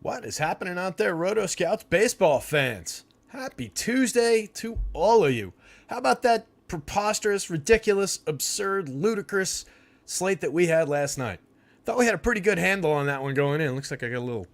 What is happening out there, rotoscouts baseball fans? Happy Tuesday to all of you. How about that preposterous, ridiculous, absurd, ludicrous slate that we had last night? Thought we had a pretty good handle on that one going in. Looks like I got a little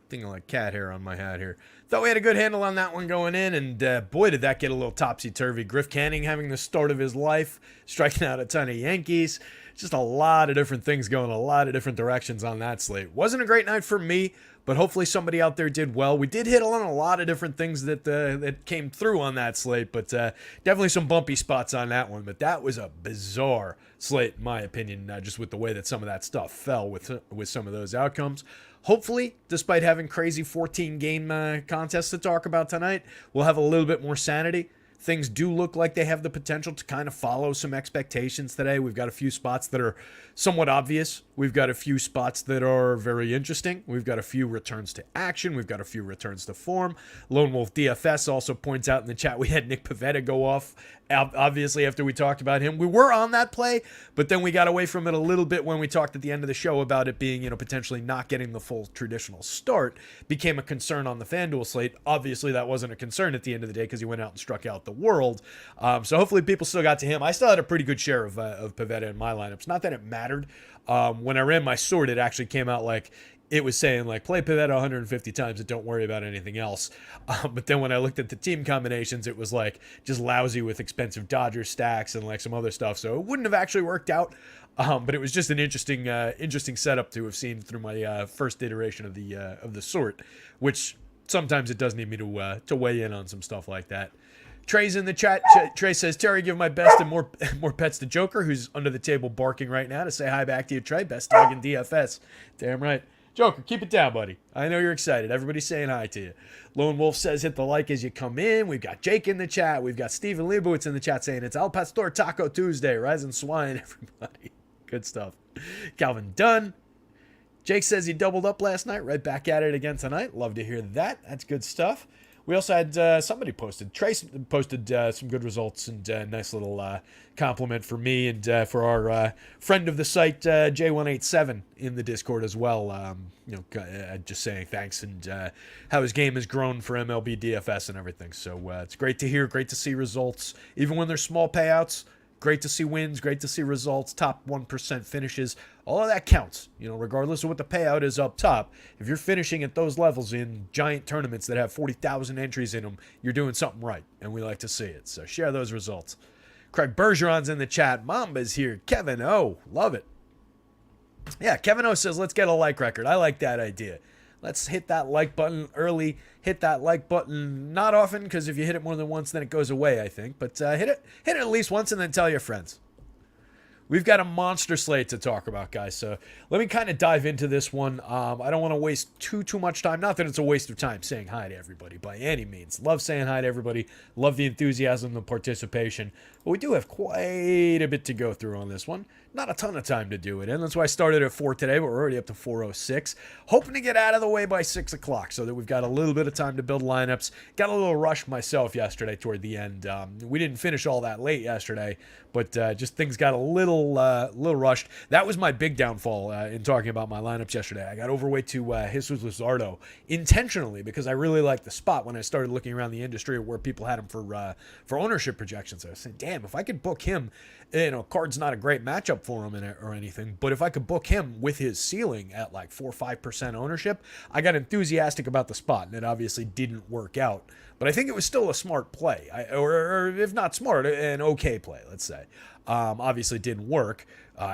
thing of like cat hair on my hat here. Thought we had a good handle on that one going in, and boy, did that get a little topsy-turvy. Griff Canning having the start of his life, striking out a ton of Yankees. Just a lot of different things going a lot of different directions on that slate. Wasn't a great night for me, but hopefully somebody out there did well. We did hit on a lot of different things that came through on that slate, but definitely some bumpy spots on that one. But that was a bizarre slate, in my opinion, just with the way that some of that stuff fell with some of those outcomes. Hopefully, despite having crazy 14-game contests to talk about tonight, we'll have a little bit more sanity. Things do look like they have the potential to kind of follow some expectations today. We've got a few spots that are somewhat obvious. We've got a few spots that are very interesting. We've got a few returns to action. We've got a few returns to form. Lone Wolf DFS also points out in the chat we had Nick Pivetta go off, obviously, after we talked about him. We were on that play, but then we got away from it a little bit when we talked at the end of the show about it being, potentially not getting the full traditional start. Became a concern on the FanDuel slate. Obviously, that wasn't a concern at the end of the day because he went out and struck out the world. So hopefully people still got to him. I still had a pretty good share of Pivetta in my lineups. Not that it mattered. When I ran my sort, it actually came out like it was saying like play Pivetta 150 times and don't worry about anything else. But then when I looked at the team combinations, it was like just lousy with expensive Dodgers stacks and like some other stuff. So it wouldn't have actually worked out. But it was just an interesting setup to have seen through my first iteration of the sort, which sometimes it does need me to weigh in on some stuff like that. Trey's in the chat. Trey says, Terry, give my best and more pets to Joker, who's under the table barking right now to say hi back to you, Trey. Best dog in DFS. Damn right. Joker, keep it down, buddy. I know you're excited. Everybody's saying hi to you. Lone Wolf says, hit the like as you come in. We've got Jake in the chat. We've got Steven Leibowitz in the chat saying, it's Al Pastor Taco Tuesday. Rise and swine, everybody. Good stuff. Calvin Dunn. Jake says he doubled up last night. Right back at it again tonight. Love to hear that. That's good stuff. We also had somebody posted. Trace posted some good results and nice little compliment for me and for our friend of the site, J187, in the Discord as well. Just saying thanks and how his game has grown for MLB DFS and everything. So it's great to hear, great to see results, even when there's small payouts. Great to see wins, great to see results, top 1% finishes. All of that counts, regardless of what the payout is up top. If you're finishing at those levels in giant tournaments that have 40,000 entries in them, you're doing something right, and we like to see it. So share those results. Craig Bergeron's in the chat. Mamba's here. Kevin O. Love it. Yeah, Kevin O says, let's get a like record. I like that idea. Let's hit that like button early. Hit that like button not often, because if you hit it more than once, then it goes away, I think. But hit it at least once and then tell your friends. We've got a monster slate to talk about, guys. So let me kind of dive into this one. I don't want to waste too much time. Not that it's a waste of time saying hi to everybody by any means. Love saying hi to everybody. Love the enthusiasm, the participation. But we do have quite a bit to go through on this one. Not a ton of time to do it in. That's why I started at 4 today, but we're already up to 4:06. Hoping to get out of the way by 6 o'clock so that we've got a little bit of time to build lineups. Got a little rushed myself yesterday toward the end. We didn't finish all that late yesterday, but just things got a little rushed. That was my big downfall in talking about my lineups yesterday. I got overweight to Jesus Luzardo intentionally because I really liked the spot when I started looking around the industry where people had him for ownership projections. I was saying, damn, if I could book him, Card's not a great matchup for him or anything, but if I could book him with his ceiling at like 4 or 5% ownership, I got enthusiastic about the spot, and it obviously didn't work out. But I think it was still a smart play, or if not smart, an okay play, let's say. Obviously didn't work.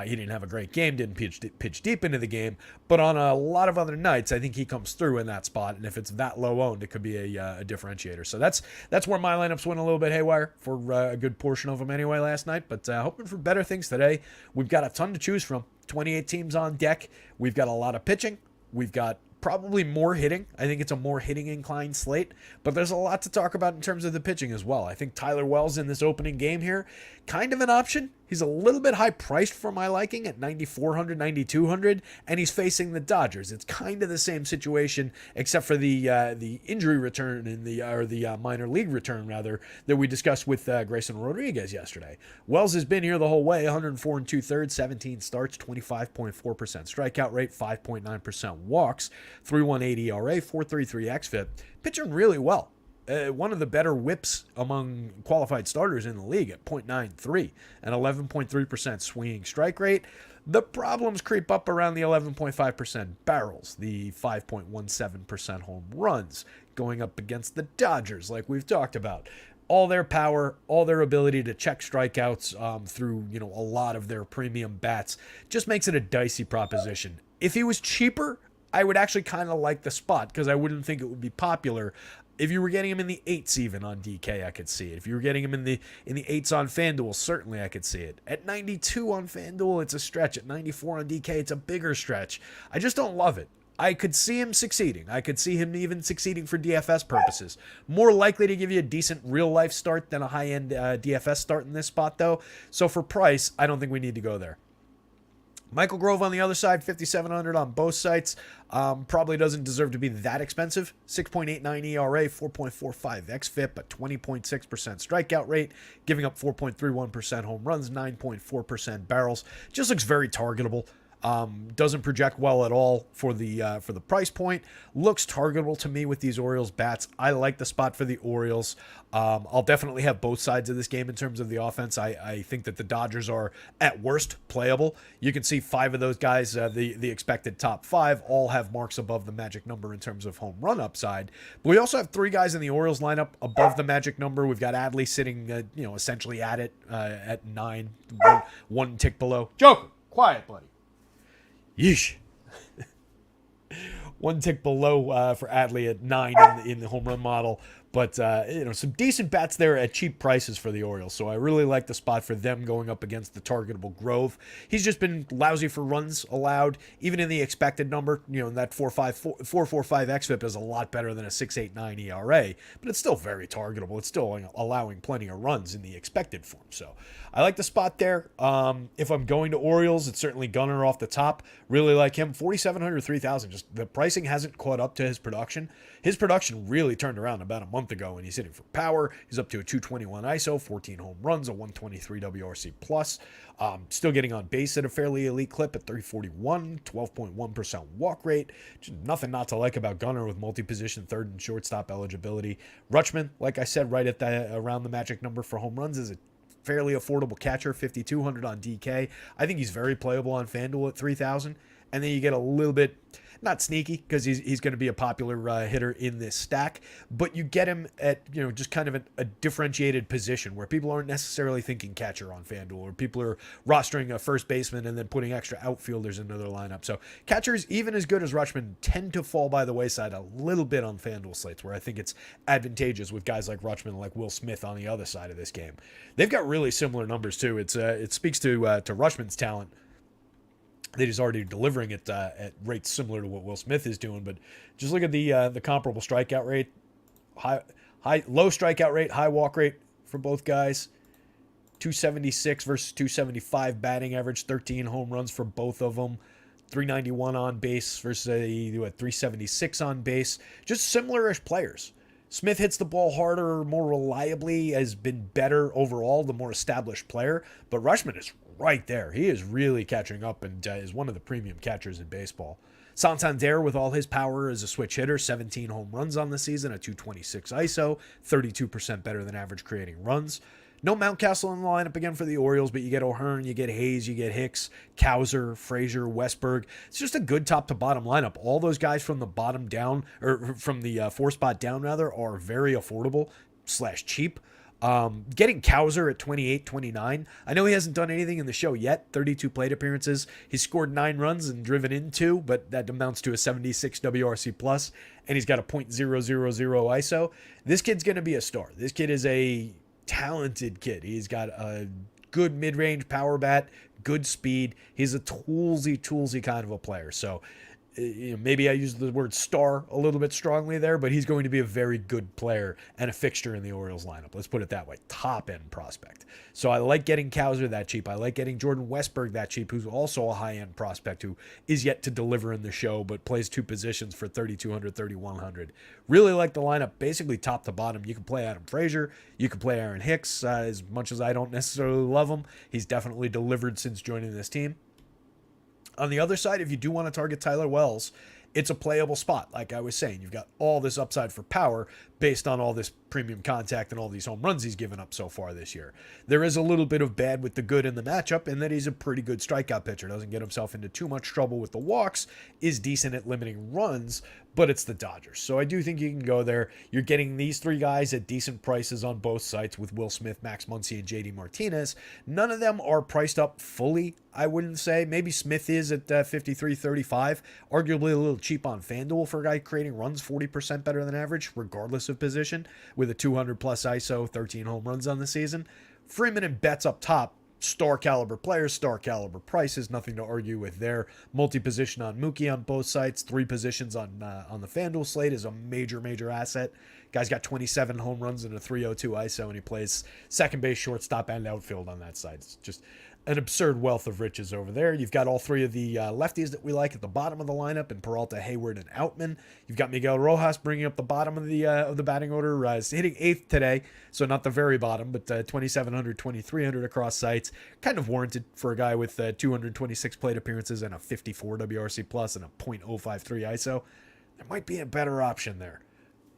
He didn't have a great game, didn't pitch deep into the game, but on a lot of other nights, I think he comes through in that spot, and if it's that low owned, it could be a differentiator. So that's where my lineups went a little bit haywire for a good portion of them anyway last night, but hoping for better things today. We've got a ton to choose from. 28 teams on deck. We've got a lot of pitching. We've got probably more hitting. I think it's a more hitting inclined slate, but there's a lot to talk about in terms of the pitching as well. I think Tyler Wells in this opening game here, kind of an option. He's a little bit high priced for my liking at 9,400, 9,200, and he's facing the Dodgers. It's kind of the same situation, except for the injury return in the minor league return rather that we discussed with Grayson Rodriguez yesterday. Wells has been here the whole way, 104 and 2/3, 17 starts, 25.4% strikeout rate, 5.9% walks, 3.18 ERA, 4.33 xFIP, pitching really well. One of the better whips among qualified starters in the league at .93 and 11.3% swinging strike rate. The problems creep up around the 11.5% barrels, the 5.17% home runs, going up against the Dodgers like we've talked about. All their power, all their ability to check strikeouts through a lot of their premium bats just makes it a dicey proposition. If he was cheaper, I would actually kind of like the spot because I wouldn't think it would be popular. If you were getting him in the 8s even on DK, I could see it. If you were getting him in the 8s on FanDuel, certainly I could see it. At 92 on FanDuel, it's a stretch. At 94 on DK, it's a bigger stretch. I just don't love it. I could see him succeeding. I could see him even succeeding for DFS purposes. More likely to give you a decent real-life start than a high-end DFS start in this spot, though. So for price, I don't think we need to go there. Michael Grove on the other side, 5,700 on both sites. Probably doesn't deserve to be that expensive. 6.89 ERA, 4.45 xFIP, a 20.6% strikeout rate, giving up 4.31% home runs, 9.4% barrels. Just looks very targetable. Doesn't project well at all for the price point. Looks targetable to me with these Orioles bats. I like the spot for the Orioles. I'll definitely have both sides of this game in terms of the offense. I think that the Dodgers are at worst playable. You can see 5 of those guys, the expected top 5, all have marks above the magic number in terms of home run upside. But we also have 3 guys in the Orioles lineup above the magic number. We've got Adley sitting, essentially at it at 9, one tick below. Joker, quiet, buddy. Yeesh. One tick below for Adley at 9 in the home run model. But, some decent bats there at cheap prices for the Orioles. So I really like the spot for them going up against the targetable Grove. He's just been lousy for runs allowed, even in the expected number. That 4.45 xFIP is a lot better than a 6.89 ERA, but it's still very targetable. It's still allowing plenty of runs in the expected form. So I like the spot there. If I'm going to Orioles, it's certainly Gunnar off the top. Really like him. 4,700, 3,000. Just the pricing hasn't caught up to his production. His production really turned around about a month ago, and he's hitting for power. He's up to a 221 ISO, 14 home runs, a 123 WRC plus. Still getting on base at a fairly elite clip at 341, 12.1% walk rate. Just nothing not to like about Gunnar with multi-position third and shortstop eligibility. Rutschman, like I said, right at around the magic number for home runs, is a fairly affordable catcher, 5,200 on DK. I think he's very playable on FanDuel at 3,000. And then you get a little bit, not sneaky, because he's going to be a popular hitter in this stack, but you get him at, just kind of a differentiated position where people aren't necessarily thinking catcher on FanDuel, or people are rostering a first baseman and then putting extra outfielders into their lineup. So catchers, even as good as Rutschman, tend to fall by the wayside a little bit on FanDuel slates, where I think it's advantageous with guys like Rutschman and like Will Smith on the other side of this game. They've got really similar numbers too. It speaks to Rutschman's talent that he's already delivering it at rates similar to what Will Smith is doing. But just look at the comparable strikeout rate, low strikeout rate, high walk rate for both guys. 276 versus 275 batting average, 13 home runs for both of them. 391 on base versus 376 on base. Just similar-ish players. Smith hits the ball harder, more reliably, has been better overall, the more established player. But Rutschman is right there. He is really catching up and is one of the premium catchers in baseball. Santander, with all his power, is a switch hitter. 17 home runs on the season, a 226 ISO, 32% better than average creating runs. No Mountcastle in the lineup again for the Orioles, but you get O'Hearn, you get Hayes, you get Hicks, Cowser, Frazier, Westberg. It's just a good top-to-bottom lineup. All those guys from the bottom down, or from the 4-spot down, rather, are very affordable / cheap. Getting Cowser at 28, 29. I know he hasn't done anything in the show yet. 32 plate appearances. He's scored 9 runs and driven in 2, but that amounts to a 76 WRC plus, and he's got a .000 ISO. This kid's going to be a star. This kid is a talented kid. He's got a good mid-range power bat, good speed. He's a toolsy kind of a player. So maybe I use the word star a little bit strongly there, but he's going to be a very good player and a fixture in the Orioles lineup. Let's put it that way. Top end prospect. So I like getting Kowser that cheap. I like getting Jordan Westberg that cheap, who's also a high end prospect who is yet to deliver in the show, but plays two positions for 3,200, 3,100. Really like the lineup, basically top to bottom. You can play Adam Frazier. You can play Aaron Hicks. As much as I don't necessarily love him, he's definitely delivered since joining this team. On the other side, if you do want to target Tyler Wells, it's a playable spot. Like I was saying, you've got all this upside for power based on all this premium contact and all these home runs he's given up so far this year. There is a little bit of bad with the good in the matchup in that he's a pretty good strikeout pitcher. Doesn't get himself into too much trouble with the walks, is decent at limiting runs, but it's the Dodgers. So I do think you can go there. You're getting these three guys at decent prices on both sites with Will Smith, Max Muncy, and JD Martinez. None of them are priced up fully, I wouldn't say. Maybe Smith is at 53.35, arguably a little cheap on FanDuel for a guy creating runs 40% better than average, regardless of position, with a 200 plus ISO, 13 home runs on the season. Freeman and Betts up top, star caliber players, star caliber prices, nothing to argue with there. Multi-position on Mookie on both sides, three positions on the FanDuel slate is a major asset. Guy's got 27 home runs and a 302 ISO, and he plays second base, shortstop, and outfield on that side. It's just an absurd wealth of riches over there. You've got all three of the lefties that we like at the bottom of the lineup in Peralta, Hayward, and Outman. You've got Miguel Rojas bringing up the bottom of the batting order. He's hitting 8th today, so not the very bottom, but 2,700, 2,300 across sites. Kind of warranted for a guy with 226 plate appearances and a 54 WRC plus and a .053 ISO. There might be a better option there.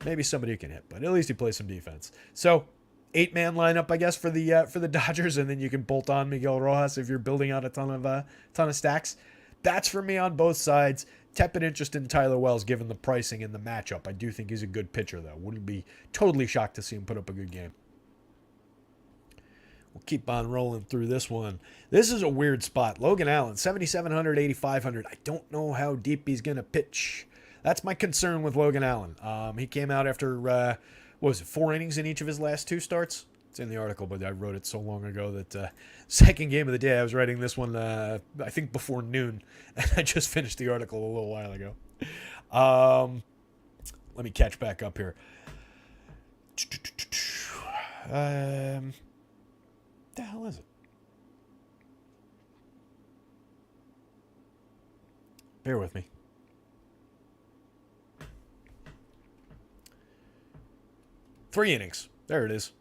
Maybe somebody can hit, but at least he plays some defense. So 8-man lineup, I guess, for the Dodgers, and then you can bolt on Miguel Rojas if you're building out a ton of stacks. That's for me on both sides. Tepid interest in Tyler Wells, given the pricing and the matchup. I do think he's a good pitcher, though. Wouldn't be totally shocked to see him put up a good game. We'll keep on rolling through this one. This is a weird spot. Logan Allen, 7,700, 8,500. I don't know how deep he's going to pitch. That's my concern with Logan Allen. He came out after... what was it, 4 innings in each of his last 2 starts? It's in the article, but I wrote it so long ago that second game of the day, I was writing this one, I think before noon, and I just finished the article a little while ago. Let me catch back up here. The hell is it? Bear with me. Three innings. There it is.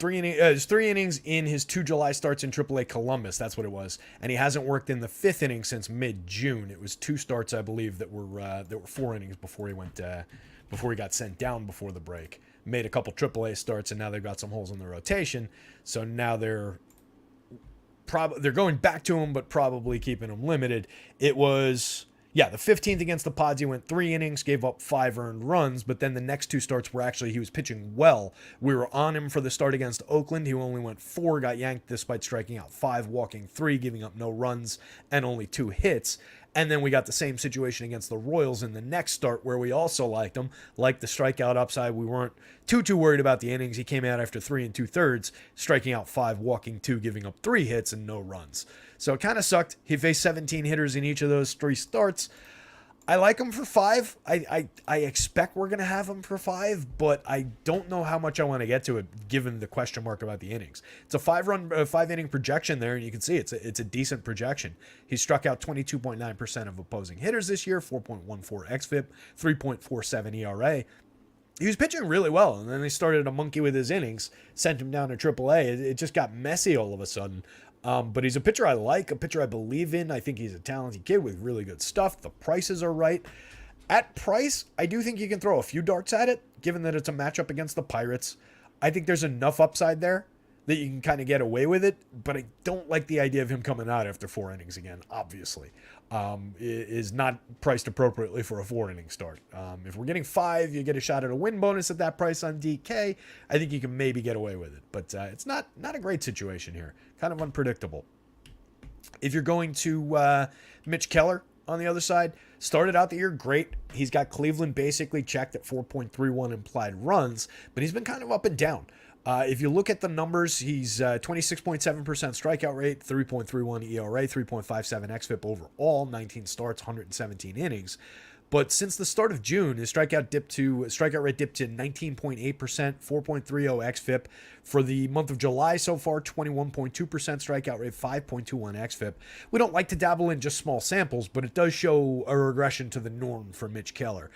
3 innings in his 2 July starts in AAA Columbus. That's what it was. And he hasn't worked in the 5th inning since mid-June. It was 2 starts, I believe, that were 4 innings before he got sent down before the break. Made a couple AAA starts, and now they've got some holes in the rotation. So now they're going back to him, but probably keeping him limited. It was... Yeah, the 15th against the Pods, he went 3 innings, gave up 5 earned runs, but then the next 2 starts were actually, he was pitching well. We were on him for the start against Oakland. He only went 4, got yanked despite striking out 5, walking 3, giving up no runs and only 2 hits. And then we got the same situation against the Royals in the next start where we also liked him. Liked the strikeout upside. We weren't too worried about the innings. He came out after 3 2/3, striking out 5, walking 2, giving up 3 hits and no runs. So it kind of sucked. He faced 17 hitters in each of those 3 starts. I like him for 5. I expect we're going to have him for 5, but I don't know how much I want to get to it given the question mark about the innings. It's a 5-inning projection there, and you can see it's a decent projection. He struck out 22.9% of opposing hitters this year, 4.14 xFIP, 3.47 ERA. He was pitching really well, and then they started to monkey with his innings, sent him down to AAA. It just got messy all of a sudden. But he's a pitcher I like, a pitcher I believe in. I think he's a talented kid with really good stuff. The prices are right. At price, I do think you can throw a few darts at it, given that it's a matchup against the Pirates. I think there's enough upside there that you can kind of get away with it, but I don't like the idea of him coming out after 4 innings again, obviously. Is not priced appropriately for a 4-inning start. If we're getting 5, you get a shot at a win bonus at that price on DK. I think you can maybe get away with it, but it's not a great situation here. Kind of unpredictable. If you're going to Mitch Keller on the other side, started out the year great. He's got Cleveland basically checked at 4.31 implied runs, but he's been kind of up and down. If you look at the numbers, he's 26.7% strikeout rate, 3.31 ERA, 3.57 xFIP overall, 19 starts, 117 innings. But since the start of June, his strikeout rate dipped to 19.8%, 4.30 xFIP. For the month of July so far, 21.2% strikeout rate, 5.21 xFIP. We don't like to dabble in just small samples, but it does show a regression to the norm for Mitch Keller,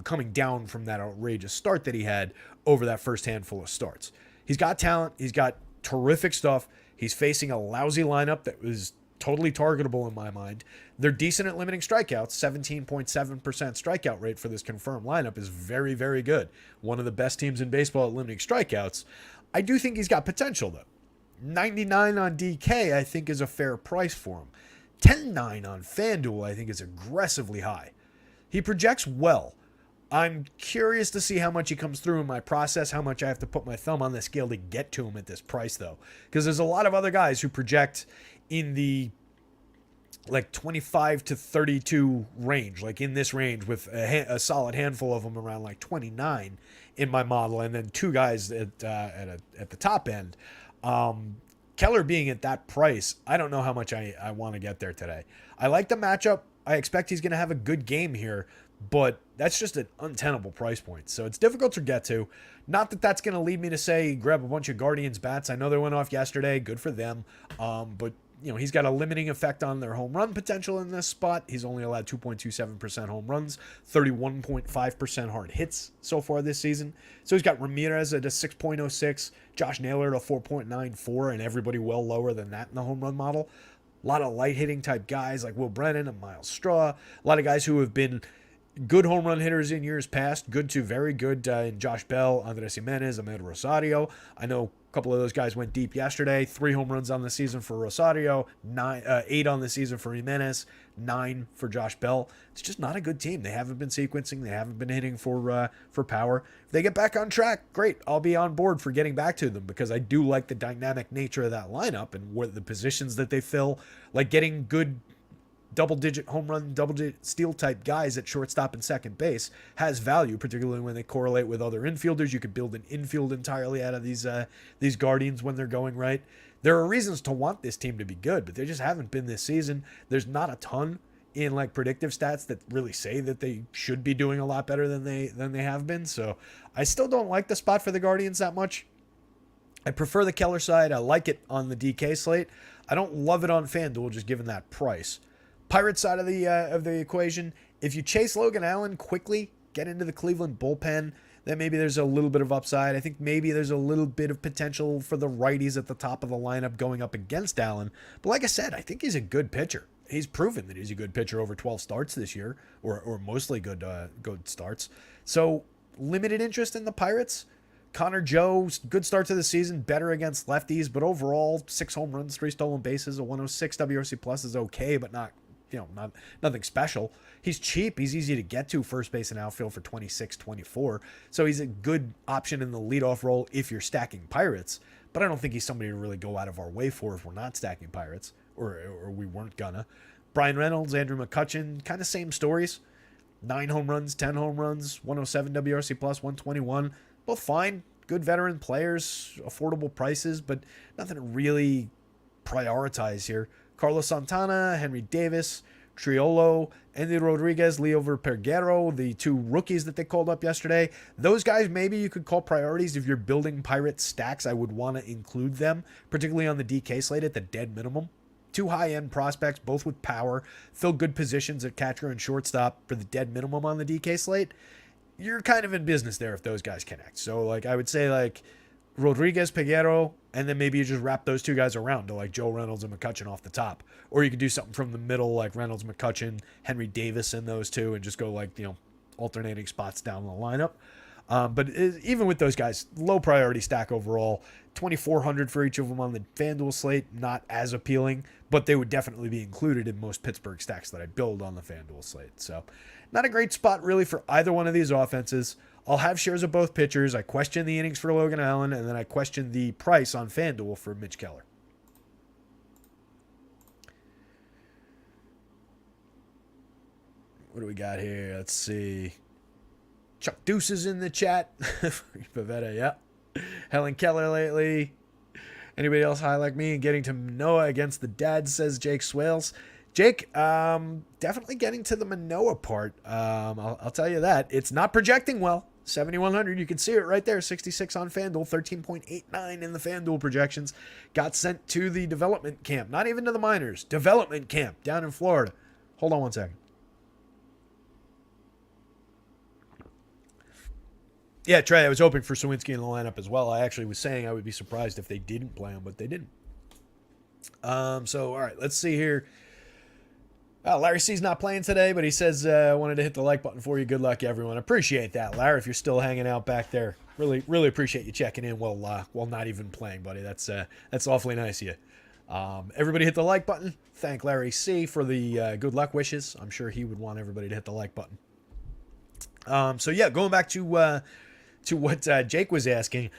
coming down from that outrageous start that he had over that first handful of starts. He's got talent. He's got terrific stuff. He's facing a lousy lineup that was totally targetable in my mind. They're decent at limiting strikeouts. 17.7% strikeout rate for this confirmed lineup is very, very good. One of the best teams in baseball at limiting strikeouts. I do think he's got potential, though. 99 on DK, I think, is a fair price for him. 10-9 on FanDuel, I think, is aggressively high. He projects well. I'm curious to see how much he comes through in my process, how much I have to put my thumb on the scale to get to him at this price, though. Because there's a lot of other guys who project in the like 25 to 32 range, like in this range, with a solid handful of them around like 29 in my model, and then two guys at the top end. Keller being at that price, I don't know how much I want to get there today. I like the matchup. I expect he's going to have a good game here, but that's just an untenable price point. So it's difficult to get to. Not that that's going to lead me to say grab a bunch of Guardians bats. I know they went off yesterday. Good for them. But he's got a limiting effect on their home run potential in this spot. He's only allowed 2.27% home runs, 31.5% hard hits so far this season. So he's got Ramirez at a 6.06, Josh Naylor at a 4.94, and everybody well lower than that in the home run model. A lot of light hitting type guys like Will Brennan and Miles Straw. A lot of guys who have been good home run hitters in years past, good to very good in Josh Bell, Andres Jimenez, Ahmed Rosario. I know a couple of those guys went deep yesterday. 3 home runs on the season for Rosario, 8 on the season for Jimenez, 9 for Josh Bell. It's just not a good team. They haven't been sequencing. They haven't been hitting for power. If they get back on track, great. I'll be on board for getting back to them because I do like the dynamic nature of that lineup and what the positions that they fill, like getting good double-digit home run, double-digit steal type guys at shortstop and second base has value, particularly when they correlate with other infielders. You could build an infield entirely out of these Guardians when they're going right. There are reasons to want this team to be good, but they just haven't been this season. There's not a ton in like predictive stats that really say that they should be doing a lot better than they have been. So I still don't like the spot for the Guardians that much. I prefer the Keller side. I like it on the DK slate. I don't love it on FanDuel, just given that price. Pirates side of the equation, if you chase Logan Allen quickly, get into the Cleveland bullpen, then maybe there's a little bit of upside. I think maybe there's a little bit of potential for the righties at the top of the lineup going up against Allen. But like I said, I think he's a good pitcher. He's proven that he's a good pitcher over 12 starts this year, or mostly good starts. So limited interest in the Pirates. Connor Joe, good start to the season, better against lefties, but overall 6 home runs, 3 stolen bases, a 106 WRC plus is okay, but not nothing special. He's cheap. He's easy to get to first base and outfield for 26, 24. So he's a good option in the leadoff role if you're stacking Pirates. But I don't think he's somebody to really go out of our way for if we're not stacking Pirates, or we weren't gonna. Brian Reynolds, Andrew McCutchen, kind of same stories. 9 home runs, 10 home runs, 107 WRC plus, 121. Both fine. Good veteran players, affordable prices, but nothing to really prioritize here. Carlos Santana, Henry Davis, Triolo, Andy Rodriguez, Leo Perguero, the 2 rookies that they called up yesterday. Those guys maybe you could call priorities if you're building Pirate stacks. I would want to include them, particularly on the DK slate at the dead minimum. 2 high-end prospects, both with power, fill good positions at catcher and shortstop for the dead minimum on the DK slate. You're kind of in business there if those guys connect. So like I would say like Rodriguez, Peguero, and then maybe you just wrap those 2 guys around to like Joe Reynolds and McCutchen off the top. Or you could do something from the middle like Reynolds, McCutchen, Henry Davis and those 2 and just go like, alternating spots down the lineup. But even with those guys, low priority stack overall. 2,400 for each of them on the FanDuel slate, not as appealing, but they would definitely be included in most Pittsburgh stacks that I build on the FanDuel slate. So not a great spot really for either one of these offenses. I'll have shares of both pitchers. I question the innings for Logan Allen, and then I question the price on FanDuel for Mitch Keller. What do we got here? Let's see. Chuck Deuce is in the chat. Pavetta, yeah. Helen Keller lately. Anybody else high like me and getting to Manoah against the dad, says Jake Swales. Jake, definitely getting to the Manoah part. I'll tell you that. It's not projecting well. 7,100, you can see it right there. 66 on FanDuel, 13.89 in the FanDuel projections. Got sent to the development camp. Not even to the minors. Development camp down in Florida. Hold on one second. Yeah, Trey, I was hoping for Sawinski in the lineup as well. I actually was saying I would be surprised if they didn't play him, but they didn't. So, all right, let's see here. Larry C's not playing today, but he says, I wanted to hit the like button for you. Good luck, everyone. Appreciate that, Larry, if you're still hanging out back there. Really, really appreciate you checking in while not even playing, buddy. That's awfully nice of you. Everybody hit the like button. Thank Larry C for the good luck wishes. I'm sure he would want everybody to hit the like button. So, yeah, going back to what Jake was asking,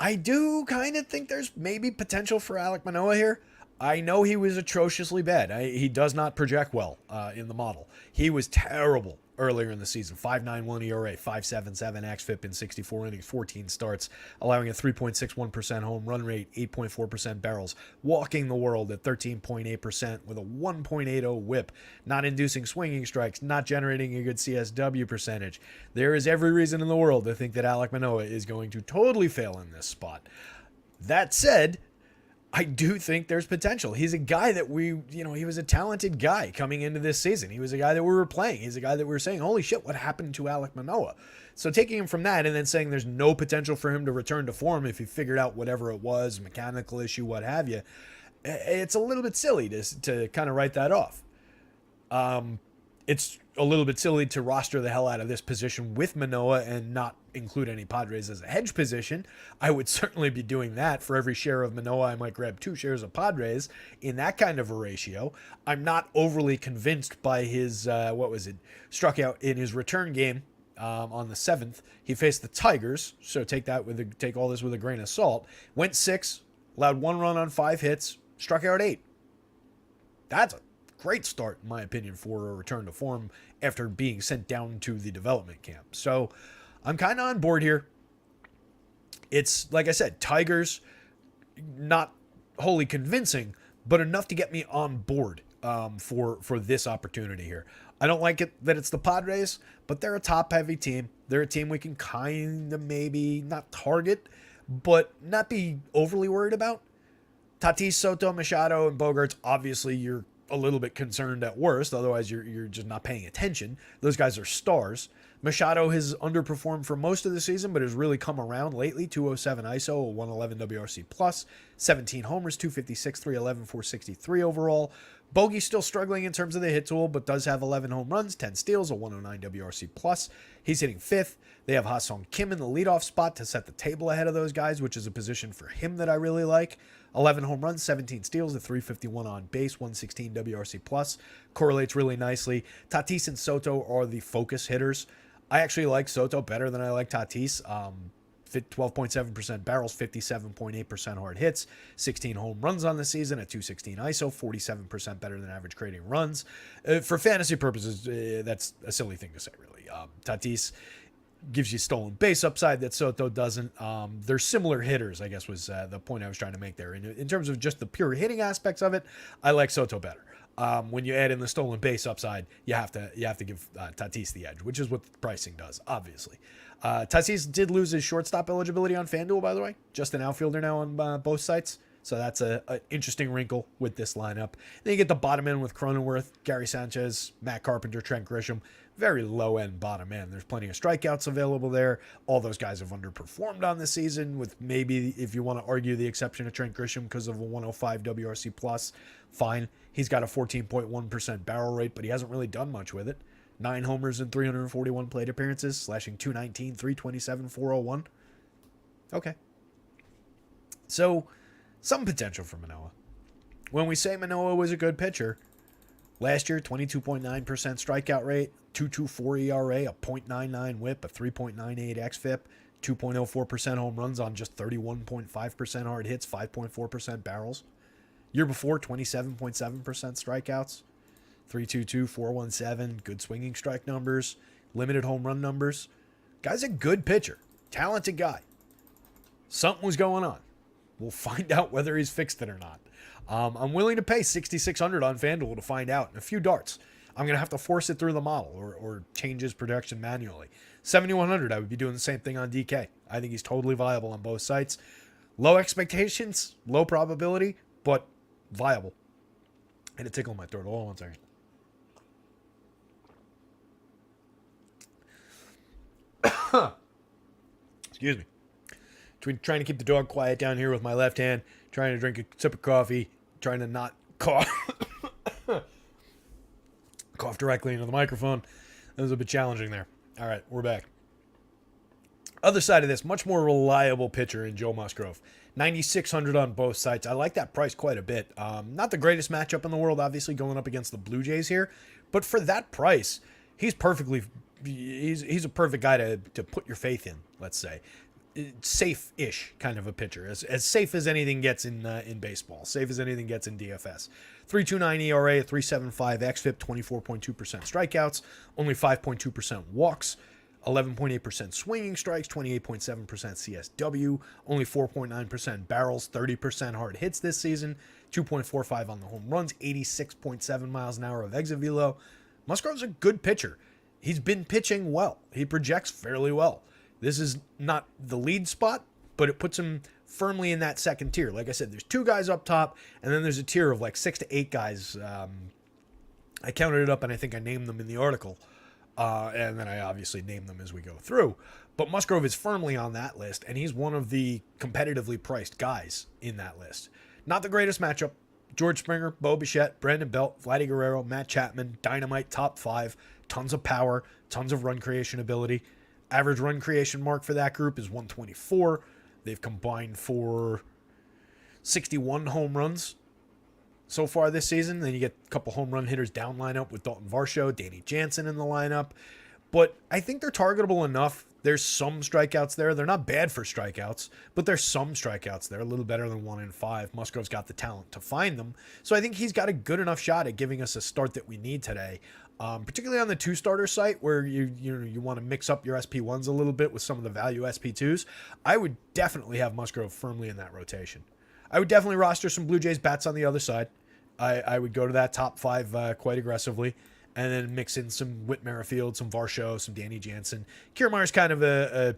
I do kind of think there's maybe potential for Alek Manoah here. I know he was atrociously bad. He does not project well in the model. He was terrible earlier in the season. 5.91 ERA, 5.77 xFIP in 64 innings, 14 starts, allowing a 3.61% home run rate, 8.4% barrels, walking the world at 13.8% with a 1.80 whip, not inducing swinging strikes, not generating a good CSW percentage. There is every reason in the world to think that Alek Manoah is going to totally fail in this spot. That said, I do think there's potential. He's a guy that he was a talented guy coming into this season. He was a guy that we were playing. He's a guy that we were saying, holy shit, what happened to Alek Manoah? So taking him from that and then saying there's no potential for him to return to form if he figured out whatever it was, mechanical issue, what have you, it's a little bit silly to kind of write that off. It's a little bit silly to roster the hell out of this position with Manoah and not include any Padres as a hedge position. I would certainly be doing that. For every share of Manoah, I might grab 2 shares of Padres in that kind of a ratio. I'm not overly convinced by his, struck out in his return game on the 7th. He faced the Tigers, so take all this with a grain of salt. Went 6, allowed 1 run on 5 hits, struck out 8. That's a great start, in my opinion, for a return to form after being sent down to the development camp. So I'm kind of on board here. It's, like I said, Tigers, not wholly convincing, but enough to get me on board for this opportunity here. I don't like it that it's the Padres, but they're a top-heavy team. They're a team we can kind of maybe not target, but not be overly worried about. Tatis, Soto, Machado, and Bogaerts, obviously you're a little bit concerned at worst. Otherwise, you're just not paying attention. Those guys are stars. Machado has underperformed for most of the season, but has really come around lately. 207 ISO, a 111 WRC plus, 17 homers, 256, 311, 463 overall. Bogey's still struggling in terms of the hit tool, but does have 11 home runs, 10 steals, a 109 WRC plus. He's hitting 5th. They have Ha-Seong Kim in the leadoff spot to set the table ahead of those guys, which is a position for him that I really like. 11 home runs, 17 steals, a 351 on base, 116 WRC plus. Correlates really nicely. Tatis and Soto are the focus hitters. I actually like Soto better than I like Tatis. 12.7% barrels, 57.8% hard hits, 16 home runs on the season, a 216 ISO, 47% better than average creating runs. For fantasy purposes, that's a silly thing to say, really. Tatis gives you stolen base upside that Soto doesn't. They're similar hitters, I guess was the point I was trying to make there. In terms of just the pure hitting aspects of it, I like Soto better. When you add in the stolen base upside, you have to give Tatis the edge, which is what the pricing does, obviously. Tatis did lose his shortstop eligibility on FanDuel, by the way. Just an outfielder now on both sites. So that's an interesting wrinkle with this lineup. Then you get the bottom end with Cronenworth, Gary Sanchez, Matt Carpenter, Trent Grisham. Very low-end bottom end. There's plenty of strikeouts available there. All those guys have underperformed on the season, with maybe, if you want to argue, the exception of Trent Grisham because of a 105 WRC+. plus. Fine. He's got a 14.1% barrel rate, but he hasn't really done much with it. 9 homers and 341 plate appearances, slashing 219, 327, 401. Okay. So, some potential for Manoah. When we say Manoah was a good pitcher, last year, 22.9% strikeout rate, 2.24 ERA, a .99 whip, a 3.98 xFIP, 2.04% home runs on just 31.5% hard hits, 5.4% barrels. Year before, 27.7% strikeouts, 3.22, 4.17, good swinging strike numbers, limited home run numbers. Guy's a good pitcher, talented guy. Something was going on. We'll find out whether he's fixed it or not. I'm willing to pay $6,600 on FanDuel to find out in a few darts. I'm going to have to force it through the model or change his production manually. $7,100, I would be doing the same thing on DK. I think he's totally viable on both sites. Low expectations, low probability, but viable. And a tickle in my throat. Hold on one second. Excuse me. Between trying to keep the dog quiet down here with my left hand, trying to drink a sip of coffee, trying to not cough cough directly into the microphone. That was a bit challenging there. All right, we're back. Other side of this, much more reliable pitcher in Joe Musgrove. $9,600 on both sites. I like that price quite a bit. Not the greatest matchup in the world, obviously, going up against the Blue Jays here. But for that price, he's a perfect guy to put your faith in, let's say. Safe-ish kind of a pitcher. As safe as anything gets in baseball. Safe as anything gets in DFS. 3.29 ERA, 3.75 xFIP, 24.2% strikeouts, only 5.2% walks, 11.8% swinging strikes, 28.7% CSW, only 4.9% barrels, 30% hard hits this season, 2.45 on the home runs, 86.7 miles an hour of exit velo. Musgrove's a good pitcher. He's been pitching well. He projects fairly well. This is not the lead spot, but it puts him firmly in that second tier. Like I said, there's two guys up top, and then there's a tier of like 6 to 8 guys. I counted it up, and I think I named them in the article. And then I obviously name them as we go through. But Musgrove is firmly on that list, and he's one of the competitively priced guys in that list. Not the greatest matchup. George Springer, Bo Bichette, Brandon Belt, Vladdy Guerrero, Matt Chapman, dynamite top 5, tons of power, tons of run creation ability. Average run creation mark for that group is 124. They've combined for 61 home runs so far this season. Then you get a couple home run hitters down lineup with Dalton Varsho, Danny Jansen in the lineup. But I think they're targetable enough. There's some strikeouts there. They're not bad for strikeouts, but there's some strikeouts there, a little better than 1 in 5. Musgrove's got the talent to find them. So I think he's got a good enough shot at giving us a start that we need today. Particularly on the 2-starter site where you want to mix up your SP1s a little bit with some of the value SP2s. I would definitely have Musgrove firmly in that rotation. I would definitely roster some Blue Jays bats on the other side. I would go to that top 5 quite aggressively, and then mix in some Whit Merrifield, some Varsho, some Danny Jansen. Kiermaier's kind of a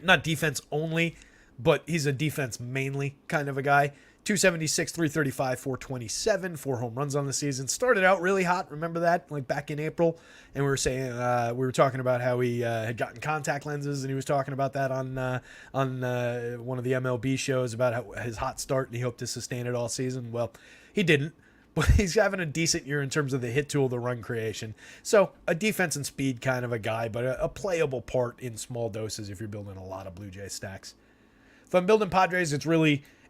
not defense only, but he's a defense mainly kind of a guy. 276, 335, 427, 4 home runs on the season. Started out really hot. Remember that? Like back in April. And we were talking about how he had gotten contact lenses, and he was talking about that on one of the MLB shows about how his hot start, and he hoped to sustain it all season. Well, he didn't, but he's having a decent year in terms of the hit tool, the run creation. So a defense and speed kind of a guy, but a playable part in small doses if you're building a lot of Blue Jay stacks. If I'm building Padres,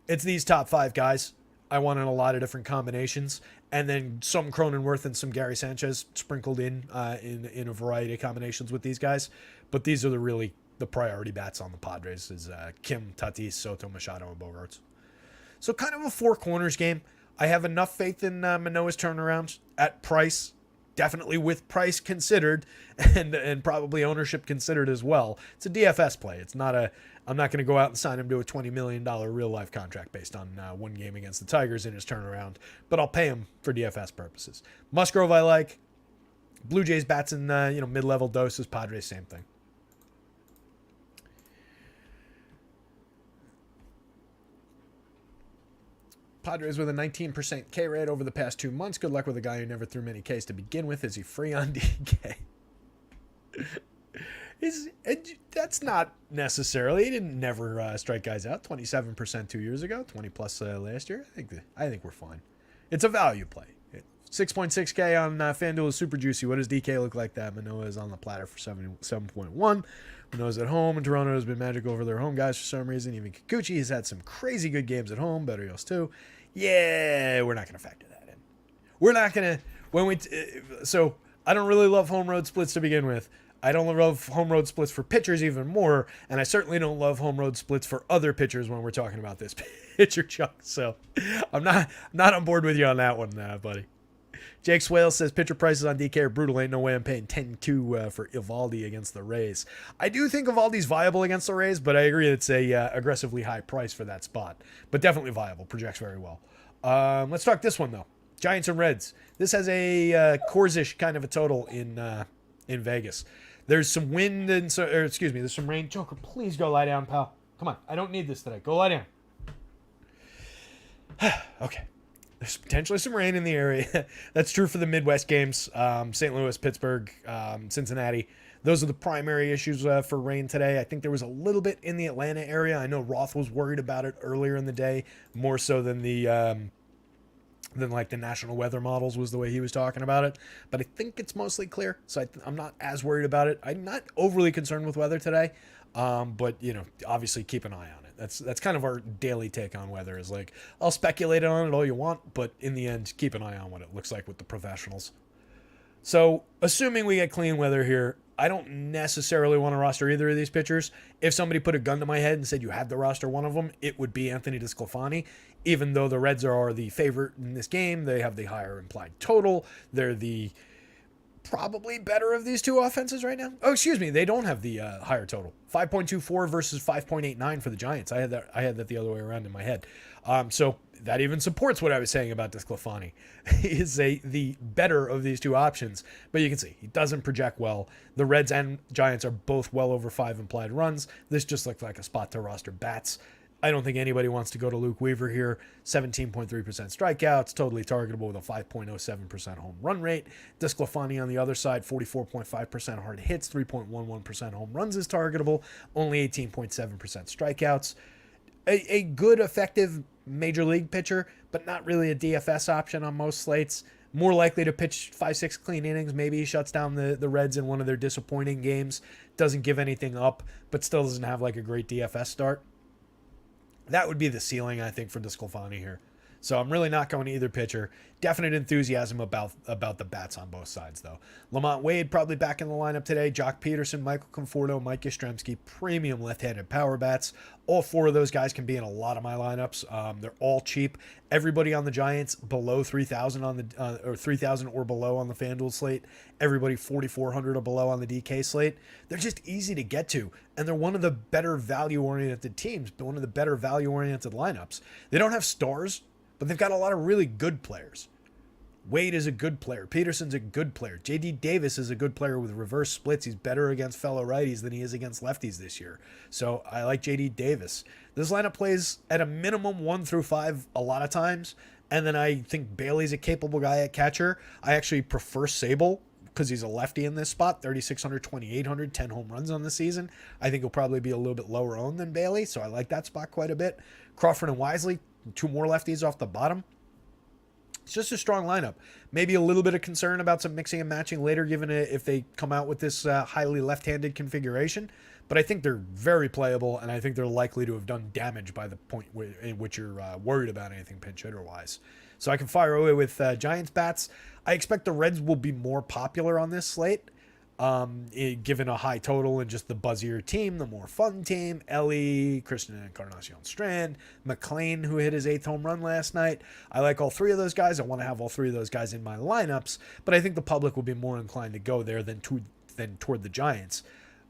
it's these top 5 guys. I want in a lot of different combinations, and then some Cronenworth and some Gary Sanchez sprinkled in a variety of combinations with these guys. But these are the priority bats on the Padres is Kim, Tatis, Soto, Machado, and Bogaerts. So kind of a 4 corners game. I have enough faith in Manoah's turnaround at price. Definitely with price considered and probably ownership considered as well. It's a DFS play. I'm not going to go out and sign him to a $20 million real life contract based on one game against the Tigers in his turnaround, but I'll pay him for DFS purposes. Musgrove I like. Blue Jays bats in mid-level doses. Padres same thing. Padres with a 19% K rate over the past 2 months. Good luck with a guy who never threw many Ks to begin with. Is he free on DK? That's not necessarily. He didn't never strike guys out. 27% 2 years ago. 20 plus last year. I think we're fine. It's a value play. 6.6K on FanDuel is super juicy. What does DK look like that? Manoah is on the platter for 7.1. Manoah's at home, and Toronto has been magic over their home guys for some reason. Even Kikuchi has had some crazy good games at home. Berrios too. Yeah, we're not going to factor that in. We're not going to. So I don't really love home road splits to begin with. I don't love home road splits for pitchers even more, and I certainly don't love home road splits for other pitchers when we're talking about this pitcher chunk. So I'm not on board with you on that one, buddy. Jake Swale says pitcher prices on DK are brutal. Ain't no way I'm paying 10-2 for Eovaldi against the Rays. I do think Eovaldi's viable against the Rays, but I agree it's a aggressively high price for that spot. But definitely viable. Projects very well. Let's talk this one, though. Giants and Reds. This has a Coors-ish kind of a total in Vegas. There's some wind and there's some rain. Joker, please go lie down, pal. Come on. I don't need this today. Go lie down. Okay. There's potentially some rain in the area. That's true for the Midwest games. St. Louis, Pittsburgh, Cincinnati. Those are the primary issues for rain today. I think there was a little bit in the Atlanta area. I know Roth was worried about it earlier in the day, more so than the national weather models was the way he was talking about it. But I think it's mostly clear, so I'm not as worried about it. I'm not overly concerned with weather today, but obviously keep an eye on it. That's kind of our daily take on weather. Is like, I'll speculate on it all you want, but in the end, keep an eye on what it looks like with the professionals. So assuming we get clean weather here, I don't necessarily want to roster either of these pitchers. If somebody put a gun to my head and said you had to roster one of them, it would be Anthony DeSclafani. Even though the Reds are the favorite in this game, they have the higher implied total. They're the probably better of these two offenses right now. Oh, excuse me, they don't have the higher total. 5.24 versus 5.89 for the Giants. I had that the other way around in my head. So that even supports what I was saying about DeSclafani. He is the better of these two options, but you can see he doesn't project well. The Reds and Giants are both well over 5 implied runs. This just looks like a spot to roster bats. I don't think anybody wants to go to Luke Weaver here. 17.3% strikeouts, totally targetable with a 5.07% home run rate. DeSclafani on the other side, 44.5% hard hits, 3.11% home runs is targetable, only 18.7% strikeouts. A good, effective major league pitcher, but not really a DFS option on most slates. More likely to pitch 5-6 clean innings. Maybe he shuts down the Reds in one of their disappointing games. Doesn't give anything up, but still doesn't have like a great DFS start. That would be the ceiling, I think, for DeSclafani here. So I'm really not going to either pitcher. Definite enthusiasm about the bats on both sides, though. Lamont Wade probably back in the lineup today. Jock Peterson, Michael Conforto, Mike Yastrzemski, premium left-handed power bats. All 4 of those guys can be in a lot of my lineups. They're all cheap. Everybody on the Giants below 3,000 on the or 3,000 or below on the FanDuel slate. Everybody 4,400 or below on the DK slate. They're just easy to get to, and they're one of the better value-oriented teams, but one of the better value-oriented lineups. They don't have stars, but they've got a lot of really good players. Wade is a good player. Peterson's a good player. J.D. Davis is a good player with reverse splits. He's better against fellow righties than he is against lefties this year. So I like J.D. Davis. This lineup plays at a minimum 1 through 5 a lot of times. And then I think Bailey's a capable guy at catcher. I actually prefer Sable because he's a lefty in this spot. 3,600, 2,800, 10 home runs on the season. I think he'll probably be a little bit lower owned than Bailey. So I like that spot quite a bit. Crawford and Wisely, 2 more lefties off the bottom. It's just a strong lineup. Maybe a little bit of concern about some mixing and matching later, given if they come out with this highly left-handed configuration. But I think they're very playable, and I think they're likely to have done damage by the point in which you're worried about anything pinch hitter-wise. So I can fire away with Giants bats. I expect the Reds will be more popular on this slate. Given a high total and just the buzzier team, the more fun team. Ellie, Christian Encarnacion Strand, McLean, who hit his 8th home run last night. I like all 3 of those guys. I want to have all 3 of those guys in my lineups, but I think the public will be more inclined to go there than toward the Giants.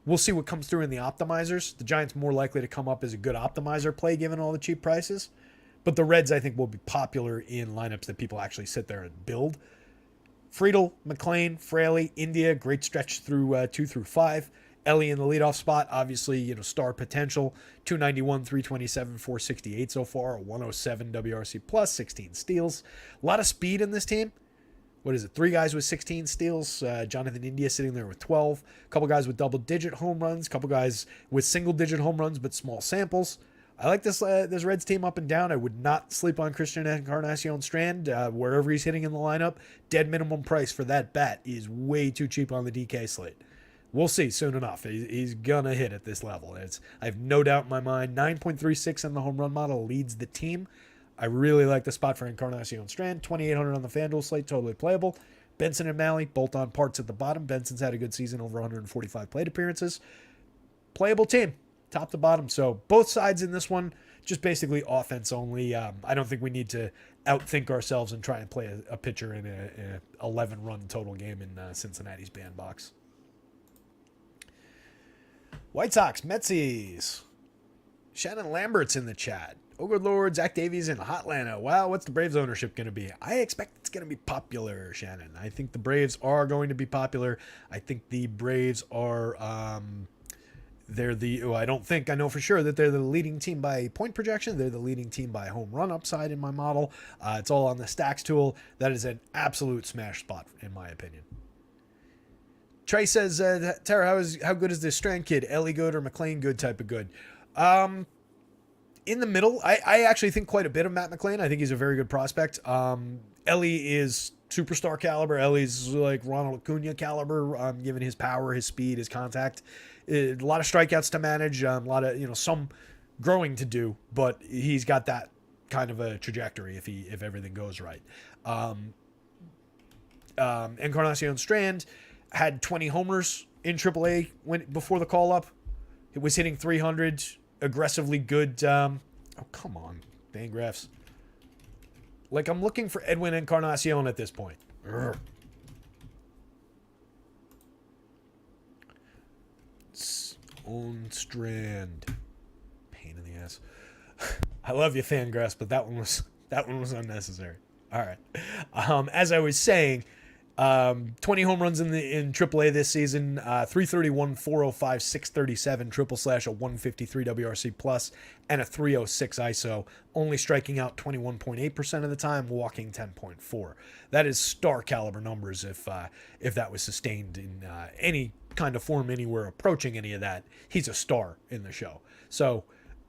We'll see what comes through in the optimizers. The Giants more likely to come up as a good optimizer play given all the cheap prices, but the Reds I think will be popular in lineups that people actually sit there and build. Friedel, McLean, Fraley, India, great stretch through 2 through 5. Ellie in the leadoff spot, obviously, star potential. 291, 327, 468 so far. A 107 WRC plus, 16 steals. A lot of speed in this team. What is it? 3 guys with 16 steals. Jonathan India sitting there with 12. A couple guys with double-digit home runs. A couple guys with single-digit home runs, but small samples. I like this Reds team up and down. I would not sleep on Christian Encarnacion Strand wherever he's hitting in the lineup. Dead minimum price for that bat is way too cheap on the DK slate. We'll see soon enough. He's going to hit at this level. I have no doubt in my mind. 9.36 in the home run model leads the team. I really like the spot for Encarnacion Strand. 2,800 on the FanDuel slate, totally playable. Benson and Malley, bolt-on parts at the bottom. Benson's had a good season, over 145 plate appearances. Playable team. Top to bottom. So both sides in this one, just basically offense only. I don't think we need to outthink ourselves and try and play a pitcher in a 11-run total game in Cincinnati's bandbox. White Sox, Metsies. Shannon Lambert's in the chat. Oh, good Lord, Zach Davies in Hotlanta. Wow, what's the Braves ownership going to be? I expect it's going to be popular, Shannon. I think the Braves are going to be popular. I think the Braves are, I know for sure that they're the leading team by point projection. They're the leading team by home run upside in my model. It's all on the stacks tool. That is an absolute smash spot, in my opinion. Trey says, Tara, how good is this Strand kid? Ellie good or McClain good type of good? In the middle, I actually think quite a bit of Matt McClain. I think he's a very good prospect. Ellie is superstar caliber. Ellie's like Ronald Acuna caliber, given his power, his speed, his contact. A lot of strikeouts to manage, a lot of, some growing to do, but he's got that kind of a trajectory if everything goes right. Encarnacion Strand had 20 homers in AAA before the call up. It was hitting 300, aggressively good. Oh, come on, Fangraphs. Like, I'm looking for Edwin Encarnacion at this point. Urgh. On Strand. Pain in the ass. I love you, Fangraphs, but that one was unnecessary. All right. As I was saying, 20 home runs in AAA this season, 331, 405, 637, triple slash, a 153 WRC plus, and a 306 ISO, only striking out 21.8% of the time, walking 10.4. That is star caliber numbers if that was sustained in any kind of form anywhere approaching any of that. He's a star in the show. So,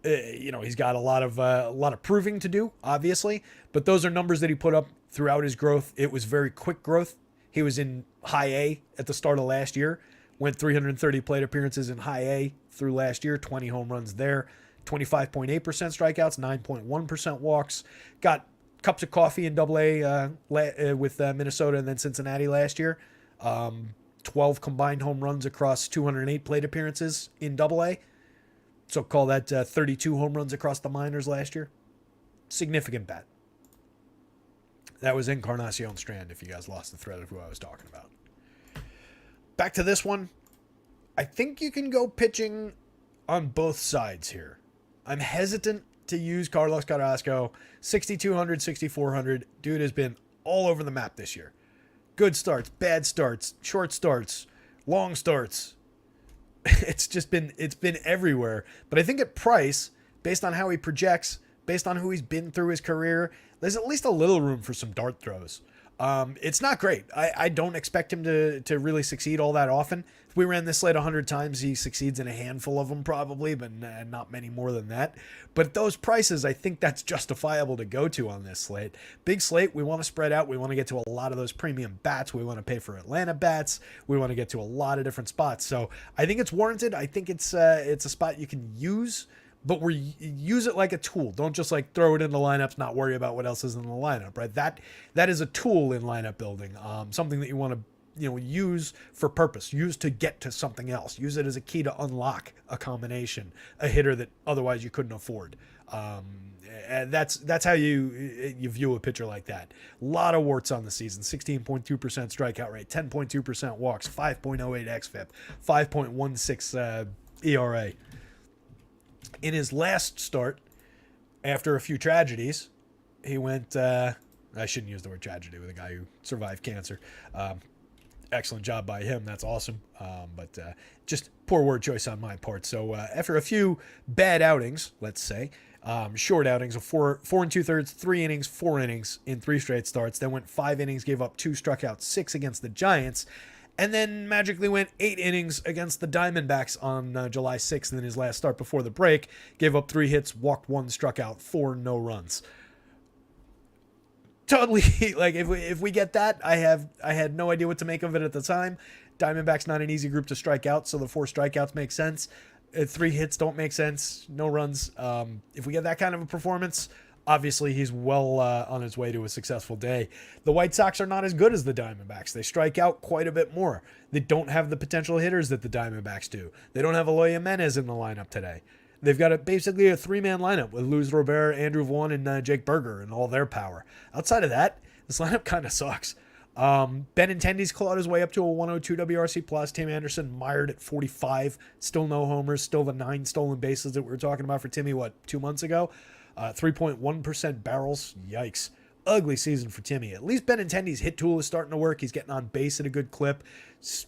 he's got a lot of proving to do, obviously, but those are numbers that he put up throughout his growth. It was very quick growth. He was in high A at the start of last year, went 330 plate appearances in high A through last year, 20 home runs there, 25.8% strikeouts, 9.1% walks, got cups of coffee in Double A with Minnesota and then Cincinnati last year, 12 combined home runs across 208 plate appearances in Double A, so call that 32 home runs across the minors last year. Significant bat. That was Encarnacion Strand, if you guys lost the thread of who I was talking about. Back to this one. I think you can go pitching on both sides here. I'm hesitant to use Carlos Carrasco. 6,200, 6,400. Dude has been all over the map this year. Good starts, bad starts, short starts, long starts. It's been everywhere. But I think at price, based on how he projects, based on who he's been through his career, there's at least a little room for some dart throws. It's not great. I don't expect him to really succeed all that often. If we ran this slate 100 times, he succeeds in a handful of them probably, but not many more than that. But those prices, I think that's justifiable to go to on this slate. Big slate, we want to spread out. We want to get to a lot of those premium bats. We want to pay for Atlanta bats. We want to get to a lot of different spots. So I think it's warranted. I think it's a spot you can use, but use it like a tool. Don't just like throw it in the lineups, not worry about what else is in the lineup, right? That is a tool in lineup building, something that you want to use for purpose, use to get to something else, use it as a key to unlock a combination, a hitter that otherwise you couldn't afford. And that's how you view a pitcher like that. A lot of warts on the season, 16.2% strikeout rate, 10.2% walks, 5.08 xFIP, 5.16 ERA. In his last start, after a few tragedies, he went, I shouldn't use the word tragedy with a guy who survived cancer. Excellent job by him. That's awesome. But just poor word choice on my part. So after a few bad outings, let's say, short outings of four and 2/3, 3 innings, 4 innings in 3 straight starts, then went 5 innings, gave up 2, struck out 6 against the Giants, and then magically went 8 innings against the Diamondbacks on July 6th in his last start before the break. Gave up 3 hits, walked 1, struck out 4, no runs. Totally, like if we get that, I had no idea what to make of it at the time. Diamondbacks not an easy group to strike out, so the 4 strikeouts make sense. 3 hits don't make sense, no runs. If we get that kind of a performance, obviously, he's well on his way to a successful day. The White Sox are not as good as the Diamondbacks. They strike out quite a bit more. They don't have the potential hitters that the Diamondbacks do. They don't have Eloy Jimenez in the lineup today. They've got basically a three-man lineup with Luis Robert, Andrew Vaughn, and Jake Berger and all their power. Outside of that, this lineup kind of sucks. Benintendi's clawed his way up to a 102 WRC plus. Tim Anderson mired at 45. Still no homers. Still the 9 stolen bases that we were talking about for Timmy, 2 months ago? 3.1% barrels. Yikes. Ugly season for Timmy. At least Benintendi's hit tool is starting to work. He's getting on base at a good clip.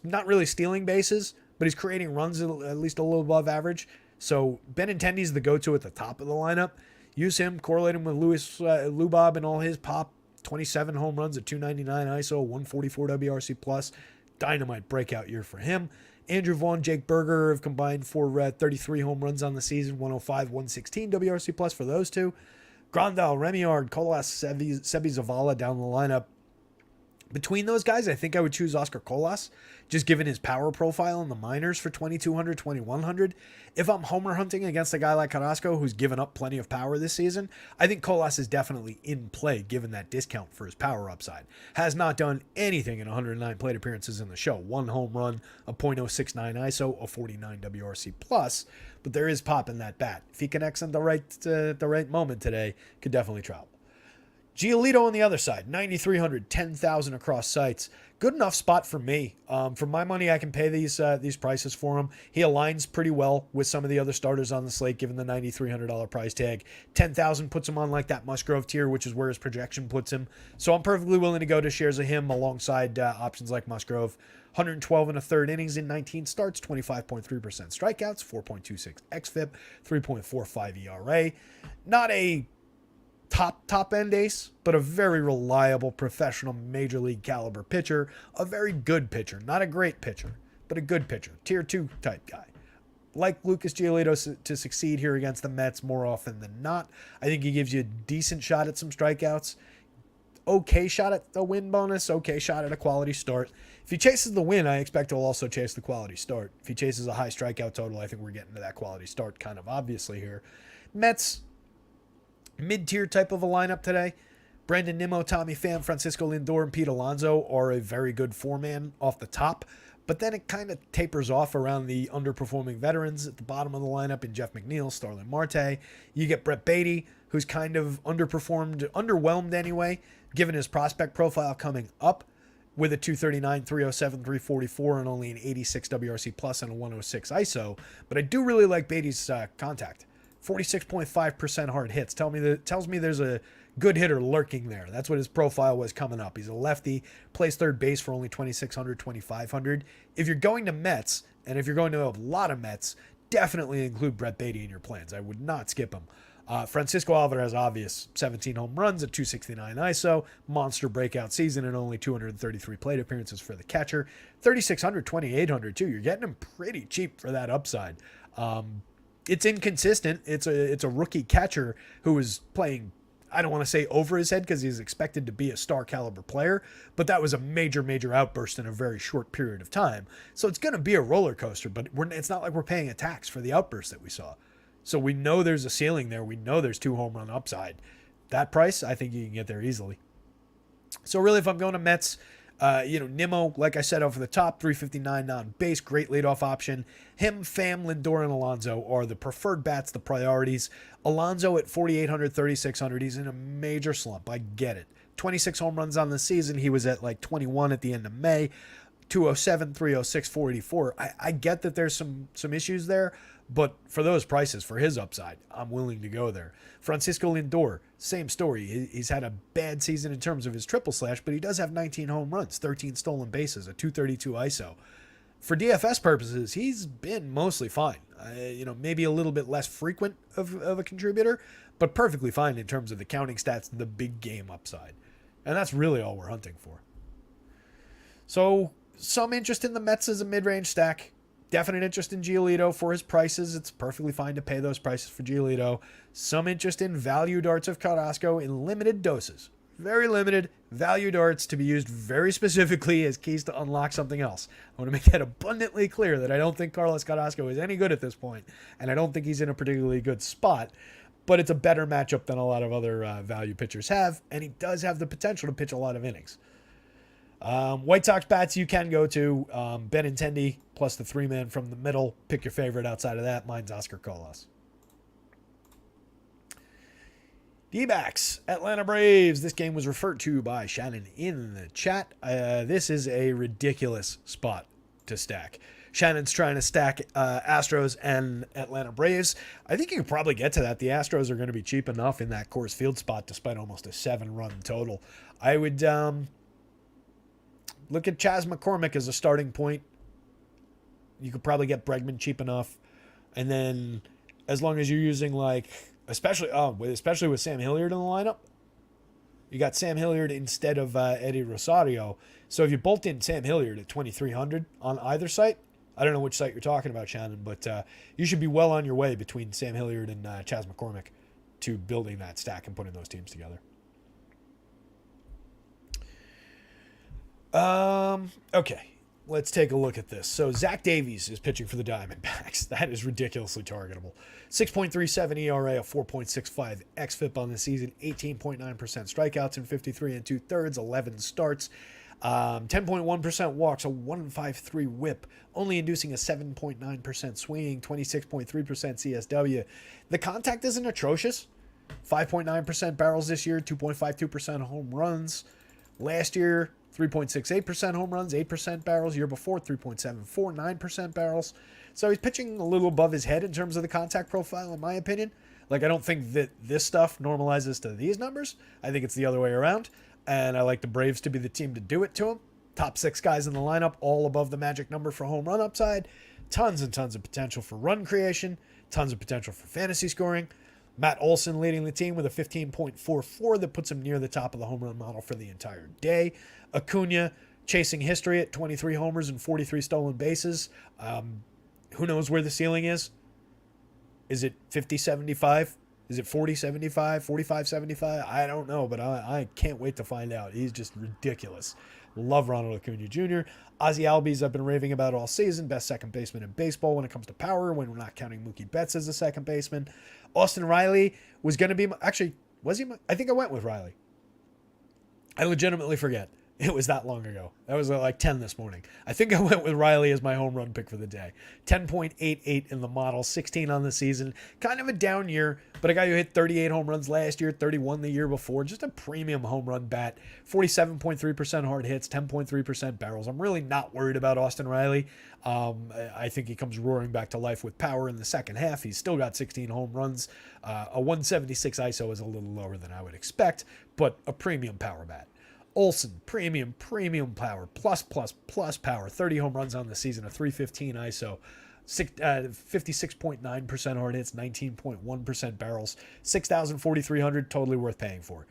Not really stealing bases, but he's creating runs at least a little above average. So Benintendi's the go-to at the top of the lineup. Use him, correlate him with Lubob and all his pop. 27 home runs at 299 ISO, 144 WRC plus. Dynamite breakout year for him. Andrew Vaughn, Jake Berger have combined for 33 home runs on the season, 105, 116 WRC plus for those two. Grandal, Remiard, Colas, Sebi Zavala down the lineup. Between those guys, I think I would choose Oscar Colas, just given his power profile in the minors for 2,200, 2,100. If I'm homer hunting against a guy like Carrasco, who's given up plenty of power this season, I think Colas is definitely in play, given that discount for his power upside. Has not done anything in 109 plate appearances in the show. 1 home run, a .069 ISO, a 49 WRC plus, but there is pop in that bat. If he connects at the right moment today, could definitely travel. Giolito on the other side, 9,300, 10,000 across sites. Good enough spot for me. For my money, I can pay these prices for him. He aligns pretty well with some of the other starters on the slate, given the $9,300 price tag. 10,000 puts him on like that Musgrove tier, which is where his projection puts him. So I'm perfectly willing to go to shares of him alongside options like Musgrove. 112 and a third innings in 19 starts, 25.3% strikeouts, 4.26 xFIP, 3.45 ERA. Not a top end ace, but a very reliable professional major league caliber pitcher. A very good pitcher, not a great pitcher, but a good pitcher, tier 2 type guy. Like Lucas Giolito to succeed here against the Mets more often than not. I think he gives you a decent shot at some strikeouts, okay shot at the win bonus, okay shot at a quality start. If he chases the win, I expect he'll also chase the quality start. If he chases a high strikeout total, I think we're getting to that quality start kind of obviously here. Mets, mid-tier type of a lineup today. Brandon Nimmo, Tommy Pham, Francisco Lindor, and Pete Alonso are a very good four-man off the top. But then it kind of tapers off around the underperforming veterans at the bottom of the lineup in Jeff McNeil, Starlin Marte. You get Brett Beatty, who's kind of underwhelmed anyway, given his prospect profile coming up with a 239, 307, 344, and only an 86 WRC plus and a 106 ISO. But I do really like Beatty's contact. 46.5% hard hits. Tells me there's a good hitter lurking there. That's what his profile was coming up. He's a lefty, plays third base for only 2,600, 2,500. If you're going to Mets, and if you're going to a lot of Mets, definitely include Brett Beatty in your plans. I would not skip him. Francisco Alvarez, obvious, 17 home runs at 269 ISO, monster breakout season and only 233 plate appearances for the catcher. 3,600, 2,800 too. You're getting him pretty cheap for that upside. It's inconsistent. It's a rookie catcher who is playing, I don't want to say over his head because he's expected to be a star caliber player, but that was a major outburst in a very short period of time. So it's going to be a roller coaster, but it's not like we're paying a tax for the outburst that we saw. So we know there's a ceiling there. We know there's 2 home run upside. That price, I think you can get there easily. So really, if I'm going to Mets, Nimmo, like I said, over the top, 359 on base, great leadoff option. Him, Pham, Lindor, and Alonso are the preferred bats, the priorities. Alonso at 4,800, 3,600. He's in a major slump. I get it. 26 home runs on the season. He was at like 21 at the end of May. 207, 306, 484. I get that there's some issues there, but for those prices, for his upside, I'm willing to go there. Francisco Lindor, same story. He's had a bad season in terms of his triple slash, but he does have 19 home runs, 13 stolen bases, a 232 ISO. For DFS purposes, he's been mostly fine. Maybe a little bit less frequent of a contributor, but perfectly fine in terms of the counting stats, the big game upside. And that's really all we're hunting for. So, some interest in the Mets as a mid-range stack. Definite interest in Giolito for his prices. It's perfectly fine to pay those prices for Giolito. Some interest in value darts of Carrasco in limited doses. Very limited value darts to be used very specifically as keys to unlock something else. I want to make that abundantly clear that I don't think Carlos Carrasco is any good at this point, and I don't think he's in a particularly good spot, but it's a better matchup than a lot of other value pitchers have, and he does have the potential to pitch a lot of innings. White Sox bats you can go to. Benintendi plus the 3-man from the middle. Pick your favorite outside of that. Mine's Oscar Colas. D-backs, Atlanta Braves. This game was referred to by Shannon in the chat. This is a ridiculous spot to stack. Shannon's trying to stack Astros and Atlanta Braves. I think you could probably get to that. The Astros are going to be cheap enough in that Coors Field spot despite almost a 7-run total. I would look at Chas McCormick as a starting point. You could probably get Bregman cheap enough. And then as long as you're using especially with Sam Hilliard in the lineup, you got Sam Hilliard instead of Eddie Rosario. So if you bolt in Sam Hilliard at 2,300 on either site, I don't know which site you're talking about, Shannon, but you should be well on your way between Sam Hilliard and Chas McCormick to building that stack and putting those teams together. Okay, let's take a look at this. So Zach Davies is pitching for the Diamondbacks. That is ridiculously targetable. 6.37 ERA, a 4.65 xFIP on the season, 18.9% strikeouts in 53 and 2/3, 11 starts. 10.1% walks, a 1.53 whip, only inducing a 7.9% swing, 26.3% CSW. The contact isn't atrocious. 5.9% barrels this year, 2.52% home runs. Last year, 3.68% home runs, 8% barrels. Year before, 3.74, 9% barrels. So he's pitching a little above his head in terms of the contact profile, in my opinion. I don't think that this stuff normalizes to these numbers. I think it's the other way around. And I like the Braves to be the team to do it to him. Top 6 guys in the lineup, all above the magic number for home run upside. Tons and tons of potential for run creation. Tons of potential for fantasy scoring. Matt Olson leading the team with a 15.44 that puts him near the top of the home run model for the entire day. Acuna chasing history at 23 homers and 43 stolen bases. Who knows where the ceiling is? Is it 50-75? Is it 40-75, 45-75? I don't know, but I can't wait to find out. He's just ridiculous. Love Ronald Acuna Jr. Ozzie Albies I've been raving about all season. Best second baseman in baseball when it comes to power, when we're not counting Mookie Betts as a second baseman. Austin Riley was going to be... Actually, was he? I think I went with Riley. I legitimately forget. It was that long ago. That was like 10 this morning. I think I went with Riley as my home run pick for the day. 10.88 in the model, 16 on the season. Kind of a down year, but a guy who hit 38 home runs last year, 31 the year before. Just a premium home run bat. 47.3% hard hits, 10.3% barrels. I'm really not worried about Austin Riley. I think he comes roaring back to life with power in the second half. He's still got 16 home runs. A 176 ISO is a little lower than I would expect, but a premium power bat. Olson, premium power, plus power, 30 home runs on the season, a 315 ISO, 56.9% hard hits, 19.1% barrels, 6,400, totally worth paying for.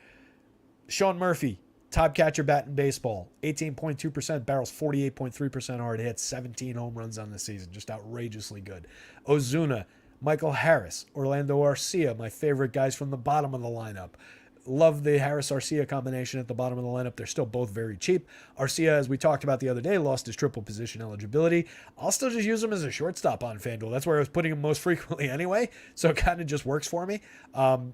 Sean Murphy, top catcher bat in baseball, 18.2% barrels, 48.3% hard hits, 17 home runs on the season, just outrageously good. Ozuna, Michael Harris, Orlando Arcia, my favorite guys from the bottom of the lineup. Love the Harris-Arcia combination at the bottom of the lineup. They're still both very cheap. Arcia, as we talked about the other day, lost his triple position eligibility. I'll still just use him as a shortstop on FanDuel. That's where I was putting him most frequently anyway, so it kind of just works for me.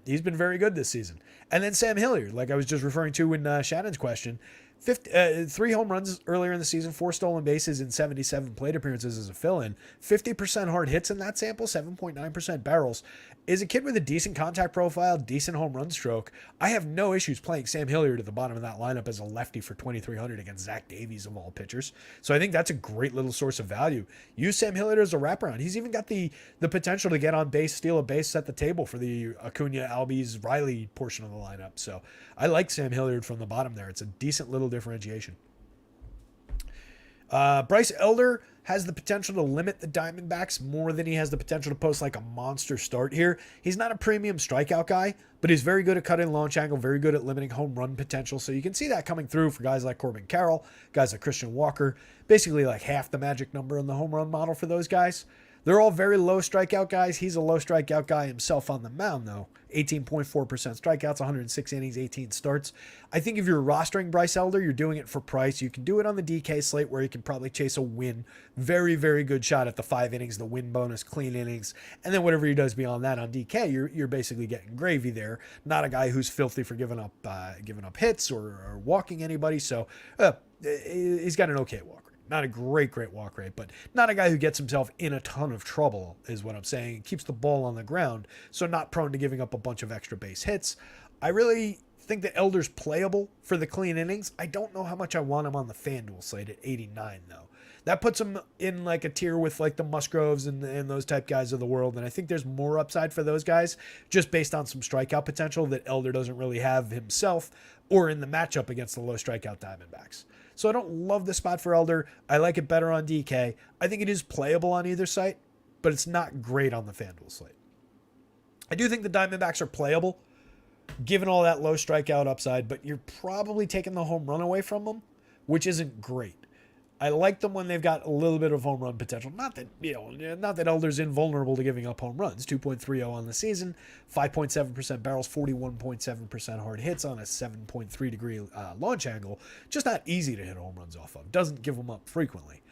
He's been very good this season. And then Sam Hilliard, like I was just referring to in Shannon's question, 3 home runs earlier in the season, 4 stolen bases in 77 plate appearances as a fill-in, 50% hard hits in that sample, 7.9% barrels. Is a kid with a decent contact profile, decent home run stroke. I have no issues playing Sam Hilliard at the bottom of that lineup as a lefty for 2,300 against Zach Davies of all pitchers. So I think that's a great little source of value. Use Sam Hilliard as a wraparound. He's even got the potential to get on base, steal a base, set the table for the Acuna, Albies, Riley portion of the lineup. So I like Sam Hilliard from the bottom there. It's a decent little differentiation. Bryce Elder has the potential to limit the Diamondbacks more than he has the potential to post like a monster start here. He's not a premium strikeout guy, but he's very good at cutting launch angle, very good at limiting home run potential. So you can see that coming through for guys like Corbin Carroll, guys like Christian Walker, basically like half the magic number in the home run model for those guys. They're all very low strikeout guys. He's a low strikeout guy himself on the mound, though. 18.4% strikeouts, 106 innings, 18 starts. I think if you're rostering Bryce Elder, you're doing it for price. You can do it on the DK slate where you can probably chase a win. Very, very good shot at the 5 innings, the win bonus, clean innings. And then whatever he does beyond that on DK, you're basically getting gravy there. Not a guy who's filthy for giving up hits or walking anybody. So he's got an okay walk. Not a great walk rate, but not a guy who gets himself in a ton of trouble is what I'm saying. Keeps the ball on the ground, so not prone to giving up a bunch of extra base hits. I really think that Elder's playable for the clean innings. I don't know how much I want him on the FanDuel slate at 89, though. That puts him in like a tier with like the Musgroves and those type guys of the world. And I think there's more upside for those guys just based on some strikeout potential that Elder doesn't really have himself or in the matchup against the low strikeout Diamondbacks. So I don't love the spot for Elder. I like it better on DK. I think it is playable on either site, but it's not great on the FanDuel slate. I do think the Diamondbacks are playable, given all that low strikeout upside, but you're probably taking the home run away from them, which isn't great. I like them when they've got a little bit of home run potential. Not that Elder's invulnerable to giving up home runs. 2.30 on the season, 5.7% barrels, 41.7% hard hits on a 7.3 degree launch angle. Just not easy to hit home runs off of. Doesn't give them up frequently.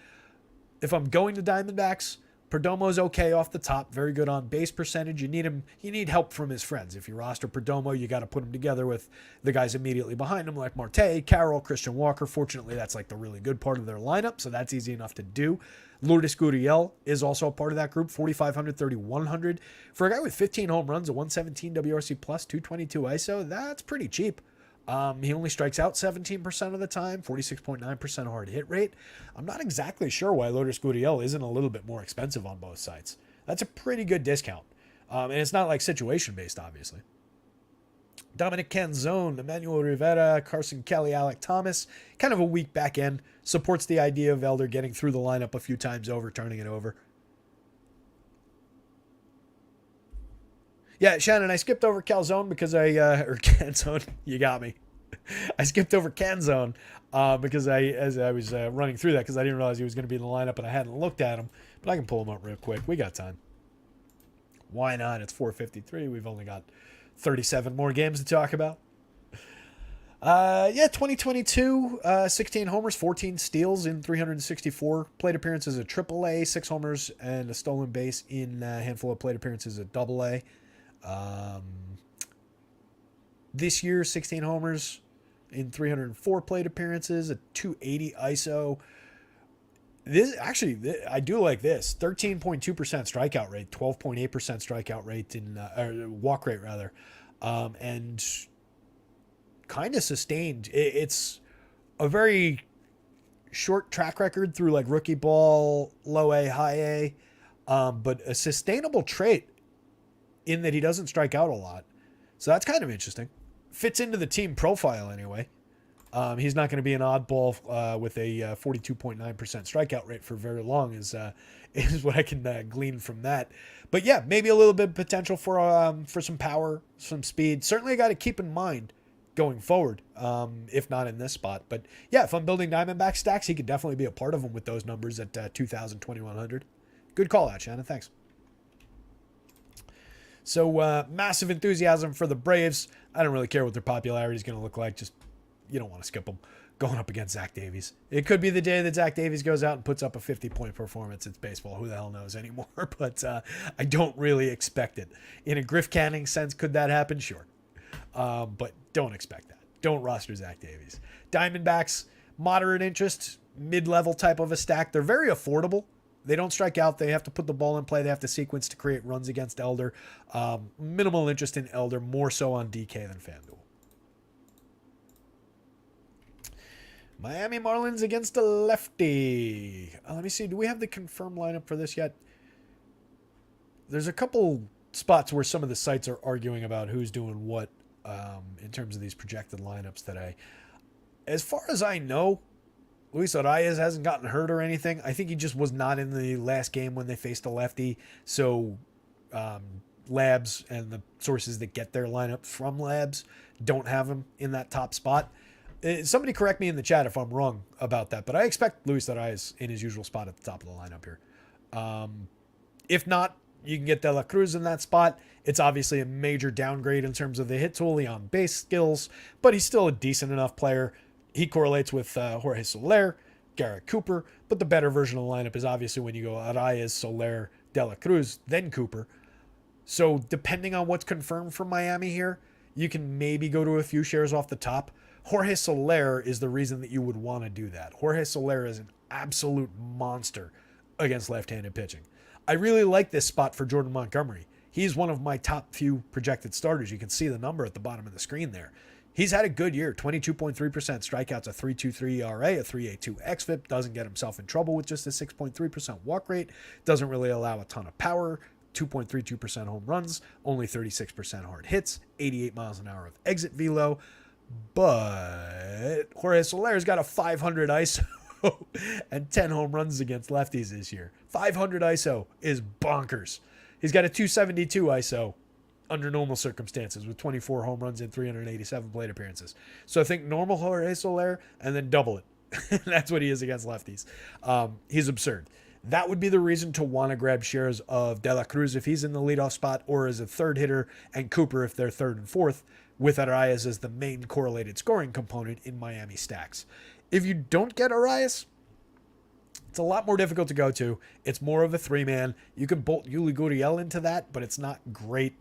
If I'm going to Diamondbacks, Perdomo's okay off the top, very good on base percentage. You need help from his friends. If you roster Perdomo, you got to put him together with the guys immediately behind him, like Marte, Carroll, Christian Walker. Fortunately, that's like the really good part of their lineup, so that's easy enough to do. Lourdes Gurriel is also a part of that group, 4,500, 3,100. For a guy with 15 home runs, a 117 WRC plus, 222 ISO, that's pretty cheap. He only strikes out 17% of the time, 46.9% hard hit rate. I'm not exactly sure why Lourdes Gurriel isn't a little bit more expensive on both sites. That's a pretty good discount. And it's not like situation based, obviously. Dominic Canzone, Emmanuel Rivera, Carson Kelly, Alec Thomas. Kind of a weak back end. Supports the idea of Elder getting through the lineup a few times over, turning it over. Yeah, Shannon, I skipped over Calzone because or Canzone, you got me. I skipped over Canzone because as I was running through that because I didn't realize he was going to be in the lineup and I hadn't looked at him. But I can pull him up real quick. We got time. Why not? It's 4:53. We've only got 37 more games to talk about. 2022, 16 homers, 14 steals in 364 plate appearances at AAA, 6 homers and a stolen base in a handful of plate appearances at AA. This year, 16 homers in 304 plate appearances, a 280 ISO. I do like this. 13.2% strikeout rate, 12.8% strikeout rate or walk rate rather, and kind of sustained. It's a very short track record through like rookie ball, low A, high A, but a sustainable trait in that he doesn't strike out a lot. So that's kind of interesting. Fits into the team profile anyway. He's not going to be an oddball with a 42.9% strikeout rate for very long is what I can glean from that. But yeah, maybe a little bit of potential for some power, some speed. Certainly a guy to keep in mind going forward, if not in this spot. But yeah, if I'm building Diamondback stacks, he could definitely be a part of them with those numbers at 2,000, 2,100. Good call out, Shannon. Thanks. So massive enthusiasm for the Braves. I don't really care what their popularity is going to look like. Just you don't want to skip them going up against Zach Davies. It could be the day that Zach Davies goes out and puts up a 50-point performance. It's baseball. Who the hell knows anymore? But I don't really expect it. In a Griff Canning sense, could that happen? Sure. But don't expect that. Don't roster Zach Davies. Diamondbacks, moderate interest, mid-level type of a stack. They're very affordable. They don't strike out. They have to put the ball in play. They have to sequence to create runs against Elder. Minimal interest in Elder, more so on DK than FanDuel. Miami Marlins against a lefty. Let me see. Do we have the confirmed lineup for this yet? There's a couple spots where some of the sites are arguing about who's doing what in terms of these projected lineups today. As far as I know, Luis Arias hasn't gotten hurt or anything. I think he just was not in the last game when they faced a lefty. So Labs and the sources that get their lineup from Labs don't have him in that top spot. Somebody correct me in the chat if I'm wrong about that, but I expect Luis Arias in his usual spot at the top of the lineup here. If not, you can get De La Cruz in that spot. It's obviously a major downgrade in terms of the hit tool, on base skills, but he's still a decent enough player. He correlates with Jorge Soler, Garrett Cooper, but the better version of the lineup is obviously when you go Arias, Soler, De La Cruz, then Cooper. So depending on what's confirmed from Miami here, you can maybe go to a few shares off the top. Jorge Soler is the reason that you would want to do that. Jorge Soler is an absolute monster against left-handed pitching. I really like this spot for Jordan Montgomery. He's one of my top few projected starters. You can see the number at the bottom of the screen there. He's had a good year, 22.3% strikeouts, a 3.23 ERA, a 3.82 xFIP, doesn't get himself in trouble with just a 6.3% walk rate, doesn't really allow a ton of power, 2.32% home runs, only 36% hard hits, 88 miles an hour of exit velo. But Jorge Soler's got a 500 ISO and 10 home runs against lefties this year. 500 ISO is bonkers. He's got a 272 ISO under normal circumstances with 24 home runs and 387 plate appearances. So I think normal Jorge Soler and then double it. That's what he is against lefties. He's absurd. That would be the reason to want to grab shares of De La Cruz if he's in the leadoff spot, or as a third hitter, and Cooper if they're third and fourth, with Arias as the main correlated scoring component in Miami stacks. If you don't get Arias, it's a lot more difficult to go to. It's more of a three-man. You can bolt Yuli Gurriel into that, but it's not great.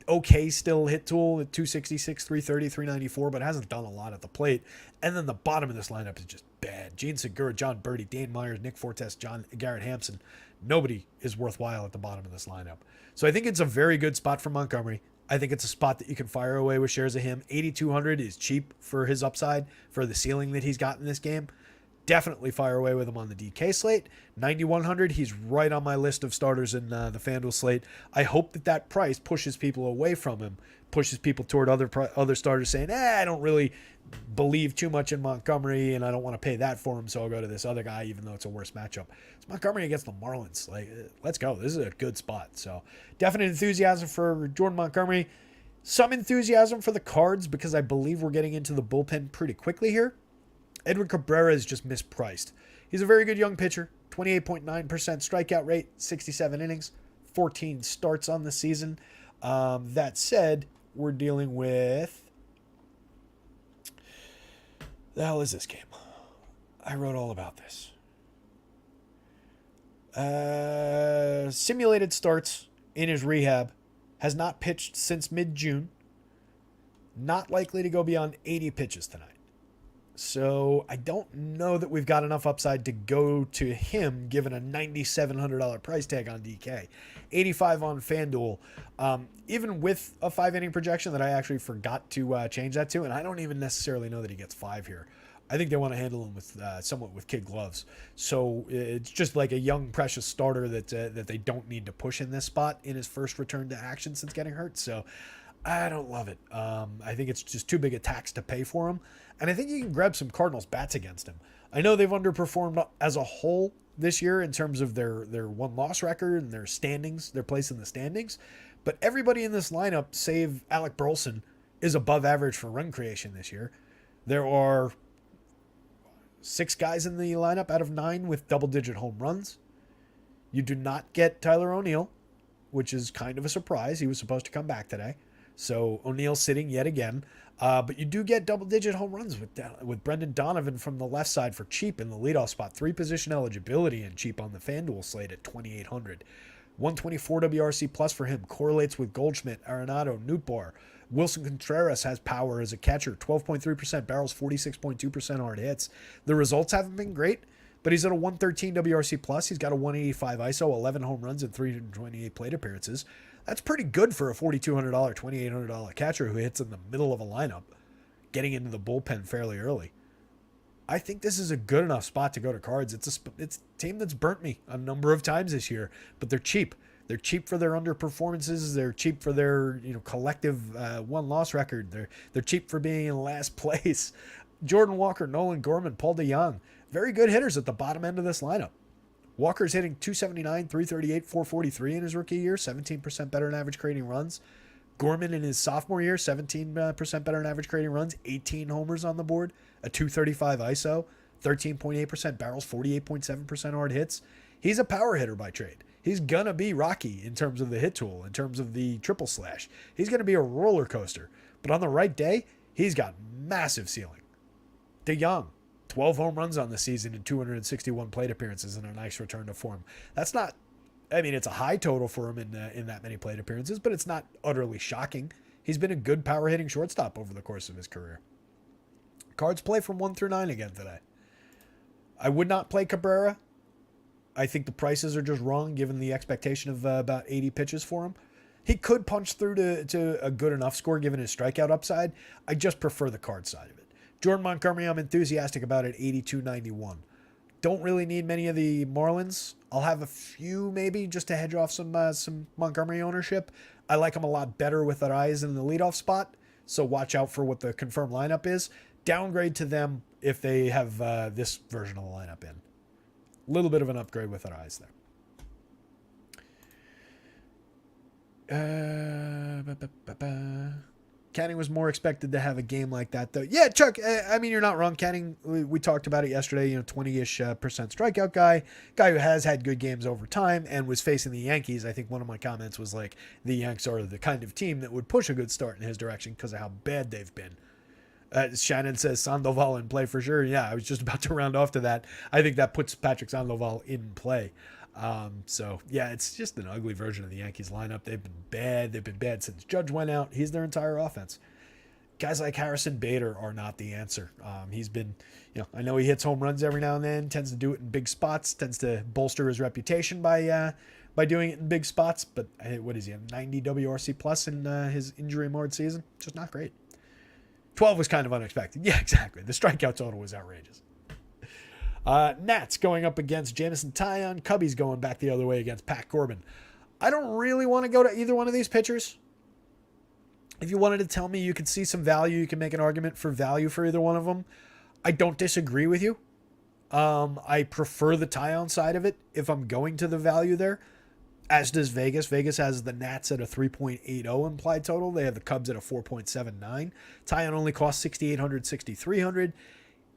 Okay, still hit tool at 266, 330, 394, but hasn't done a lot at the plate. And then the bottom of this lineup is just bad. Gene Segura, John Birdie, Dane Myers, Nick Fortes, Garrett Hampson. Nobody is worthwhile at the bottom of this lineup. So I think it's a very good spot for Montgomery. I think it's a spot that you can fire away with shares of him. 8,200 is cheap for his upside, for the ceiling that he's got in this game. Definitely fire away with him on the DK slate. 9,100, he's right on my list of starters in the FanDuel slate. I hope that price pushes people away from him, pushes people toward other starters saying, I don't really believe too much in Montgomery and I don't want to pay that for him, so I'll go to this other guy even though it's a worse matchup. It's Montgomery against the Marlins. Let's go. This is a good spot. So definite enthusiasm for Jordan Montgomery. Some enthusiasm for the Cards because I believe we're getting into the bullpen pretty quickly here. Edwin Cabrera is just mispriced. He's a very good young pitcher, 28.9% strikeout rate, 67 innings, 14 starts on the season. That said, we're dealing with... The hell is this game? I wrote all about this. Simulated starts in his rehab. Has not pitched since mid-June. Not likely to go beyond 80 pitches tonight. So I don't know that we've got enough upside to go to him given a $9,700 price tag on DK. 85 on FanDuel. Even with a 5-inning projection that I actually forgot to change that to, and I don't even necessarily know that he gets 5 here. I think they want to handle him with somewhat with kid gloves. So it's just like a young, precious starter that they don't need to push in this spot in his first return to action since getting hurt. So I don't love it. I think it's just too big a tax to pay for him. And I think you can grab some Cardinals bats against him. I know they've underperformed as a whole this year in terms of their win-loss record and their standings, their place in the standings. But everybody in this lineup, save Alec Burleson, is above average for run creation this year. There are 6 guys in the lineup out of 9 with double-digit home runs. You do not get Tyler O'Neill, which is kind of a surprise. He was supposed to come back today. So O'Neill's sitting yet again. But you do get double-digit home runs with Brendan Donovan from the left side for cheap in the leadoff spot. 3-position eligibility and cheap on the FanDuel slate at 2,800. 124 WRC plus for him. Correlates with Goldschmidt, Arenado, Nootbaar. Wilson Contreras has power as a catcher. 12.3% barrels, 46.2% hard hits. The results haven't been great, but he's at a 113 WRC plus. He's got a 185 ISO, 11 home runs, and 328 plate appearances. That's pretty good for a $4,200, $2,800 catcher who hits in the middle of a lineup, getting into the bullpen fairly early. I think this is a good enough spot to go to Cards. It's a team that's burnt me a number of times this year, but they're cheap. They're cheap for their underperformances. They're cheap for their collective one-loss record. They're cheap for being in last place. Jordan Walker, Nolan Gorman, Paul DeJong, very good hitters at the bottom end of this lineup. Walker's hitting 279, 338, 443 in his rookie year, 17% better than average creating runs. Gorman in his sophomore year, 17% better than average creating runs, 18 homers on the board, a 235 ISO, 13.8% barrels, 48.7% hard hits. He's a power hitter by trade. He's going to be rocky in terms of the hit tool, in terms of the triple slash. He's going to be a roller coaster. But on the right day, he's got massive ceiling. DeJong, 12 home runs on the season and 261 plate appearances and a nice return to form. That's not, it's a high total for him in that many plate appearances, but it's not utterly shocking. He's been a good power hitting shortstop over the course of his career. Cards play from 1 through 9 again today. I would not play Cabrera. I think the prices are just wrong given the expectation of about 80 pitches for him. He could punch through to a good enough score given his strikeout upside. I just prefer the card side of it. Jordan Montgomery, I'm enthusiastic about at 82.91. Don't really need many of the Marlins. I'll have a few maybe just to hedge off some Montgomery ownership. I like him a lot better with their eyes in the leadoff spot, so watch out for what the confirmed lineup is. Downgrade to them if they have this version of the lineup in. A little bit of an upgrade with their eyes there. Canning was more expected to have a game like that, though. Yeah, Chuck, I mean, you're not wrong. Canning, we talked about it yesterday, 20-ish percent strikeout guy who has had good games over time and was facing the Yankees. I think one of my comments was like, the Yanks are the kind of team that would push a good start in his direction because of how bad they've been. Shannon says Sandoval in play for sure. Yeah, I was just about to round off to that. I think that puts Patrick Sandoval in play. So yeah, it's just an ugly version of the Yankees lineup. They've been bad. They've been bad since Judge went out. He's their entire offense. Guys like Harrison Bader are not the answer. He's been, I know he hits home runs every now and then, tends to do it in big spots, tends to bolster his reputation by doing it in big spots. But what is he, a 90 WRC plus in his injury-marred season? Just not great. 12 was kind of unexpected. Yeah, exactly. The strikeout total was outrageous. Nats going up against Jameson Taillon. Cubbies going back the other way against Pat Corbin. I don't really want to go to either one of these pitchers. If you wanted to tell me you could see some value, you can make an argument for value for either one of them. I don't disagree with you. I prefer the Taillon side of it if I'm going to the value there, as does Vegas. Vegas has the Nats at a 3.80 implied total. They have the Cubs at a 4.79. Taillon only costs 6,800, 6,300.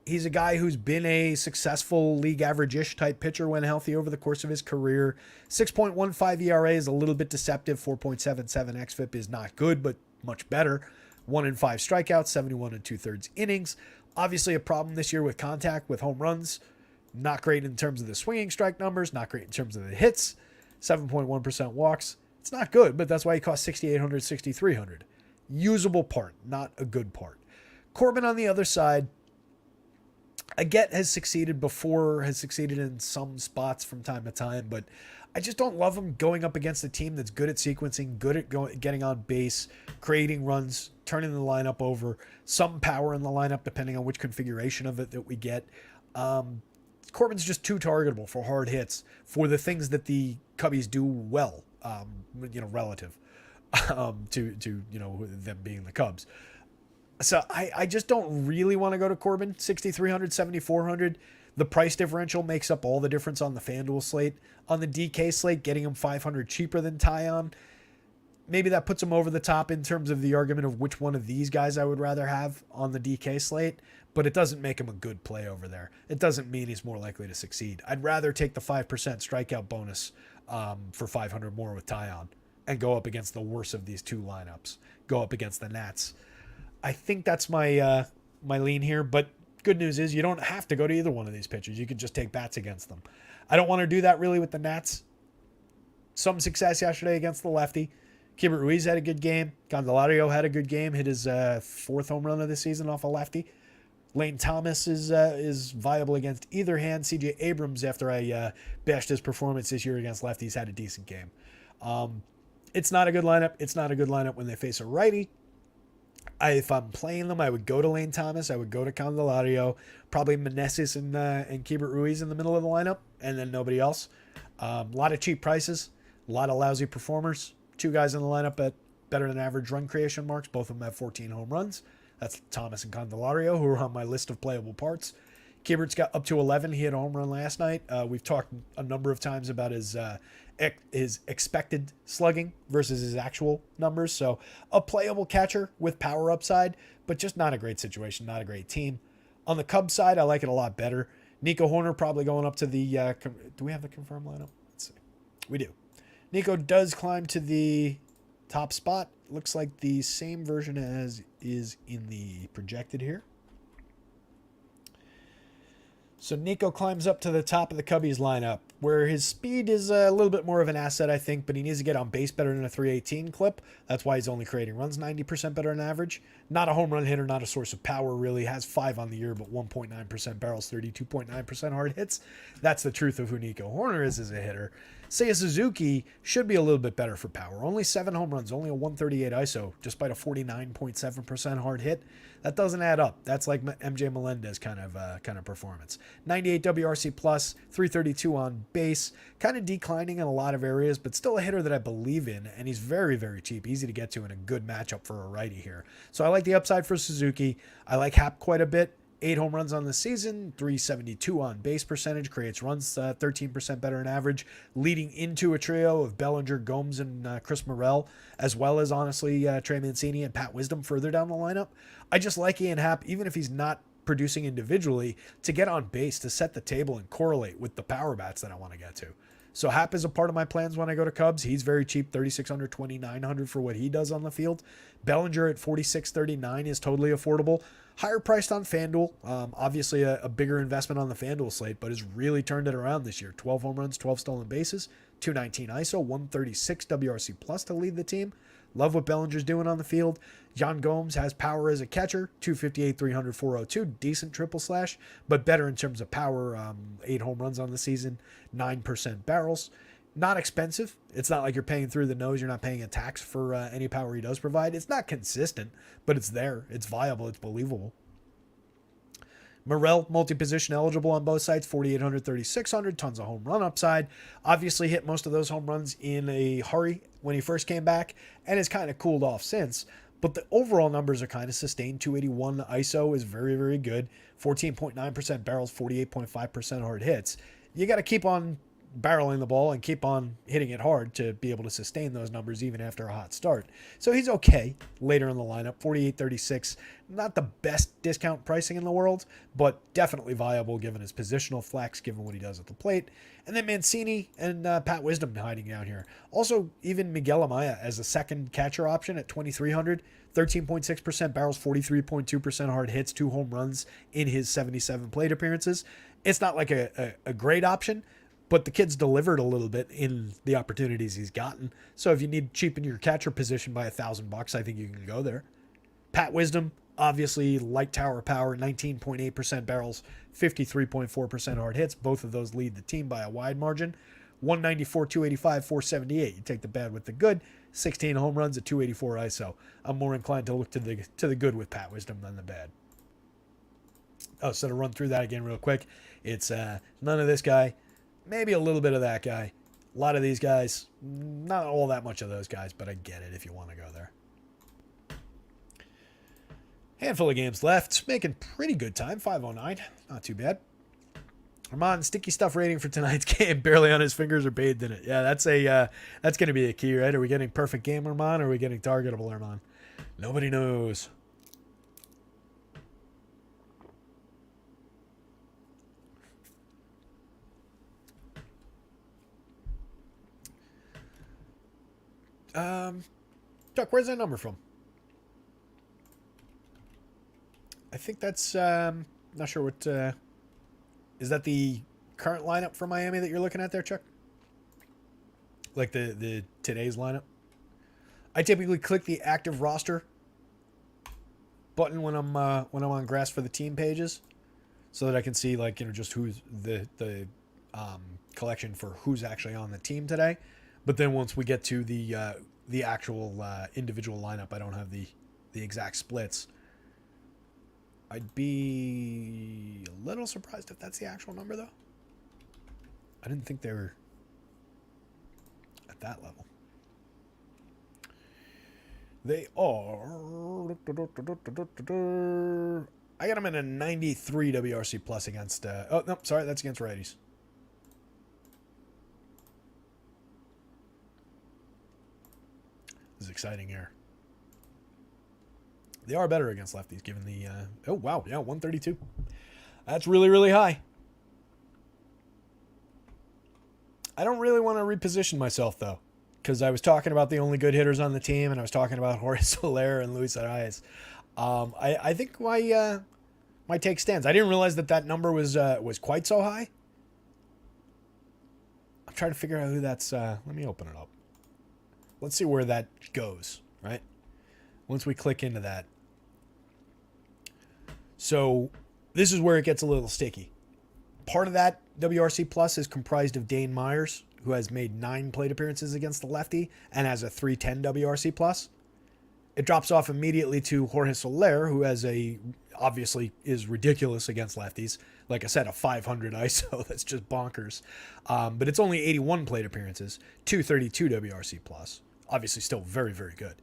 He's a guy who's been a successful league average-ish type pitcher when healthy over the course of his career. 6.15 ERA is a little bit deceptive. 4.77 xFIP is not good, but much better. 1 in 5 strikeouts, 71 2/3 innings. Obviously a problem this year with contact, with home runs. Not great in terms of the swinging strike numbers. Not great in terms of the hits. 7.1% walks. It's not good, but that's why he costs 6,800, 6,300. Usable part, not a good part. Corbin on the other side, I get has succeeded before, has succeeded in some spots from time to time, but I just don't love him going up against a team that's good at sequencing, good at getting on base, creating runs, turning the lineup over, some power in the lineup depending on which configuration of it that we get. Corbin's just too targetable for hard hits for the things that the Cubbies do well, relative to them being the Cubs. So I just don't really want to go to Corbin. 6,300, 7,400. The price differential makes up all the difference on the FanDuel slate. On the DK slate, getting him 500 cheaper than Taillon, maybe that puts him over the top in terms of the argument of which one of these guys I would rather have on the DK slate, but it doesn't make him a good play over there. It doesn't mean he's more likely to succeed. I'd rather take the 5% strikeout bonus for 500 more with Taillon and go up against the worst of these two lineups. Go up against the Nats. I think that's my lean here, but good news is you don't have to go to either one of these pitchers. You can just take bats against them. I don't want to do that really with the Nats. Some success yesterday against the lefty. Keibert Ruiz had a good game. Candelario had a good game. Hit his 4th home run of the season off a lefty. Lane Thomas is viable against either hand. CJ Abrams, after I bashed his performance this year against lefties, had a decent game. It's not a good lineup. It's not a good lineup when they face a righty. If I'm playing them, I would go to Lane Thomas. I would go to Candelario. Probably Meneses and Keibert Ruiz in the middle of the lineup, and then nobody else. A lot of cheap prices. A lot of lousy performers. 2 guys in the lineup at better than average run creation marks. Both of them have 14 home runs. That's Thomas and Candelario, who are on my list of playable parts. Keibert's got up to 11. He had a home run last night. We've talked a number of times about his expected slugging versus his actual numbers. So a playable catcher with power upside, but just not a great situation, not a great team. On the Cubs side, I like it a lot better. Nico Horner probably going up to the... do we have the confirmed lineup? Let's see. We do. Nico does climb to the top spot. Looks like the same version as is in the projected here. So Nico climbs up to the top of the Cubbies lineup, where his speed is a little bit more of an asset, I think, but he needs to get on base better than a 318 clip. That's why he's only creating runs 90% better than average. Not a home run hitter, not a source of power, really. Has 5 on the year, but 1.9% barrels, 32.9% hard hits. That's the truth of who Nico Horner is as a hitter. Seiya Suzuki should be a little bit better for power. Only 7 home runs, only a 138 ISO, despite a 49.7% hard hit. That doesn't add up. That's like MJ Melendez kind of performance. 98 WRC plus, 332 on base, kind of declining in a lot of areas, but still a hitter that I believe in, and he's very, very cheap, easy to get to, and a good matchup for a righty here. So I like the upside for Suzuki. I like Happ quite a bit. 8 home runs on the season, 372 on base percentage, creates runs 13% better than average, leading into a trio of Bellinger, Gomes, and Chris Morel, as well as, honestly, Trey Mancini and Pat Wisdom further down the lineup. I just like Ian Happ, even if he's not producing individually, to get on base, to set the table and correlate with the power bats that I want to get to. So Happ is a part of my plans when I go to Cubs. He's very cheap, $3,600, $2,900 for what he does on the field. Bellinger at $4,639 is totally affordable. Higher priced on FanDuel. Obviously a bigger investment on the FanDuel slate, but has really turned it around this year. 12 home runs, 12 stolen bases, 219 ISO, 136 WRC plus to lead the team. Love what Bellinger's doing on the field. John Gomes has power as a catcher, 258, 300, 402, decent triple slash, but better in terms of power. 8 home runs on the season, 9% barrels. Not expensive. It's not like you're paying through the nose. You're not paying a tax for any power he does provide. It's not consistent, but it's there. It's viable. It's believable. Morel, multi-position eligible on both sides, 4,800, 3,600, tons of home run upside. Obviously hit most of those home runs in a hurry when he first came back and has kind of cooled off since. But the overall numbers are kind of sustained. 281 ISO is very, very good. 14.9% barrels, 48.5% hard hits. You got to keep on barreling the ball and keep on hitting it hard to be able to sustain those numbers even after a hot start. So he's okay later in the lineup. 48.36, not the best discount pricing in the world, but definitely viable given his positional flex, given what he does at the plate. And then Mancini and Pat Wisdom hiding down here. Also, even Miguel Amaya as a second catcher option at 2,300, 13.6% barrels, 43.2% hard hits, 2 home runs in his 77 plate appearances. It's not like a great option, but the kid's delivered a little bit in the opportunities he's gotten. So if you need to cheapen your catcher position by $1,000, I think you can go there. Pat Wisdom, obviously light tower power, 19.8% barrels, 53.4% hard hits. Both of those lead the team by a wide margin. 194, 285, 478. You take the bad with the good. 16 home runs at 284 ISO. I'm more inclined to look to the good with Pat Wisdom than the bad. Oh, so to run through that again real quick, it's none of this guy. Maybe a little bit of that guy. A lot of these guys. Not all that much of those guys, but I get it if you want to go there. Handful of games left. Making pretty good time. 5:09. Not too bad. Armand, sticky stuff rating for tonight's game. Barely on his fingers or bathed in it. Yeah, that's going to be a key, right? Are we getting perfect game, Armand, or are we getting targetable, Armand? Nobody knows. Chuck, where's that number from? I think that's, not sure what, is that the current lineup for Miami that you're looking at there, Chuck? Like the today's lineup? I typically click the active roster button when I'm on grass for the team pages so that I can see, like, just who's the collection for who's actually on the team today. But then once we get to the actual individual lineup, I don't have the exact splits. I'd be a little surprised if that's the actual number, though. I didn't think they were at that level. They are. I got them in a 93 WRC plus against. Oh no, sorry, that's against righties. This is exciting here. They are better against lefties, given the... oh, wow. Yeah, 132. That's really, really high. I don't really want to reposition myself, though, because I was talking about the only good hitters on the team, and I was talking about Jorge Soler and Luis Arias. I think my take stands. I didn't realize that number was quite so high. I'm trying to figure out who that's... let me open it up. Let's see where that goes, right? Once we click into that. So this is where it gets a little sticky. Part of that WRC Plus is comprised of Dane Myers, who has made 9 plate appearances against the lefty and has a 310 WRC plus. It drops off immediately to Jorge Soler, who obviously is ridiculous against lefties. Like I said, a 500 ISO, that's just bonkers. But it's only 81 plate appearances, 232 WRC plus. Obviously still very, very good.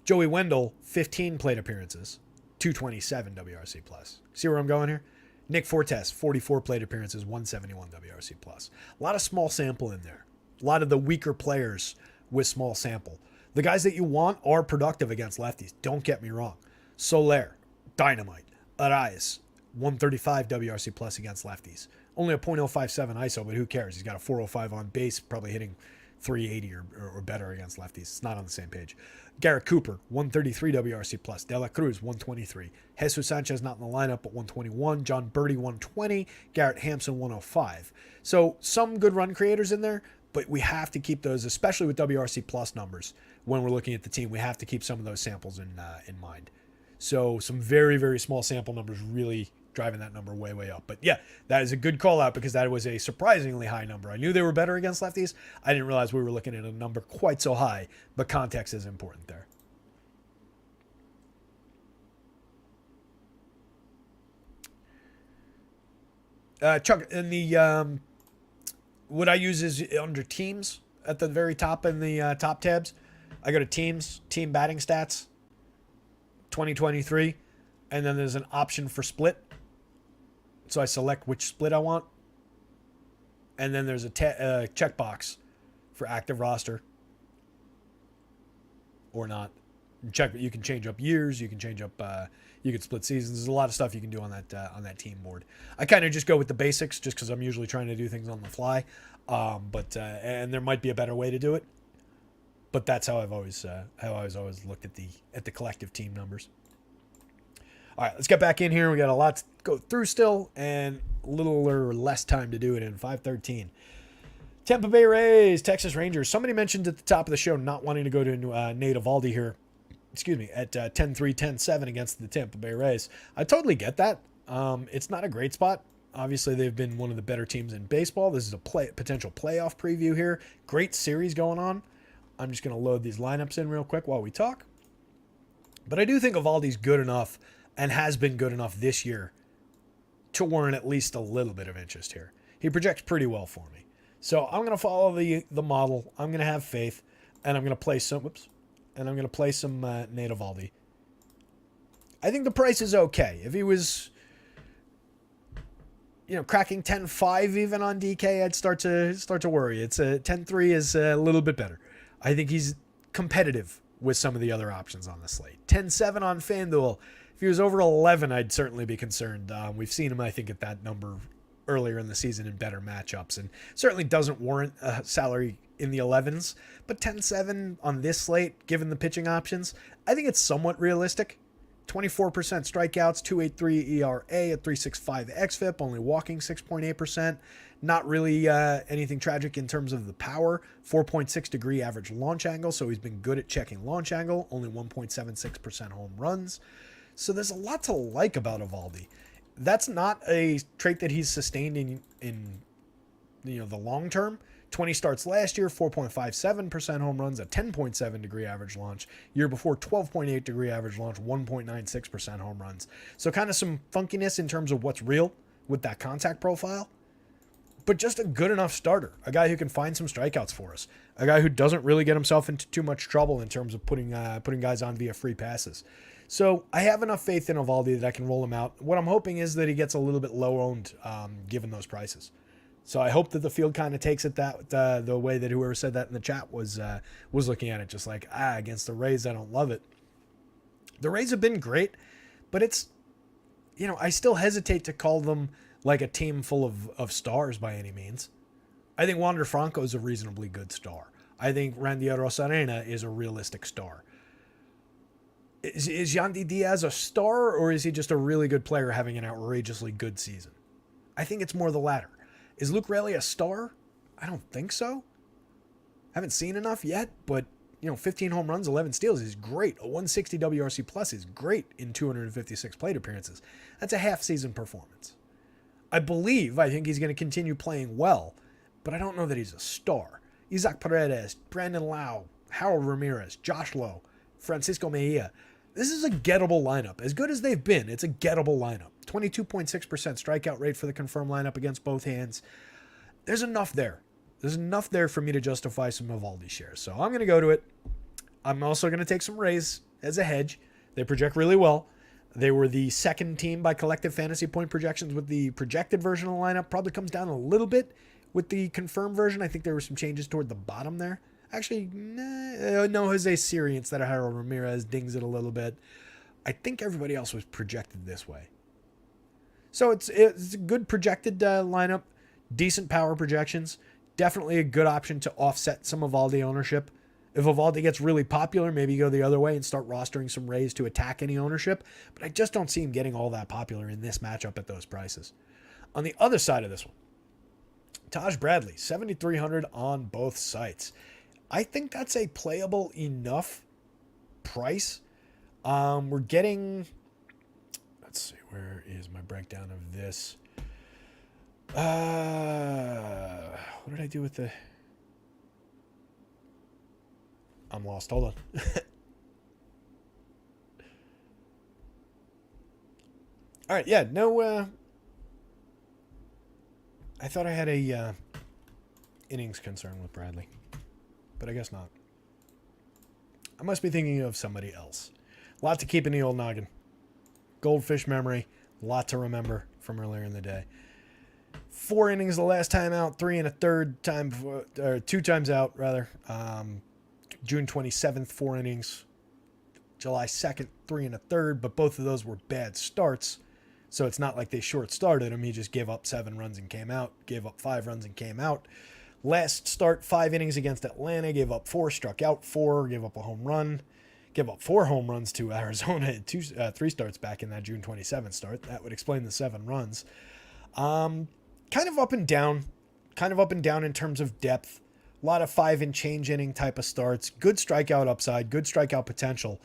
Joey Wendell, 15 plate appearances, 227 WRC plus. See where I'm going here? Nick Fortes, 44 plate appearances, 171 WRC plus. A lot of small sample in there. A lot of the weaker players with small sample. The guys that you want are productive against lefties. Don't get me wrong. Soler, dynamite. Arraez, 135 WRC plus against lefties. Only a .057 ISO, but who cares? He's got a 405 on base, probably hitting 380 or better against lefties. It's not on the same page. Garrett Cooper, 133 WRC plus. De La Cruz, 123. Jesus Sanchez not in the lineup, but 121. John Birdie, 120. Garrett Hampson, 105. So some good run creators in there, but we have to keep those, especially with WRC plus numbers. When we're looking at the team, we have to keep some of those samples in mind. So some very, very small sample numbers really driving that number way, way up. But yeah, that is a good call out because that was a surprisingly high number. I knew they were better against lefties. I didn't realize we were looking at a number quite so high, but context is important there. Chuck, in the what I use is under teams at the very top in the top tabs. I go to teams, team batting stats, 2023, and then there's an option for split. So I select which split I want. And then there's a checkbox for active roster or not. You can change up years. You can change up. You can split seasons. There's a lot of stuff you can do on that team board. I kind of just go with the basics, just because I'm usually trying to do things on the fly. And there might be a better way to do it. But that's how I've always looked at the collective team numbers. All right, let's get back in here. We got a lot to go through still, and a little or less time to do it in 5:13. Tampa Bay Rays, Texas Rangers. Somebody mentioned at the top of the show not wanting to go to Nate Eovaldi here. Excuse me, at 10-3, 10-7 against the Tampa Bay Rays. I totally get that. It's not a great spot. Obviously, they've been one of the better teams in baseball. This is a potential playoff preview here. Great series going on. I'm just going to load these lineups in real quick while we talk. But I do think Eovaldi's good enough and has been good enough this year to warrant at least a little bit of interest here. He projects pretty well for me. So I'm going to follow the model. I'm going to have faith, and I'm going to play some Nate Eovaldi. I think the price is okay. If he was cracking 10-5 even on DK, I'd start to worry. It's a 10-3 is a little bit better. I think he's competitive with some of the other options on the slate. 10-7 on FanDuel. If he was over 11, I'd certainly be concerned. We've seen him, I think, at that number earlier in the season in better matchups, and certainly doesn't warrant a salary in the 11s. But 10-7 on this slate, given the pitching options, I think it's somewhat realistic. 24% strikeouts, 2.83 ERA, a 3.65 xFIP, only walking 6.8%. Not really anything tragic in terms of the power. 4.6 degree average launch angle, so he's been good at checking launch angle. Only 1.76% home runs. So there's a lot to like about Eovaldi. That's not a trait that he's sustained in the long term. 20 starts last year, 4.57% home runs, a 10.7 degree average launch. Year before, 12.8 degree average launch, 1.96% home runs. So kind of some funkiness in terms of what's real with that contact profile. But just a good enough starter. A guy who can find some strikeouts for us. A guy who doesn't really get himself into too much trouble in terms of putting guys on via free passes. So I have enough faith in Eovaldi that I can roll him out. What I'm hoping is that he gets a little bit low owned given those prices. So I hope that the field kind of takes it the way that whoever said that in the chat was looking at it, just like, against the Rays, I don't love it. The Rays have been great, but it's, I still hesitate to call them like a team full of stars by any means. I think Wander Franco is a reasonably good star. I think Randy Arozarena is a realistic star. Is Yandy Diaz a star, or is he just a really good player having an outrageously good season? I think it's more the latter. Is Luke Raley a star? I don't think so. Haven't seen enough yet, but 15 home runs, 11 steals is great. A 160 WRC plus is great in 256 plate appearances. That's a half season performance. I think he's going to continue playing well but I don't know that he's a star. Isaac Paredes, Brandon Lau, Harold Ramirez, Josh Lowe, Francisco Mejia. This is a gettable lineup. As good as they've been, it's a gettable lineup. 22.6% strikeout rate for the confirmed lineup against both hands. There's enough there. There's enough there for me to justify some Eovaldi shares. So I'm going to go to it. I'm also going to take some Rays as a hedge. They project really well. They were the second team by collective fantasy point projections with the projected version of the lineup. Probably comes down a little bit with the confirmed version. I think there were some changes toward the bottom there. Actually, no, Jose Siri instead of Harold Ramirez dings it a little bit. I think everybody else was projected this way. So it's a good projected lineup. Decent power projections. Definitely a good option to offset some Eovaldi ownership. If Eovaldi gets really popular, maybe go the other way and start rostering some Rays to attack any ownership. But I just don't see him getting all that popular in this matchup at those prices. On the other side of this one, Taj Bradley, 7,300 on both sites. I think that's a playable enough price. We're getting... Let's see, where is my breakdown of this? What did I do with the... I'm lost. Hold on. All right. Yeah. No. I thought I had a innings concern with Bradley, but I guess not. I must be thinking of somebody else. A lot to keep in the old noggin. Goldfish memory. A lot to remember from earlier in the day. 4 innings the last time out. 3 1/3 time before, or 2 times out rather. June 27th, 4 innings. July 2nd, 3 1/3, but both of those were bad starts. So it's not like they short started him. He just gave up 7 runs and came out, gave up 5 runs and came out. Last start, 5 innings against Atlanta, gave up 4, struck out 4, gave up a home run, gave up 4 home runs to Arizona, 3 starts back in that June 27th start. That would explain the 7 runs. Kind of up and down in terms of depth. A lot of 5 and change inning type of starts. Good strikeout upside, good strikeout potential.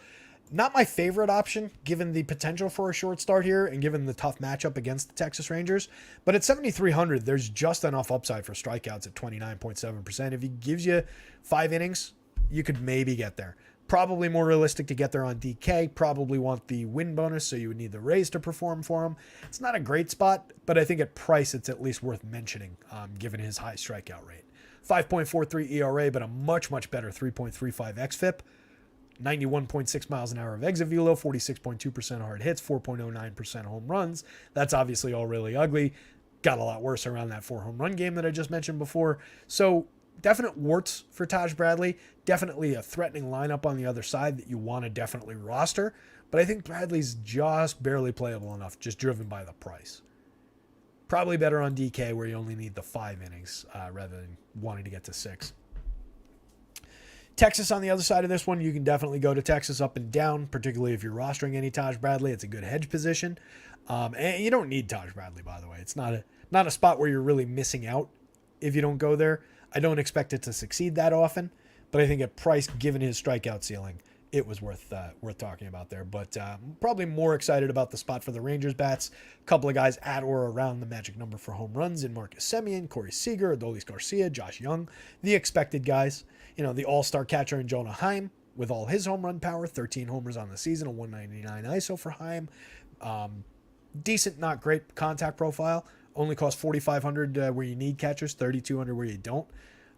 Not my favorite option, given the potential for a short start here and given the tough matchup against the Texas Rangers. But at 7,300, there's just enough upside for strikeouts at 29.7%. If he gives you 5 innings, you could maybe get there. Probably more realistic to get there on DK. Probably want the win bonus, so you would need the Rays to perform for him. It's not a great spot, but I think at price, it's at least worth mentioning, given his high strikeout rate. 5.43 ERA, but a much, much better 3.35 xFIP. 91.6 miles an hour of exit velo, 46.2% hard hits, 4.09% home runs. That's obviously all really ugly. Got a lot worse around that 4 home run game that I just mentioned before. So definite warts for Taj Bradley. Definitely a threatening lineup on the other side that you want to definitely roster. But I think Bradley's just barely playable enough, just driven by the price. Probably better on DK where you only need the 5 innings rather than wanting to get to 6. Texas on the other side of this one, you can definitely go to Texas up and down, particularly if you're rostering any Taj Bradley. It's a good hedge position. And you don't need Taj Bradley, by the way. It's not a spot where you're really missing out if you don't go there. I don't expect it to succeed that often, but I think at price, given his strikeout ceiling, it was worth talking about there. But probably more excited about the spot for the Rangers bats. A couple of guys at or around the magic number for home runs in Marcus Semien, Corey Seager, Adolis Garcia, Josh Young, the expected guys. You know, the all-star catcher in Jonah Heim with all his home run power, 13 homers on the season, a 199 ISO for Heim. Decent, not great contact profile. Only costs $4,500 where you need catchers, $3,200 where you don't.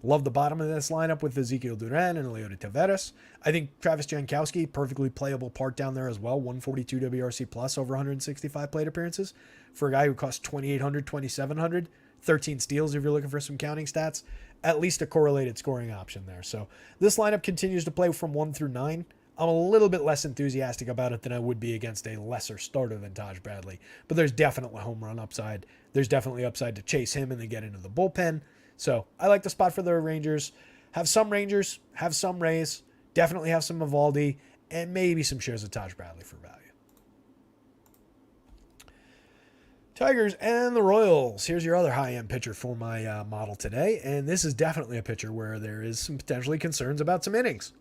Love the bottom of this lineup with Ezekiel Duran and Leody Taveras. I think Travis Jankowski, perfectly playable part down there as well. 142 WRC plus over 165 plate appearances for a guy who costs $2,800, $2,700. 13 steals if you're looking for some counting stats. At least a correlated scoring option there. So this lineup continues to play from 1 through 9. I'm a little bit less enthusiastic about it than I would be against a lesser starter than Taj Bradley. But there's definitely home run upside. There's definitely upside to chase him and then get into the bullpen. So I like the spot for the Rangers. Have some Rangers, have some Rays, definitely have some Eovaldi, and maybe some shares of Taj Bradley for value. Tigers and the Royals. Here's your other high-end pitcher for my model today, and this is definitely a pitcher where there is some potentially concerns about some innings.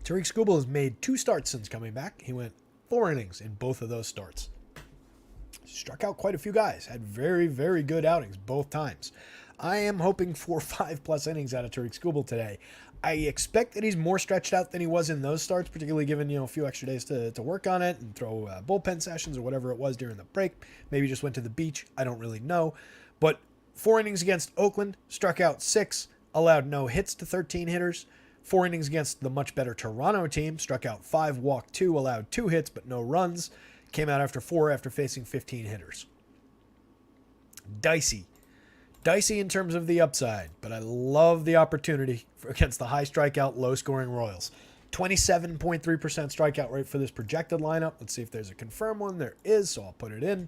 Tariq Skubal has made 2 starts since coming back. He went 4 innings in both of those starts. struck out quite a few guys, had very, very good outings both times. I am hoping for 5+ innings out of Tariq Skubal today. I expect that he's more stretched out than he was in those starts, particularly given, a few extra days to work on it and throw bullpen sessions or whatever it was during the break. Maybe just went to the beach. I don't really know. But 4 innings against Oakland, struck out 6, allowed no hits to 13 hitters. 4 innings against the much better Toronto team, struck out 5, walked 2, allowed 2 hits but no runs. Came out after 4 after facing 15 hitters. Dicey in terms of the upside, but I love the opportunity against the high strikeout, low scoring Royals. 27.3% strikeout rate for this projected lineup. Let's see if there's a confirmed one. There is, so I'll put it in.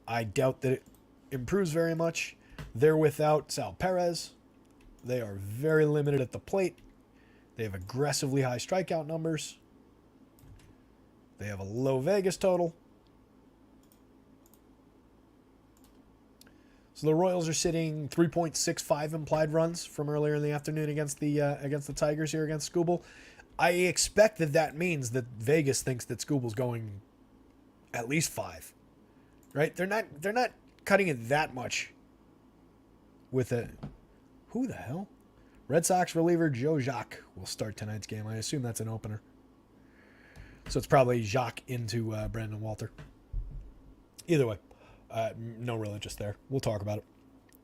I doubt that it improves very much. They're without Sal Perez. They are very limited at the plate. They have aggressively high strikeout numbers. They have a low Vegas total. So the Royals are sitting 3.65 implied runs from earlier in the afternoon against the Tigers here against Skubal. I expect that means that Vegas thinks that Skubal's going at least 5. Right? They're not cutting it that much with a who the hell? Red Sox reliever Joe Jacques will start tonight's game. I assume that's an opener. So it's probably Jacques into Brandon Walter. Either way. No real interest there. We'll talk about it.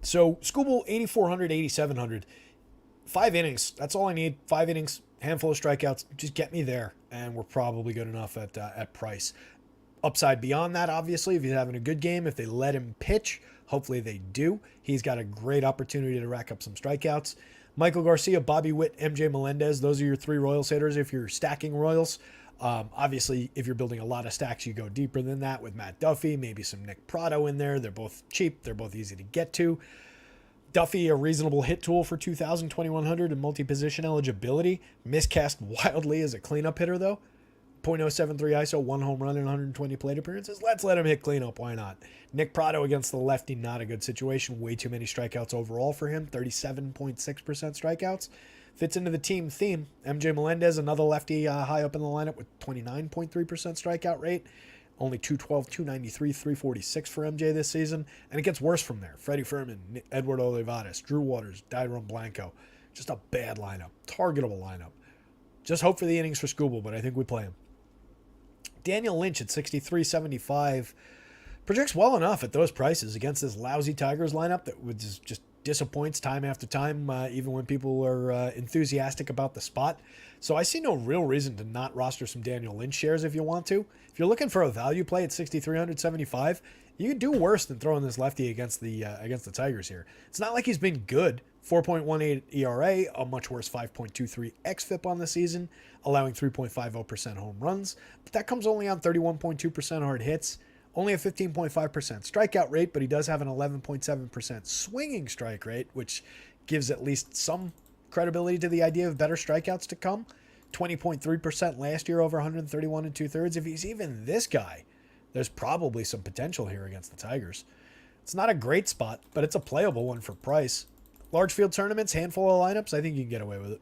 So, Skubal, 8,400, 8,700. 5 innings. That's all I need. 5 innings, handful of strikeouts. Just get me there, and we're probably good enough at price. Upside beyond that, obviously, if he's having a good game, if they let him pitch, hopefully they do. He's got a great opportunity to rack up some strikeouts. Michael Garcia, Bobby Witt, MJ Melendez. Those are your 3 Royals hitters if you're stacking Royals. Obviously, if you're building a lot of stacks, you go deeper than that with Matt Duffy, maybe some Nick Pratto in there. They're both cheap. They're both easy to get to. Duffy, a reasonable hit tool for 2,000, 2,100 and multi-position eligibility. Miscast wildly as a cleanup hitter, though. .073 ISO, 1 home run and 120 plate appearances. Let's let him hit cleanup. Why not? Nick Pratto against the lefty, not a good situation. Way too many strikeouts overall for him. 37.6% strikeouts. Fits into the team theme. MJ Melendez, another lefty high up in the lineup with 29.3% strikeout rate. Only 212, 293, 346 for MJ this season. And it gets worse from there. Freddie Fermin, Edward Olivares, Drew Waters, Dairon Blanco. Just a bad lineup. Targetable lineup. Just hope for the innings for Skubal, but I think we play him. Daniel Lynch at 63.75 projects well enough at those prices against this lousy Tigers lineup that would just disappoints time after time, even when people are enthusiastic about the spot. So I see no real reason to not roster some Daniel Lynch shares if you want to. If you're looking for a value play at 6,375, you can do worse than throwing this lefty against the Tigers here. It's not like he's been good. 4.18 ERA, a much worse 5.23 xFIP on the season, allowing 3.50% home runs. But that comes only on 31.2% hard hits. Only a 15.5% strikeout rate, but he does have an 11.7% swinging strike rate, which gives at least some credibility to the idea of better strikeouts to come. 20.3% last year over 131 2/3. If he's even this guy, there's probably some potential here against the Tigers. It's not a great spot, but it's a playable one for price. Large field tournaments, handful of lineups, I think you can get away with it.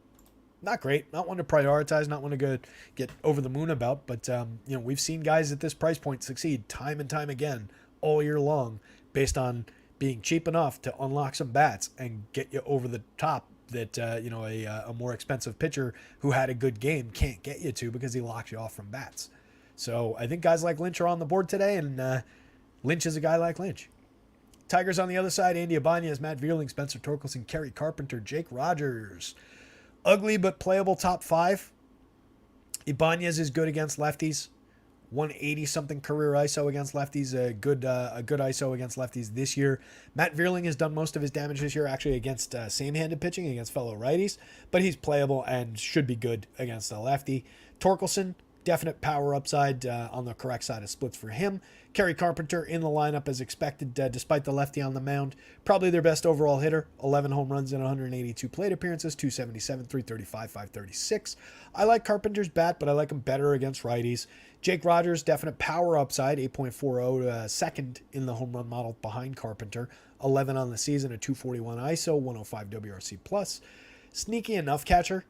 Not great, not one to prioritize, not one to get over the moon about, but we've seen guys at this price point succeed time and time again all year long based on being cheap enough to unlock some bats and get you over the top that a more expensive pitcher who had a good game can't get you to because he locks you off from bats. So I think guys like Lynch are on the board today, and Lynch is a guy like Lynch. Tigers on the other side, Andy Ibanez, Matt Vierling, Spencer Torkelson, Kerry Carpenter, Jake Rogers. Ugly but playable top 5. Ibanez is good against lefties. 180-something career ISO against lefties. A good ISO against lefties this year. Matt Vierling has done most of his damage this year actually against same-handed pitching against fellow righties, but he's playable and should be good against a lefty. Torkelson, definite power upside on the correct side of splits for him. Kerry Carpenter in the lineup as expected, despite the lefty on the mound. Probably their best overall hitter. 11 home runs in 182 plate appearances, 277, 335, 536. I like Carpenter's bat, but I like him better against righties. Jake Rogers, definite power upside, 8.40, second in the home run model behind Carpenter. 11 on the season, a 241 ISO, 105 WRC+. Sneaky enough catcher.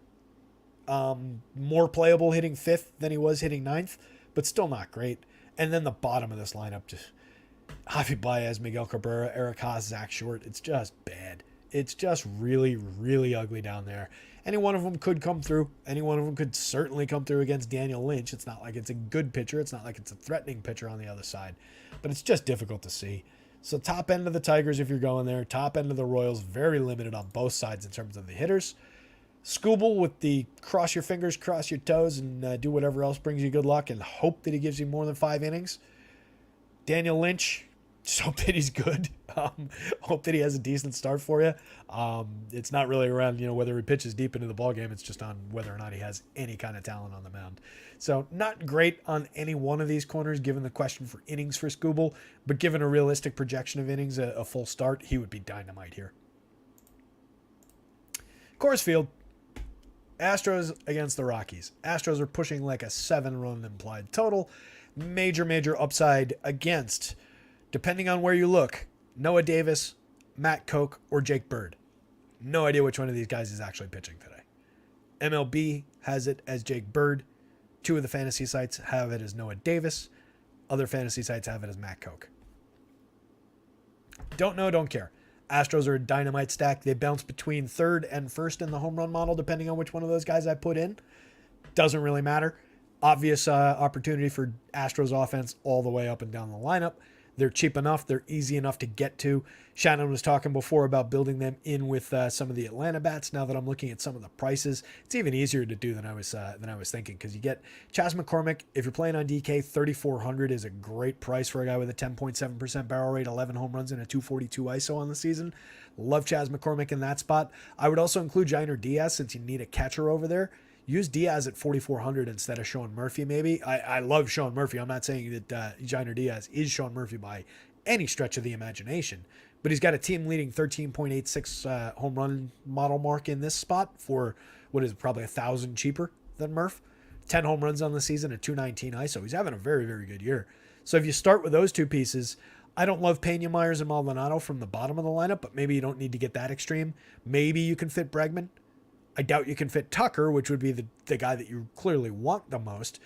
More playable hitting 5th than he was hitting 9th, but still not great. And then the bottom of this lineup, just Javi Baez, Miguel Cabrera, Eric Haas, Zach Short. It's just bad. It's just really, really ugly down there. Any one of them could come through. Any one of them could certainly come through against Daniel Lynch. It's not like it's a good pitcher. It's not like it's a threatening pitcher on the other side. But it's just difficult to see. So top end of the Tigers if you're going there. Top end of the Royals, very limited on both sides in terms of the hitters. Scooble with the cross your fingers, cross your toes, and do whatever else brings you good luck and hope that he gives you more than 5 innings. Daniel Lynch, just hope that he's good. Hope that he has a decent start for you. It's not really around, whether he pitches deep into the ballgame. It's just on whether or not he has any kind of talent on the mound. So not great on any one of these corners, given the question for innings for Scooble. But given a realistic projection of innings, a full start, he would be dynamite here. Coors Field. Astros against the Rockies. Astros are pushing like a 7-run implied total. Major upside against, depending on where you look, Noah Davis, Matt Koch, or Jake Bird. No idea which one of these guys is actually pitching today. MLB has it as Jake Bird. 2 of the fantasy sites have it as Noah Davis. Other fantasy sites have it as Matt Koch. Don't know, don't care. Astros are a dynamite stack. They bounce between 3rd and 1st in the home run model, depending on which one of those guys I put in. Doesn't really matter. Obvious opportunity for Astros offense all the way up and down the lineup. They're cheap enough. They're easy enough to get to. Shannon was talking before about building them in with some of the Atlanta bats. Now that I'm looking at some of the prices, it's even easier to do than I was thinking, because you get Chas McCormick. If you're playing on DK, 3,400 is a great price for a guy with a 10.7% barrel rate, 11 home runs, and a 242 ISO on the season. Love Chas McCormick in that spot. I would also include Jainer Diaz, since you need a catcher over there. Use Diaz at 4,400 instead of Sean Murphy, maybe. I love Sean Murphy. I'm not saying that Jainer Diaz is Sean Murphy by any stretch of the imagination, but he's got a team-leading 13.86 home run model mark in this spot for what is probably 1,000 cheaper than Murph. 10 home runs on the season at 219 ISO. He's having a very, very good year. So if you start with those 2 pieces, I don't love Pena, Myers, and Maldonado from the bottom of the lineup, but maybe you don't need to get that extreme. Maybe you can fit Bregman. I doubt you can fit Tucker, which would be the guy that you clearly want the most.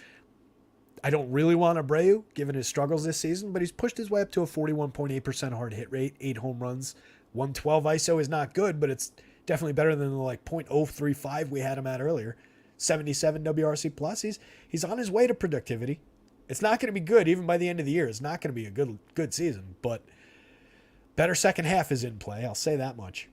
I don't really want Abreu, given his struggles this season, but he's pushed his way up to a 41.8% hard hit rate, 8 home runs. 112 ISO is not good, but it's definitely better than the like .035 we had him at earlier. 77 WRC plus. He's on his way to productivity. It's not going to be good even by the end of the year. It's not going to be a good season, but better second half is in play. I'll say that much.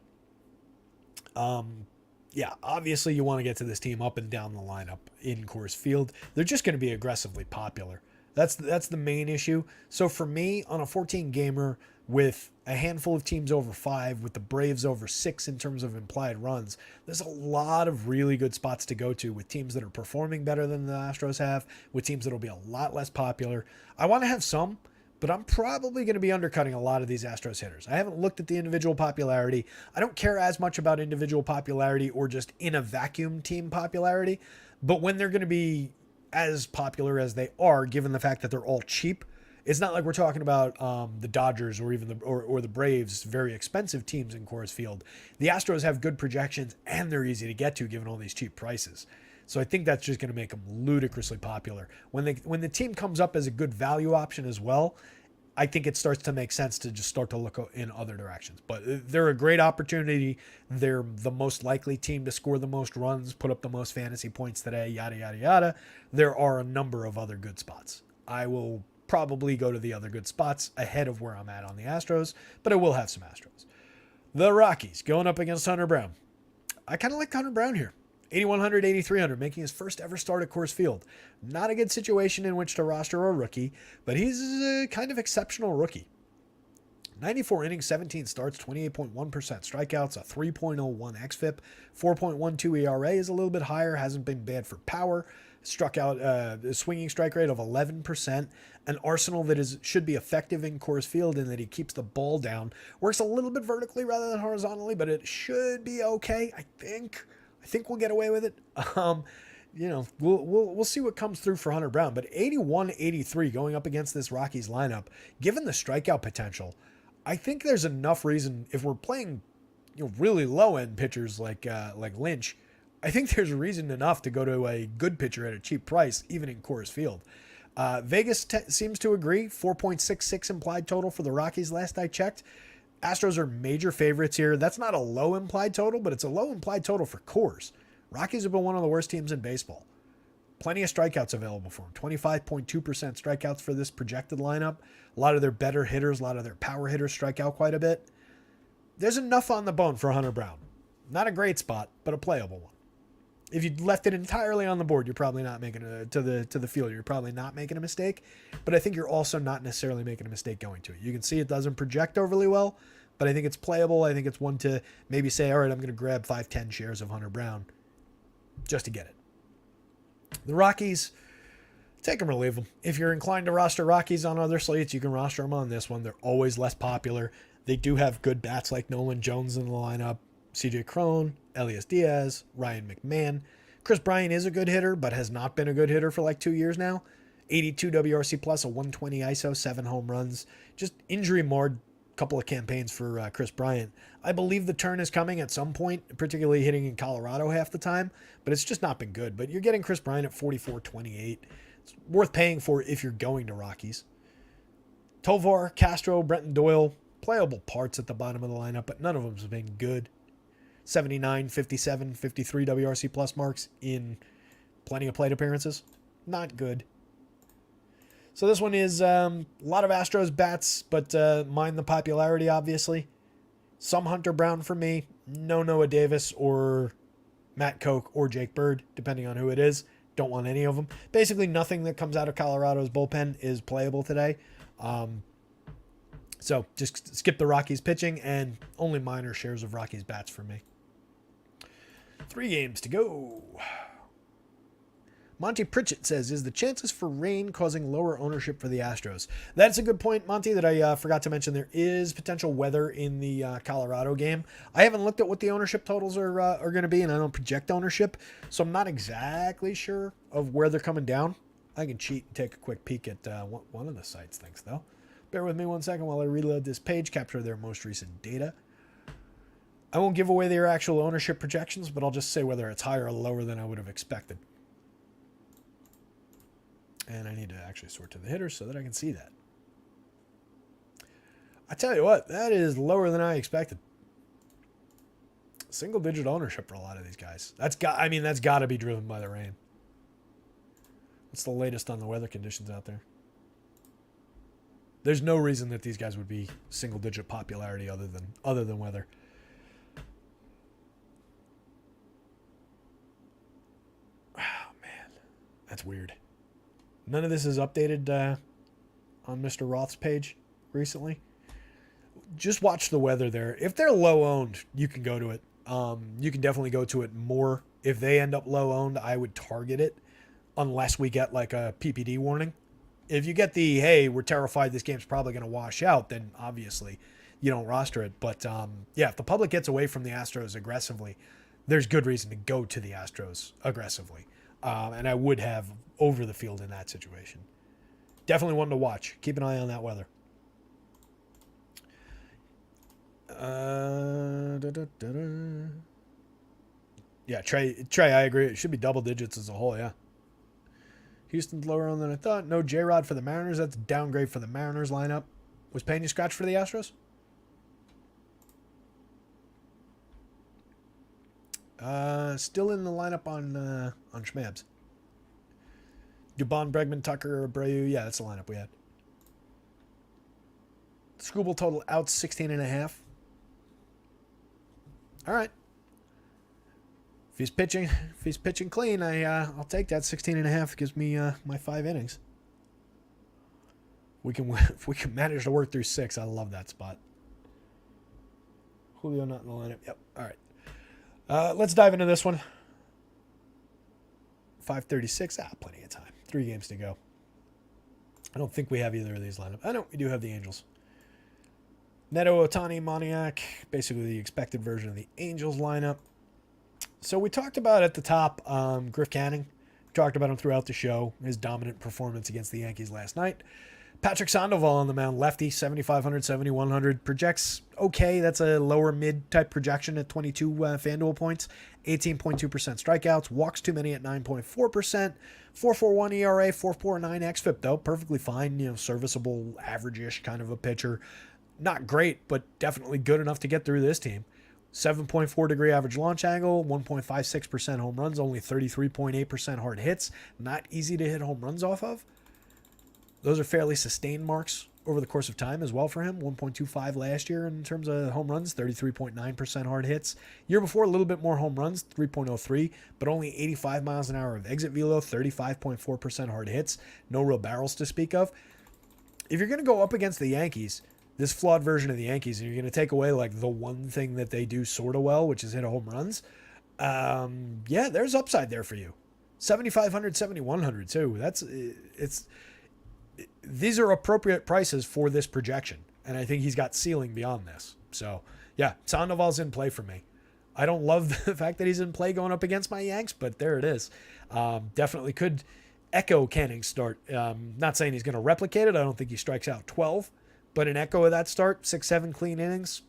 Yeah, obviously you want to get to this team up and down the lineup in Coors Field. They're just going to be aggressively popular. That's the main issue. So for me, on a 14-gamer with a handful of teams over 5, with the Braves over 6 in terms of implied runs, there's a lot of really good spots to go to with teams that are performing better than the Astros have, with teams that will be a lot less popular. I want to have some, but I'm probably going to be undercutting a lot of these Astros hitters. I haven't looked at the individual popularity. I don't care as much about individual popularity or just in a vacuum team popularity, but when they're going to be as popular as they are, given the fact that they're all cheap, it's not like we're talking about the Dodgers or even the Braves, very expensive teams in Coors Field. The Astros have good projections and they're easy to get to given all these cheap prices. So I think that's just going to make them ludicrously popular. When the team comes up as a good value option as well, I think it starts to make sense to just start to look in other directions. But they're a great opportunity. They're the most likely team to score the most runs, put up the most fantasy points today, yada, yada, yada. There are a number of other good spots. I will probably go to the other good spots ahead of where I'm at on the Astros, but I will have some Astros. The Rockies going up against Hunter Brown. I kind of like Hunter Brown here. 8,100, 8,300, making his first ever start at Coors Field. Not a good situation in which to roster a rookie, but he's a kind of exceptional rookie. 94 innings, 17 starts, 28.1% strikeouts, a 3.01 xFIP, 4.12 ERA is a little bit higher, hasn't been bad for power. Struck out a swinging strike rate of 11%, an arsenal that should be effective in Coors Field in that he keeps the ball down. Works a little bit vertically rather than horizontally, but it should be okay, I think. I think we'll get away with it. We'll see what comes through for Hunter Brown. But 81-83 going up against this Rockies lineup, given the strikeout potential, I think there's enough reason if we're playing really low end pitchers like Lynch. I think there's reason enough to go to a good pitcher at a cheap price, even in Coors Field. Vegas seems to agree. 4.66 implied total for the Rockies last I checked. Astros are major favorites here. That's not a low implied total, but it's a low implied total for Coors. Rockies have been one of the worst teams in baseball. Plenty of strikeouts available for them. 25.2% strikeouts for this projected lineup. A lot of their better hitters, a lot of their power hitters strike out quite a bit. There's enough on the bone for Hunter Brown. Not a great spot, but a playable one. If you left it entirely on the board, you're probably not making it to the field. You're probably not making a mistake, but I think you're also not necessarily making a mistake going to it. You can see it doesn't project overly well, but I think it's playable. I think it's one to maybe say, all right, I'm going to grab 5-10 shares of Hunter Brown just to get it. The Rockies, take them or leave them. If you're inclined to roster Rockies on other slates, you can roster them on this one. They're always less popular. They do have good bats like Nolan Jones in the lineup, CJ Cron, Elias Diaz, Ryan McMahon. Chris Bryant is a good hitter, but has not been a good hitter for like 2 years now. 82 WRC plus, a 120 ISO, 7 home runs. Just injury marred couple of campaigns for Chris Bryant. I believe the turn is coming at some point, particularly hitting in Colorado half the time, but it's just not been good. But you're getting Chris Bryant at 44.28. It's worth paying for if you're going to Rockies. Tovar, Castro, Brenton Doyle, playable parts at the bottom of the lineup, but none of them have been good. 79, 57, 53 WRC plus marks in plenty of plate appearances. Not good. So this one is a lot of Astros bats, but mind the popularity, obviously. Some Hunter Brown for me. No Noah Davis or Matt Koch or Jake Bird, depending on who it is. Don't want any of them. Basically, nothing that comes out of Colorado's bullpen is playable today. So just skip the Rockies pitching and only minor shares of Rockies bats for me. 3 games to go. Monty Pritchett says, is the chances for rain causing lower ownership for the Astros? That's a good point, Monty, that I forgot to mention. There is potential weather in the Colorado game. I haven't looked at what the ownership totals are going to be, and I don't project ownership, so I'm not exactly sure of where they're coming down. I can cheat and take a quick peek at one of the sites thinks, though. Bear with me 1 second while I reload this page, capture their most recent data. I won't give away their actual ownership projections, but I'll just say whether it's higher or lower than I would have expected. And I need to actually sort to the hitters so that I can see that. I tell you what, that is lower than I expected. Single-digit ownership for a lot of these guys. That's got to be driven by the rain. What's the latest on the weather conditions out there? There's no reason that these guys would be single-digit popularity other than weather. Oh man, that's weird. None of this is updated on Mr. Roth's page recently. Just watch the weather there. If they're low owned, you can go to it. You can definitely go to it more. If they end up low owned, I would target it unless we get like a PPD warning. If you get the, hey, we're terrified this game's probably going to wash out, then obviously you don't roster it. But yeah, if the public gets away from the Astros aggressively, there's good reason to go to the Astros aggressively. And I would have over the field in that situation. Definitely one to watch. Keep an eye on that weather. Yeah, Trey, I agree. It should be double digits as a whole, yeah. Houston's lower on than I thought. No J-Rod for the Mariners. That's a downgrade for the Mariners lineup. Was Pena scratched for the Astros? Still in the lineup on Schmabs. Dubon, Bregman, Tucker, Abreu. Yeah, that's the lineup we had. Scooble total out 16.5. All right. If he's pitching clean, I'll take that 16.5. Gives me my 5 innings. If we can manage to work through 6, I love that spot. Julio not in the lineup. Yep. All right. Let's dive into this one. 5:36. Plenty of time. 3 games to go. I don't think we have either of these lineup. I know we do have the Angels. Neto, Ohtani, Moniak. Basically the expected version of the Angels lineup. So we talked about at the top Griff Canning. We talked about him throughout the show. His dominant performance against the Yankees last night. Patrick Sandoval on the mound, lefty, 7,500, 7,100. Projects okay. That's a lower mid type projection at 22 FanDuel points. 18.2% strikeouts. Walks too many at 9.4%. 4.41 ERA, 4.49 xFIP though. Perfectly fine, serviceable, average-ish kind of a pitcher. Not great, but definitely good enough to get through this team. 7.4 degree average launch angle, 1.56% home runs, only 33.8% hard hits. Not easy to hit home runs off of. Those are fairly sustained marks over the course of time as well for him. 1.25 last year in terms of home runs, 33.9% hard hits. Year before, a little bit more home runs, 3.03, but only 85 miles an hour of exit velo, 35.4% hard hits. No real barrels to speak of. If you're going to go up against the Yankees, this flawed version of the Yankees, and you're going to take away like the one thing that they do sort of well, which is hit home runs, yeah, there's upside there for you. 7,500, 7,100 too. These are appropriate prices for this projection, and I think he's got ceiling beyond this. So, yeah, Sandoval's in play for me. I don't love the fact that he's in play going up against my Yanks, but there it is. Definitely could echo Canning's start. Not saying he's going to replicate it. I don't think he strikes out 12, but an echo of that start, 6-7 clean innings,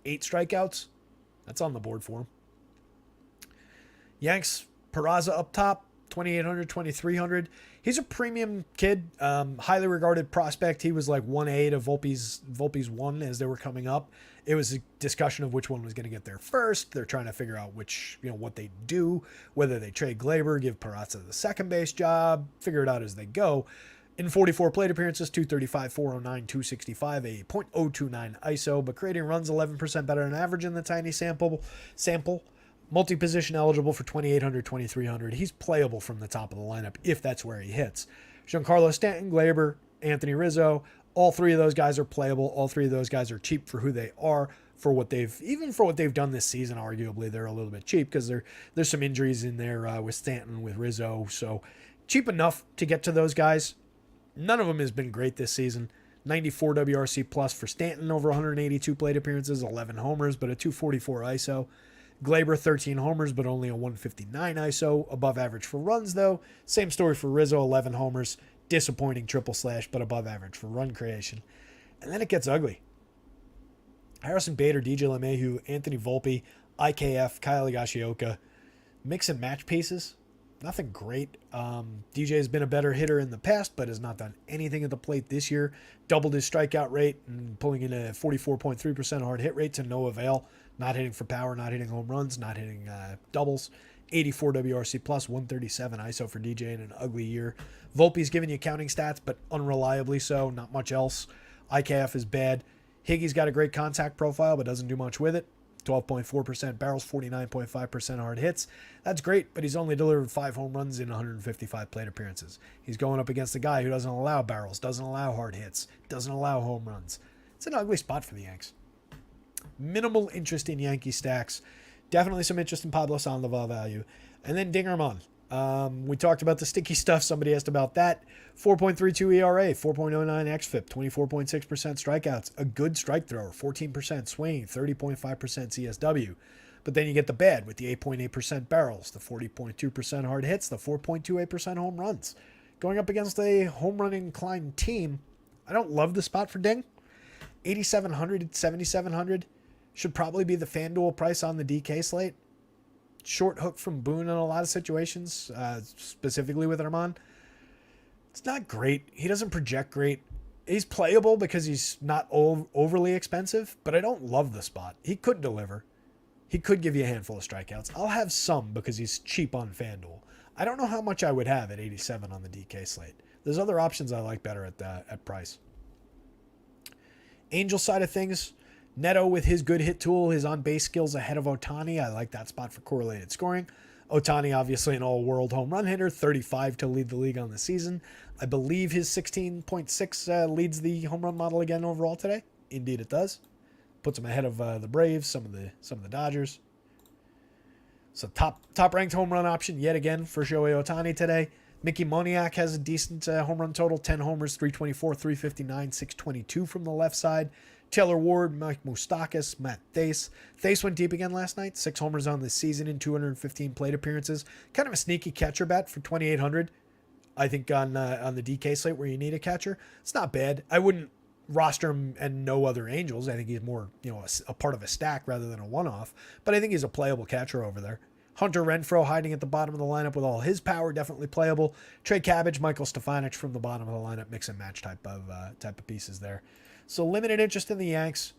8 strikeouts, that's on the board for him. Yanks, Peraza up top, 2,800, 2,300. He's a premium kid, highly regarded prospect. He was like 1A to Volpe's 1 as they were coming up. It was a discussion of which one was going to get there first. They're trying to figure out what they do, whether they trade Glaber, give Peraza the second base job, figure it out as they go. In 44 plate appearances, 235, 409, 265, a .029 ISO, but creating runs 11% better than average in the tiny sample. Multi-position eligible for 2,800, 2,300. He's playable from the top of the lineup if that's where he hits. Giancarlo Stanton, Glaber, Anthony Rizzo, all three of those guys are playable. All three of those guys are cheap for who they are. For what they've done this season, arguably they're a little bit cheap because there's some injuries in there with Stanton, with Rizzo. So cheap enough to get to those guys. None of them has been great this season. 94 WRC plus for Stanton over 182 plate appearances, 11 homers, but a 244 ISO. Glaber, 13 homers, but only a 159 ISO. Above average for runs, though. Same story for Rizzo, 11 homers. Disappointing triple slash, but above average for run creation. And then it gets ugly. Harrison Bader, DJ LeMahieu, Anthony Volpe, IKF, Kyle Higashioka. Mix and match pieces. Nothing great. DJ has been a better hitter in the past, but has not done anything at the plate this year. Doubled his strikeout rate and pulling in a 44.3% hard hit rate to no avail. Not hitting for power, not hitting home runs, not hitting doubles. 84 WRC plus, 137 ISO for DJ in an ugly year. Volpe's giving you counting stats, but unreliably so. Not much else. IKF is bad. Higgy's got a great contact profile, but doesn't do much with it. 12.4% barrels, 49.5% hard hits. That's great, but he's only delivered 5 home runs in 155 plate appearances. He's going up against a guy who doesn't allow barrels, doesn't allow hard hits, doesn't allow home runs. It's an ugly spot for the Yanks. Minimal interest in Yankee stacks. Definitely some interest in Pablo Sandoval value. And then Dingerman. We talked about the sticky stuff. Somebody asked about that. 4.32 ERA, 4.09 xFIP, 24.6% strikeouts. A good strike thrower, 14% swing, 30.5% CSW. But then you get the bad with the 8.8% barrels, the 40.2% hard hits, the 4.28% home runs. Going up against a home run inclined team, I don't love the spot for Ding. 8,700, 7,700 should probably be the FanDuel price on the DK slate. Short hook from Boone in a lot of situations, specifically with Armand. It's not great. He doesn't project great. He's playable because he's not overly expensive, but I don't love the spot. He could deliver. He could give you a handful of strikeouts. I'll have some because he's cheap on FanDuel. I don't know how much I would have at 87 on the DK slate. There's other options I like better at price. Angel side of things, Neto with his good hit tool, his on-base skills ahead of Ohtani. I like that spot for correlated scoring. Ohtani, obviously an all-world home run hitter, 35 to lead the league on the season. I believe his 16.6 leads the home run model again overall today. Indeed it does. Puts him ahead of the Braves, some of the Dodgers. So top ranked home run option yet again for Shohei Ohtani today. Mickey Moniak has a decent home run total, 10 homers, 324, 359, 622 from the left side. Taylor Ward, Mike Moustakas, Matt Thaiss. Thaiss went deep again last night, 6 homers on this season in 215 plate appearances. Kind of a sneaky catcher bet for 2,800. I think on the DK slate where you need a catcher, it's not bad. I wouldn't roster him and no other Angels. I think he's more, a part of a stack rather than a one-off. But I think he's a playable catcher over there. Hunter Renfroe hiding at the bottom of the lineup with all his power, definitely playable. Trey Cabbage, Michael Stefanich from the bottom of the lineup, mix and match type of pieces there. So limited interest in the Yanks.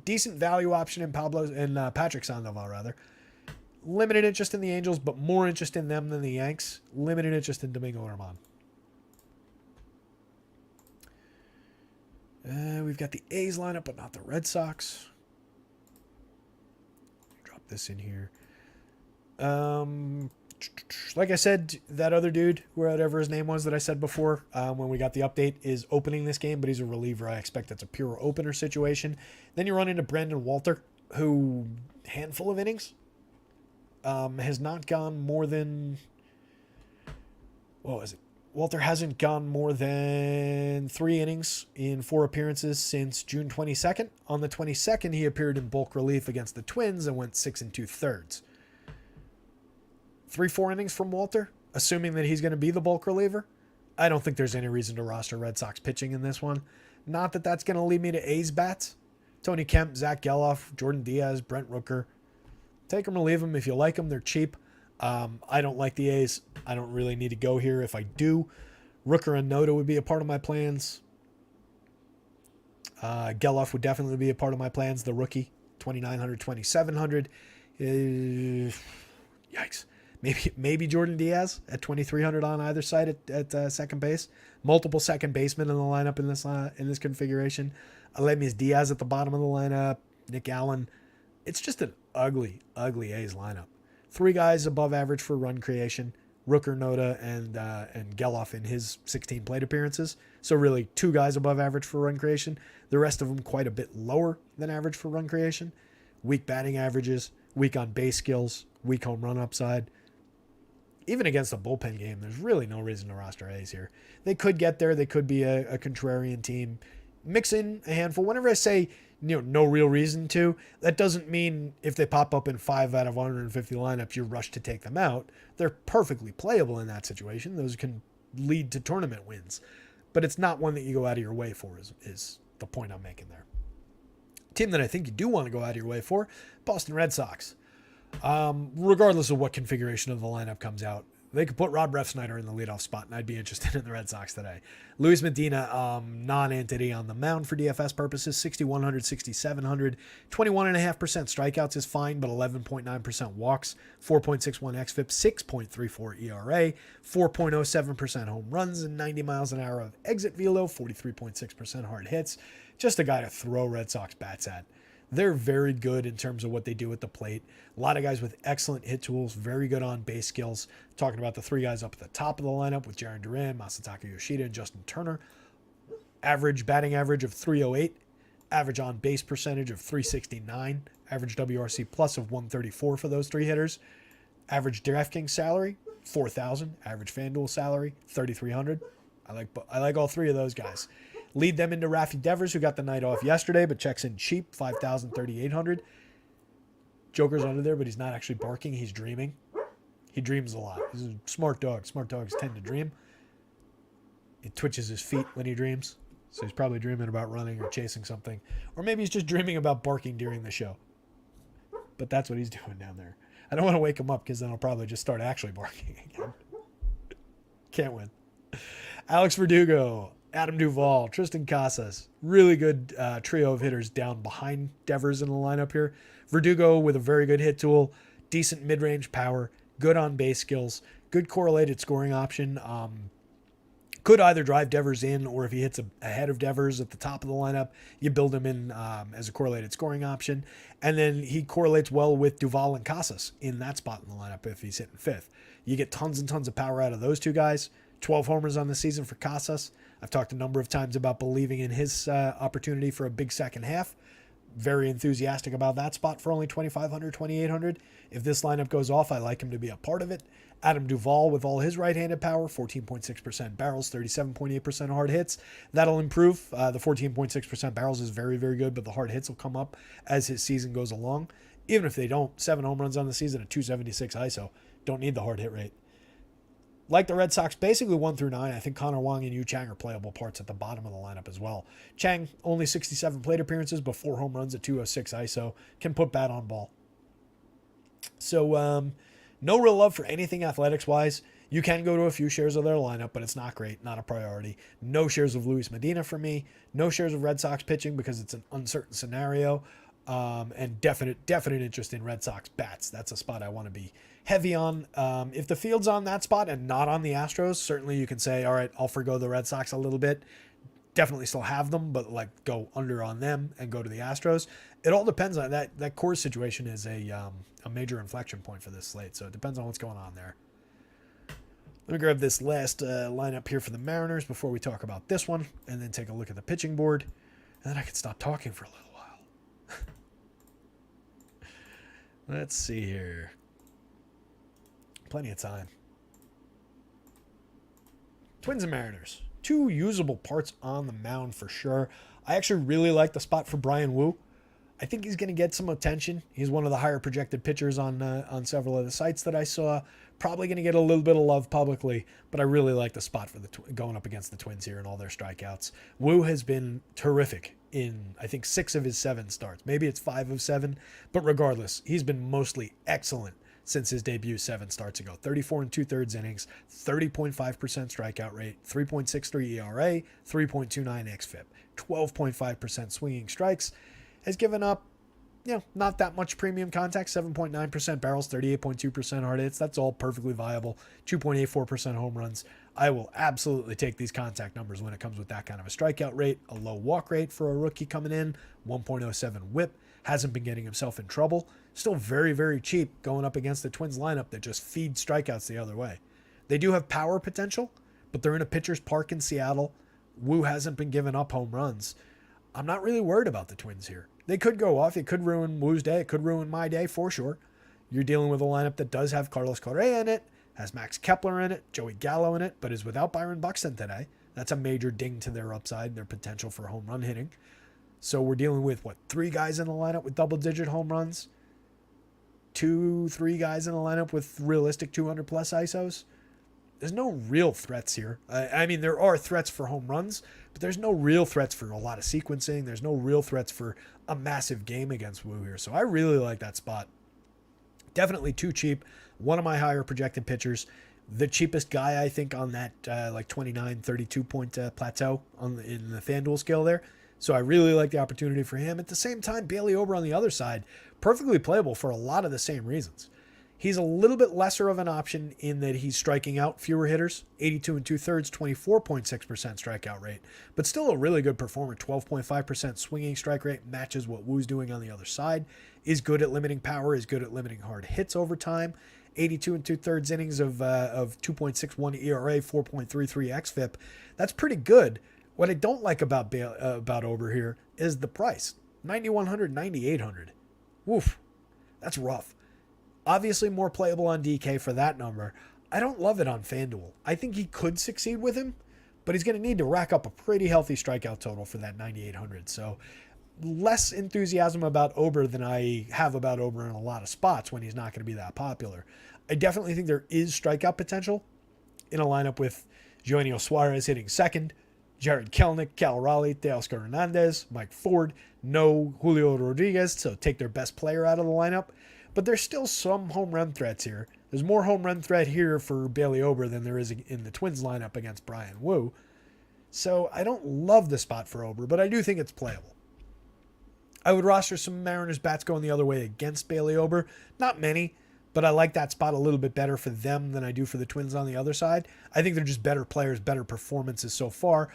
Decent value option in Patrick Sandoval rather. Limited interest in the Angels, but more interest in them than the Yanks. Limited interest in Domingo Germán. We've got the A's lineup, but not the Red Sox. Drop this in here. Like I said, that other dude, whatever his name was that I said before, when we got the update, is opening this game, but he's a reliever. I expect that's a pure opener situation. Then you run into Brandon Walter, who, handful of innings, has not gone more than, what was it? Walter hasn't gone more than 3 innings in 4 appearances since June 22nd. On the 22nd, he appeared in bulk relief against the Twins and went 6 2/3. 3-4 innings from Walter, assuming that he's going to be the bulk reliever. I don't think there's any reason to roster Red Sox pitching in this one. Not that that's going to lead me to A's bats. Tony Kemp, Zach Geloff, Jordan Diaz, Brent Rooker. Take them or leave them if you like them. They're cheap. I don't like the A's. I don't really need to go here. If I do, Rooker and Noda would be a part of my plans. Geloff would definitely be a part of my plans. The rookie, 2,900, 2,700. Yikes. Maybe Jordan Diaz at 2,300 on either side at second base. Multiple second basemen in the lineup in this configuration. Aledmys Diaz at the bottom of the lineup. Nick Allen. It's just an ugly A's lineup. 3 guys above average for run creation. Rooker, Noda, and Geloff in his 16 plate appearances. So really 2 guys above average for run creation. The rest of them quite a bit lower than average for run creation. Weak batting averages, weak on base skills, weak home run upside. Even against a bullpen game, there's really no reason to roster A's here. They could get there. They could be a contrarian team. Mix in a handful. Whenever I say no real reason to, that doesn't mean if they pop up in 5 out of 150 lineups, you're rushed to take them out. They're perfectly playable in that situation. Those can lead to tournament wins. But it's not one that you go out of your way for is the point I'm making there. Team that I think you do want to go out of your way for, Boston Red Sox. Regardless of what configuration of the lineup comes out, they could put Rob Refsnyder in the leadoff spot, and I'd be interested in the Red Sox today. Luis Medina, non-entity on the mound for DFS purposes, 6,100, 6,700, 21.5% strikeouts is fine, but 11.9% walks, 4.61 xFIP, 6.34 ERA, 4.07% home runs, and 90 miles an hour of exit velo, 43.6% hard hits. Just a guy to throw Red Sox bats at. They're very good in terms of what they do at the plate. A lot of guys with excellent hit tools, very good on base skills. Talking about the 3 guys up at the top of the lineup with Jarren Duran, Masataka Yoshida, and Justin Turner. Batting average of 308. Average on base percentage of 369. Average WRC plus of 134 for those 3 hitters. Average DraftKings salary, 4,000. Average FanDuel salary, 3,300. I like all 3 of those guys. Lead them into Rafi Devers, who got the night off yesterday, but checks in cheap, 5,000, 3,800. Joker's under there, but he's not actually barking. He's dreaming. He dreams a lot. He's a smart dog. Smart dogs tend to dream. He twitches his feet when he dreams. So he's probably dreaming about running or chasing something. Or maybe he's just dreaming about barking during the show. But that's what he's doing down there. I don't want to wake him up because then he'll probably just start actually barking again. Can't win. Alex Verdugo, Adam Duvall, Tristan Casas. Really good trio of hitters down behind Devers in the lineup here. Verdugo with a very good hit tool, decent mid-range power, good on-base skills, good correlated scoring option. Could either drive Devers in, or if he hits ahead of Devers at the top of the lineup, you build him in as a correlated scoring option. And then he correlates well with Duvall and Casas in that spot in the lineup if he's hitting 5th. You get tons and tons of power out of those 2 guys. 12 homers on the season for Casas. I've talked a number of times about believing in his opportunity for a big second half. Very enthusiastic about that spot for only 2,500, 2,800. If this lineup goes off, I like him to be a part of it. Adam Duvall with all his right-handed power, 14.6% barrels, 37.8% hard hits. That'll improve. The 14.6% barrels is very, very good, but the hard hits will come up as his season goes along. Even if they don't, 7 home runs on the season, a 276 ISO. Don't need the hard hit rate. Like the Red Sox, basically 1 through 9, I think Connor Wong and Yu Chang are playable parts at the bottom of the lineup as well. Chang, only 67 plate appearances, but 4 home runs at 206 ISO, can put bat on ball. So, no real love for anything athletics-wise. You can go to a few shares of their lineup, but it's not great, not a priority. No shares of Luis Medina for me. No shares of Red Sox pitching because it's an uncertain scenario. And definite interest in Red Sox bats. That's a spot I want to be heavy on. If the field's on that spot and not on the Astros, certainly you can say, all right, I'll forgo the Red Sox a little bit. Definitely still have them, but like go under on them and go to the Astros. It all depends on that. That Coors situation is a major inflection point for this slate, so it depends on what's going on there. Let me grab this last lineup here for the Mariners before we talk about this one, and then take a look at the pitching board, and then I can stop talking for a little while. Let's see here. Plenty of time. Twins and Mariners. 2 usable parts on the mound for sure. I actually really like the spot for Brian Wu. I think he's going to get some attention. He's one of the higher projected pitchers on several of the sites that I saw. Probably going to get a little bit of love publicly, but I really like the spot for the going up against the Twins here and all their strikeouts. Wu has been terrific in, I think, 6 of his 7 starts. Maybe it's 5 of 7, but regardless, he's been mostly excellent since his debut 7 starts ago. 34 2/3 innings, 30.5% strikeout rate, 3.63 ERA, 3.29 xFIP, 12.5% swinging strikes. Has given up, not that much premium contact, 7.9% barrels, 38.2% hard hits. That's all perfectly viable. 2.84% home runs. I will absolutely take these contact numbers when it comes with that kind of a strikeout rate, a low walk rate for a rookie coming in, 1.07 whip. Hasn't been getting himself in trouble. Still very, very cheap going up against the Twins lineup that just feeds strikeouts the other way. They do have power potential, but they're in a pitcher's park in Seattle. Wu hasn't been giving up home runs. I'm not really worried about the Twins here. They could go off. It could ruin Wu's day. It could ruin my day for sure. You're dealing with a lineup that does have Carlos Correa in it, has Max Kepler in it, Joey Gallo in it, but is without Byron Buxton today. That's a major ding to their upside, their potential for home run hitting. So we're dealing with, 3 guys in the lineup with double-digit home runs? 2-3 guys in the lineup with realistic 200-plus ISOs? There's no real threats here. I mean, there are threats for home runs, but there's no real threats for a lot of sequencing. There's no real threats for a massive game against Wu here. So I really like that spot. Definitely too cheap. One of my higher projected pitchers. The cheapest guy, I think, on that 29, 32-point plateau in the FanDuel scale there. So I really like the opportunity for him. At the same time, Bailey Ober on the other side, perfectly playable for a lot of the same reasons. He's a little bit lesser of an option in that he's striking out fewer hitters, 82 2/3, 24.6% strikeout rate, but still a really good performer. 12.5% swinging strike rate matches what Wu's doing on the other side. Is good at limiting power, is good at limiting hard hits over time. 82 2/3 innings of 2.61 ERA, 4.33 xFIP. That's pretty good. What I don't like about Ober here is the price. 9,100, 9,800. Woof. That's rough. Obviously more playable on DK for that number. I don't love it on FanDuel. I think he could succeed with him, but he's going to need to rack up a pretty healthy strikeout total for that 9,800. So less enthusiasm about Ober than I have about Ober in a lot of spots when he's not going to be that popular. I definitely think there is strikeout potential in a lineup with Eugenio Suarez hitting second, Jared Kelenic, Cal Raleigh, Teoscar Hernandez, Mike Ford, no Julio Rodriguez, so take their best player out of the lineup. But there's still some home run threats here. There's more home run threat here for Bailey Ober than there is in the Twins lineup against Brian Wu. So I don't love the spot for Ober, but I do think it's playable. I would roster some Mariners bats going the other way against Bailey Ober. Not many, but I like that spot a little bit better for them than I do for the Twins on the other side. I think they're just better players, better performances so far.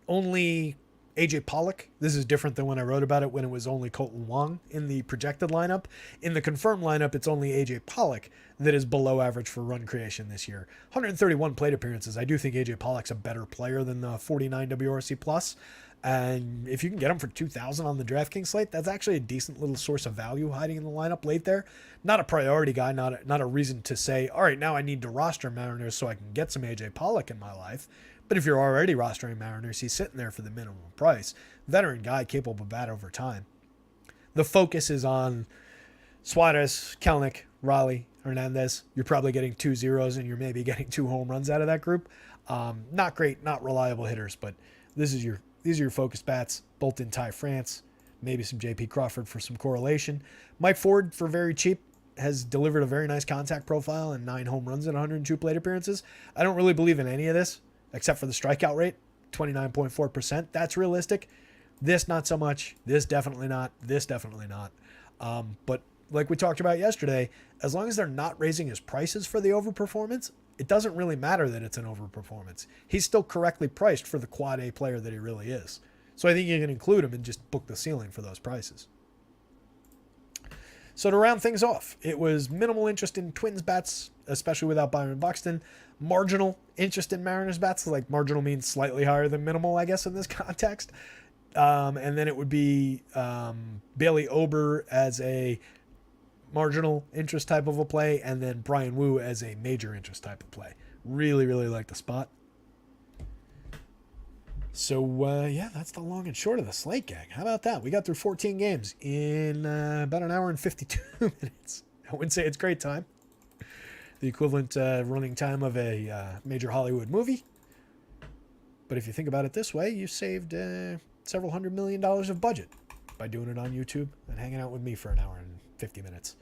Only AJ Pollock. This is different than when I wrote about it when it was only Colton Wong in the projected lineup. In the confirmed lineup, it's only AJ Pollock that is below average for run creation this year. 131 plate appearances. I do think AJ Pollock's a better player than the 49 WRC plus. And if you can get him for 2,000 on the DraftKings slate, that's actually a decent little source of value hiding in the lineup late there. Not a priority guy, not a reason to say, all right, now I need to roster Mariners so I can get some AJ Pollock in my life. But if you're already rostering Mariners, he's sitting there for the minimum price. Veteran guy, capable of bat over time. The focus is on Suarez, Kelenic, Raleigh, Hernandez, you're probably getting 2 zeros and you're maybe getting 2 home runs out of that group. Not great, not reliable hitters, but these are your focus bats. Bolton, Ty France, maybe some JP Crawford for some correlation. Mike Ford for very cheap has delivered a very nice contact profile and 9 home runs in 102 plate appearances. I don't really believe in any of this except for the strikeout rate, 29.4%. That's realistic. This not so much. This definitely not. This definitely not. But like we talked about yesterday, as long as they're not raising his prices for the overperformance, it doesn't really matter that it's an overperformance. He's still correctly priced for the quad A player that he really is. So I think you can include him and just book the ceiling for those prices. So to round things off, it was minimal interest in Twins bats, especially without Byron Buxton. Marginal interest in Mariners bats, like marginal means slightly higher than minimal, I guess, in this context. And then it would be Bailey Ober as a marginal interest type of a play, and then Brian Wu as a major interest type of play. Really, really like the spot. So, yeah, that's the long and short of the slate, gang. How about that? We got through 14 games in about an hour and 52 minutes. I wouldn't say it's great time. The equivalent running time of a major Hollywood movie. But if you think about it this way, you saved several $100 million of budget by doing it on YouTube and hanging out with me for an hour and 50 minutes.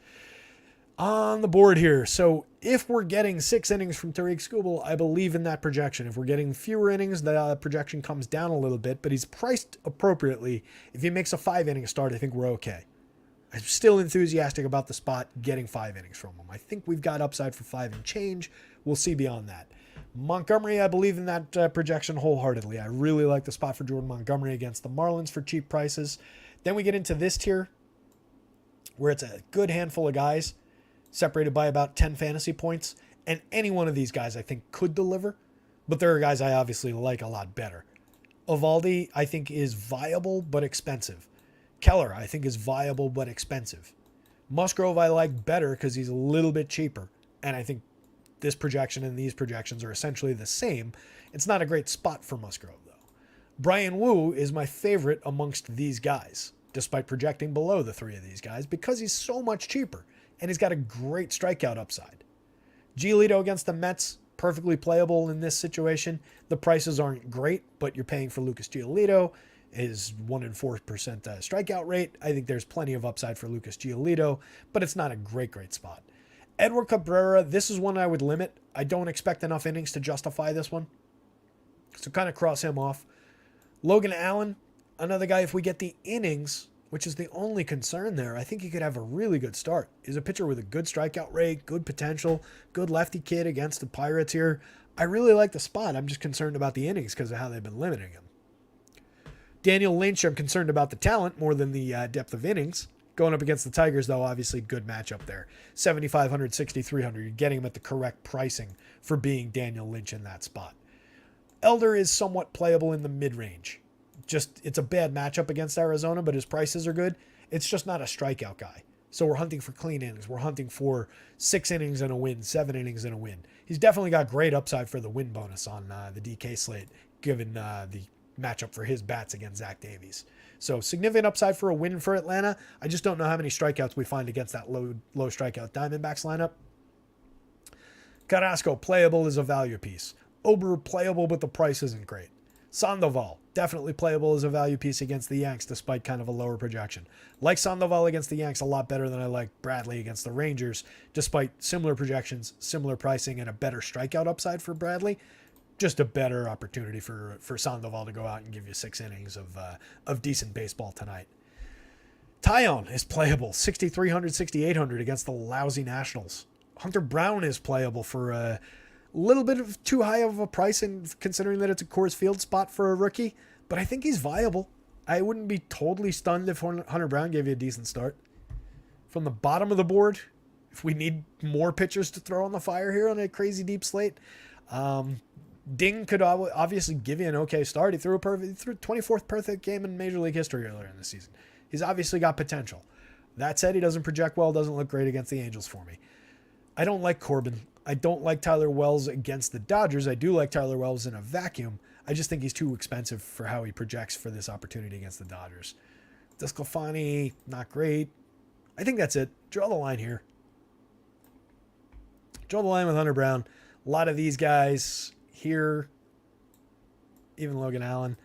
On the board here, so if we're getting 6 innings from Tariq Skubal, I believe in that projection. If we're getting fewer innings, the projection comes down a little bit, but he's priced appropriately. If he makes a 5-inning start, I think we're okay. I'm still enthusiastic about the spot getting 5 innings from him. I think we've got upside for 5 and change. We'll see beyond that. Montgomery, I believe in that projection wholeheartedly. I really like the spot for Jordan Montgomery against the Marlins for cheap prices. Then we get into this tier where it's a good handful of guys separated by about 10 fantasy points. And any one of these guys I think could deliver, but there are guys I obviously like a lot better. Evaldi, I think, is viable but expensive. Keller, I think, is viable but expensive. Musgrove, I like better because he's a little bit cheaper. And I think this projection and these projections are essentially the same. It's not a great spot for Musgrove, though. Brian Wu is my favorite amongst these guys, despite projecting below the 3 of these guys, because he's so much cheaper. And he's got a great strikeout upside. Giolito against the Mets, perfectly playable in this situation. The prices aren't great, but you're paying for Lucas Giolito. His 1 in 4% strikeout rate. I think there's plenty of upside for Lucas Giolito, but it's not a great spot. Edward Cabrera, this is one I would limit. I don't expect enough innings to justify this one. So kind of cross him off. Logan Allen, another guy, if we get the innings, which is the only concern there, I think he could have a really good start. He's a pitcher with a good strikeout rate, good potential, good lefty kid against the Pirates here. I really like the spot. I'm just concerned about the innings because of how they've been limiting him. Daniel Lynch, I'm concerned about the talent more than the depth of innings. Going up against the Tigers, though, obviously good matchup there. 7,500, 6,300. You're getting him at the correct pricing for being Daniel Lynch in that spot. Elder is somewhat playable in the mid-range. It's a bad matchup against Arizona, but his prices are good. It's just not a strikeout guy. So we're hunting for clean innings. We're hunting for 6 innings and a win, 7 innings and a win. He's definitely got great upside for the win bonus on the DK slate, given the matchup for his bats against Zach Davies. So significant upside for a win for Atlanta. I just don't know how many strikeouts we find against that low strikeout Diamondbacks lineup. Carrasco, playable as a value piece. Ober, playable, but the price isn't great. Sandoval, definitely playable as a value piece against the Yanks, despite kind of a lower projection. Like Sandoval against the Yanks a lot better than I like Bradley against the Rangers, despite similar projections, similar pricing, and a better strikeout upside for Bradley. Just a better opportunity for Sandoval to go out and give you 6 innings of decent baseball tonight. Taillon is playable, 6,300, 6,800 against the lousy Nationals. Hunter Brown is playable for a little bit of too high of a price, and considering that it's a Coors Field spot for a rookie, but I think he's viable. I wouldn't be totally stunned if Hunter Brown gave you a decent start. From the bottom of the board, if we need more pitchers to throw on the fire here on a crazy deep slate, Ding could obviously give you an okay start. He threw 24th perfect game in Major League history earlier in the season. He's obviously got potential. That said, he doesn't project well, doesn't look great against the Angels for me. I don't like Corbin. I don't like Tyler Wells against the Dodgers. I do like Tyler Wells in a vacuum. I just think he's too expensive for how he projects for this opportunity against the Dodgers. DeSclafani, not great. I think that's it. Draw the line here. Draw the line with Hunter Brown. A lot of these guys here, even Logan Allen,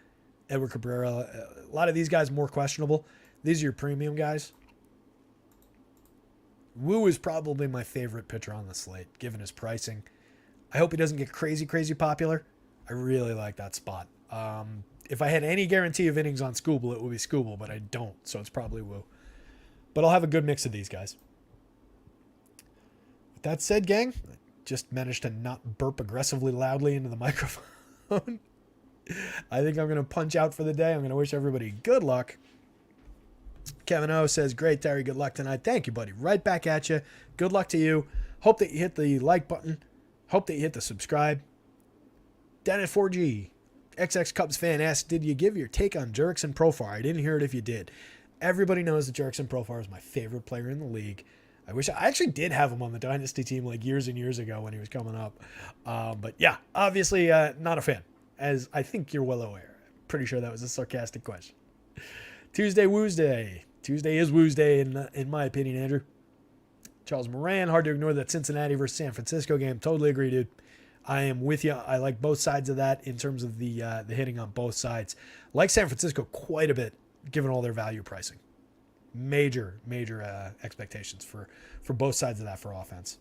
Edward Cabrera, a lot of these guys more questionable. These are your premium guys. Wu is probably my favorite pitcher on the slate, given his pricing. I hope he doesn't get crazy popular. I really like that spot. If I had any guarantee of innings on Skubal, it would be Skubal, but I don't, so it's probably Wu. But I'll have a good mix of these guys. With that said, gang, I just managed to not burp aggressively loudly into the microphone. I think I'm going to punch out for the day. I'm going to wish everybody good luck. Kevin O says, great, Terry. Good luck tonight. Thank you, buddy. Right back at you. Good luck to you. Hope that you hit the like button. Hope that you hit the subscribe. Dennis 4G, XX Cubs fan asked, did you give your take on Jurickson Profar? I didn't hear it if you did. Everybody knows that Jurickson Profar is my favorite player in the league. I actually did have him on the Dynasty team like years and years ago when he was coming up. But yeah, obviously not a fan, as I think you're well aware. Pretty sure that was a sarcastic question. Tuesday Woosday. Tuesday is Woosday in my opinion, Andrew. Charles Moran, hard to ignore that Cincinnati versus San Francisco game. Totally agree, dude. I am with you. I like both sides of that in terms of the hitting on both sides. Like San Francisco quite a bit, given all their value pricing. Major expectations for both sides of that for offense.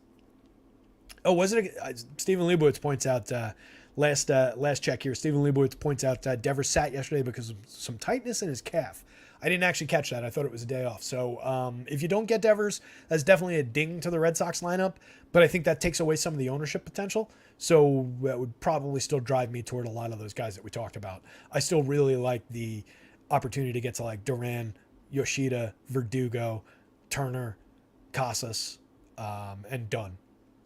Oh, wasn't it? Stephen Leibowitz points out last check here. Stephen Leibowitz points out Devers sat yesterday because of some tightness in his calf. I didn't actually catch that. I thought it was a day off. So if you don't get Devers, that's definitely a ding to the Red Sox lineup. But I think that takes away some of the ownership potential. So that would probably still drive me toward a lot of those guys that we talked about. I still really like the opportunity to get to like Duran, Yoshida, Verdugo, Turner, Casas, and Dunn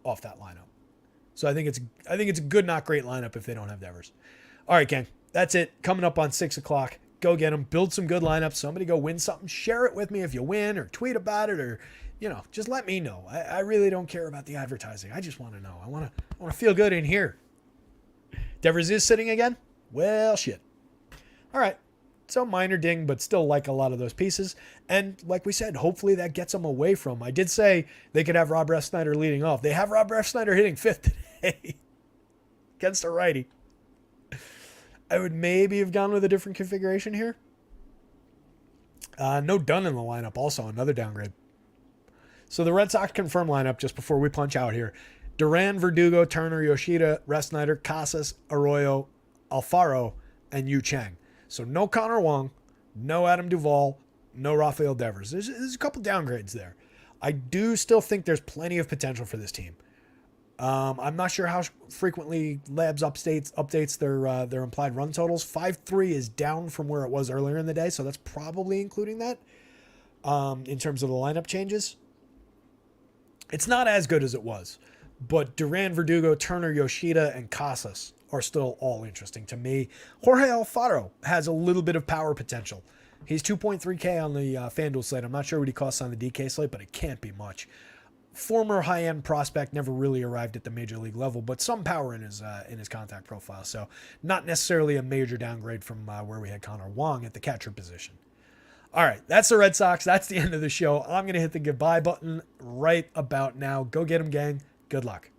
off that lineup. So I think it's a good, not great lineup if they don't have Devers. All right, gang, that's it. Coming up on 6 o'clock. Go get them. Build some good lineups. Somebody go win something. Share it with me if you win, or tweet about it, or just let me know. I really don't care about the advertising. I just want to know. I want to feel good in here. Devers is sitting again. Well, shit. All right. So minor ding, but still like a lot of those pieces. And like we said, hopefully that gets them away from. I did say they could have Rob Refsnyder leading off. They have Rob Refsnyder hitting fifth today against a righty. I would maybe have gone with a different configuration here. No Dunn in the lineup, also another downgrade. So the Red Sox confirmed lineup just before we punch out here. Duran, Verdugo, Turner, Yoshida, Refsnyder, Casas, Arroyo, Alfaro, and Yu Chang. So no Connor Wong, no Adam Duvall, no Rafael Devers. There's a couple downgrades there. I do still think there's plenty of potential for this team. I'm not sure how frequently Labs updates their implied run totals. 5.3 is down from where it was earlier in the day, so that's probably including that in terms of the lineup changes. It's not as good as it was, but Duran, Verdugo, Turner, Yoshida, and Casas are still all interesting to me. Jorge Alfaro has a little bit of power potential. He's 2.3K on the FanDuel slate. I'm not sure what he costs on the DK slate, but it can't be much. Former high-end prospect, never really arrived at the major league level, but some power in his contact profile. So not necessarily a major downgrade from where we had Connor Wong at the catcher position. All right, that's the Red Sox. That's the end of the show. I'm going to hit the goodbye button right about now. Go get them, gang. Good luck.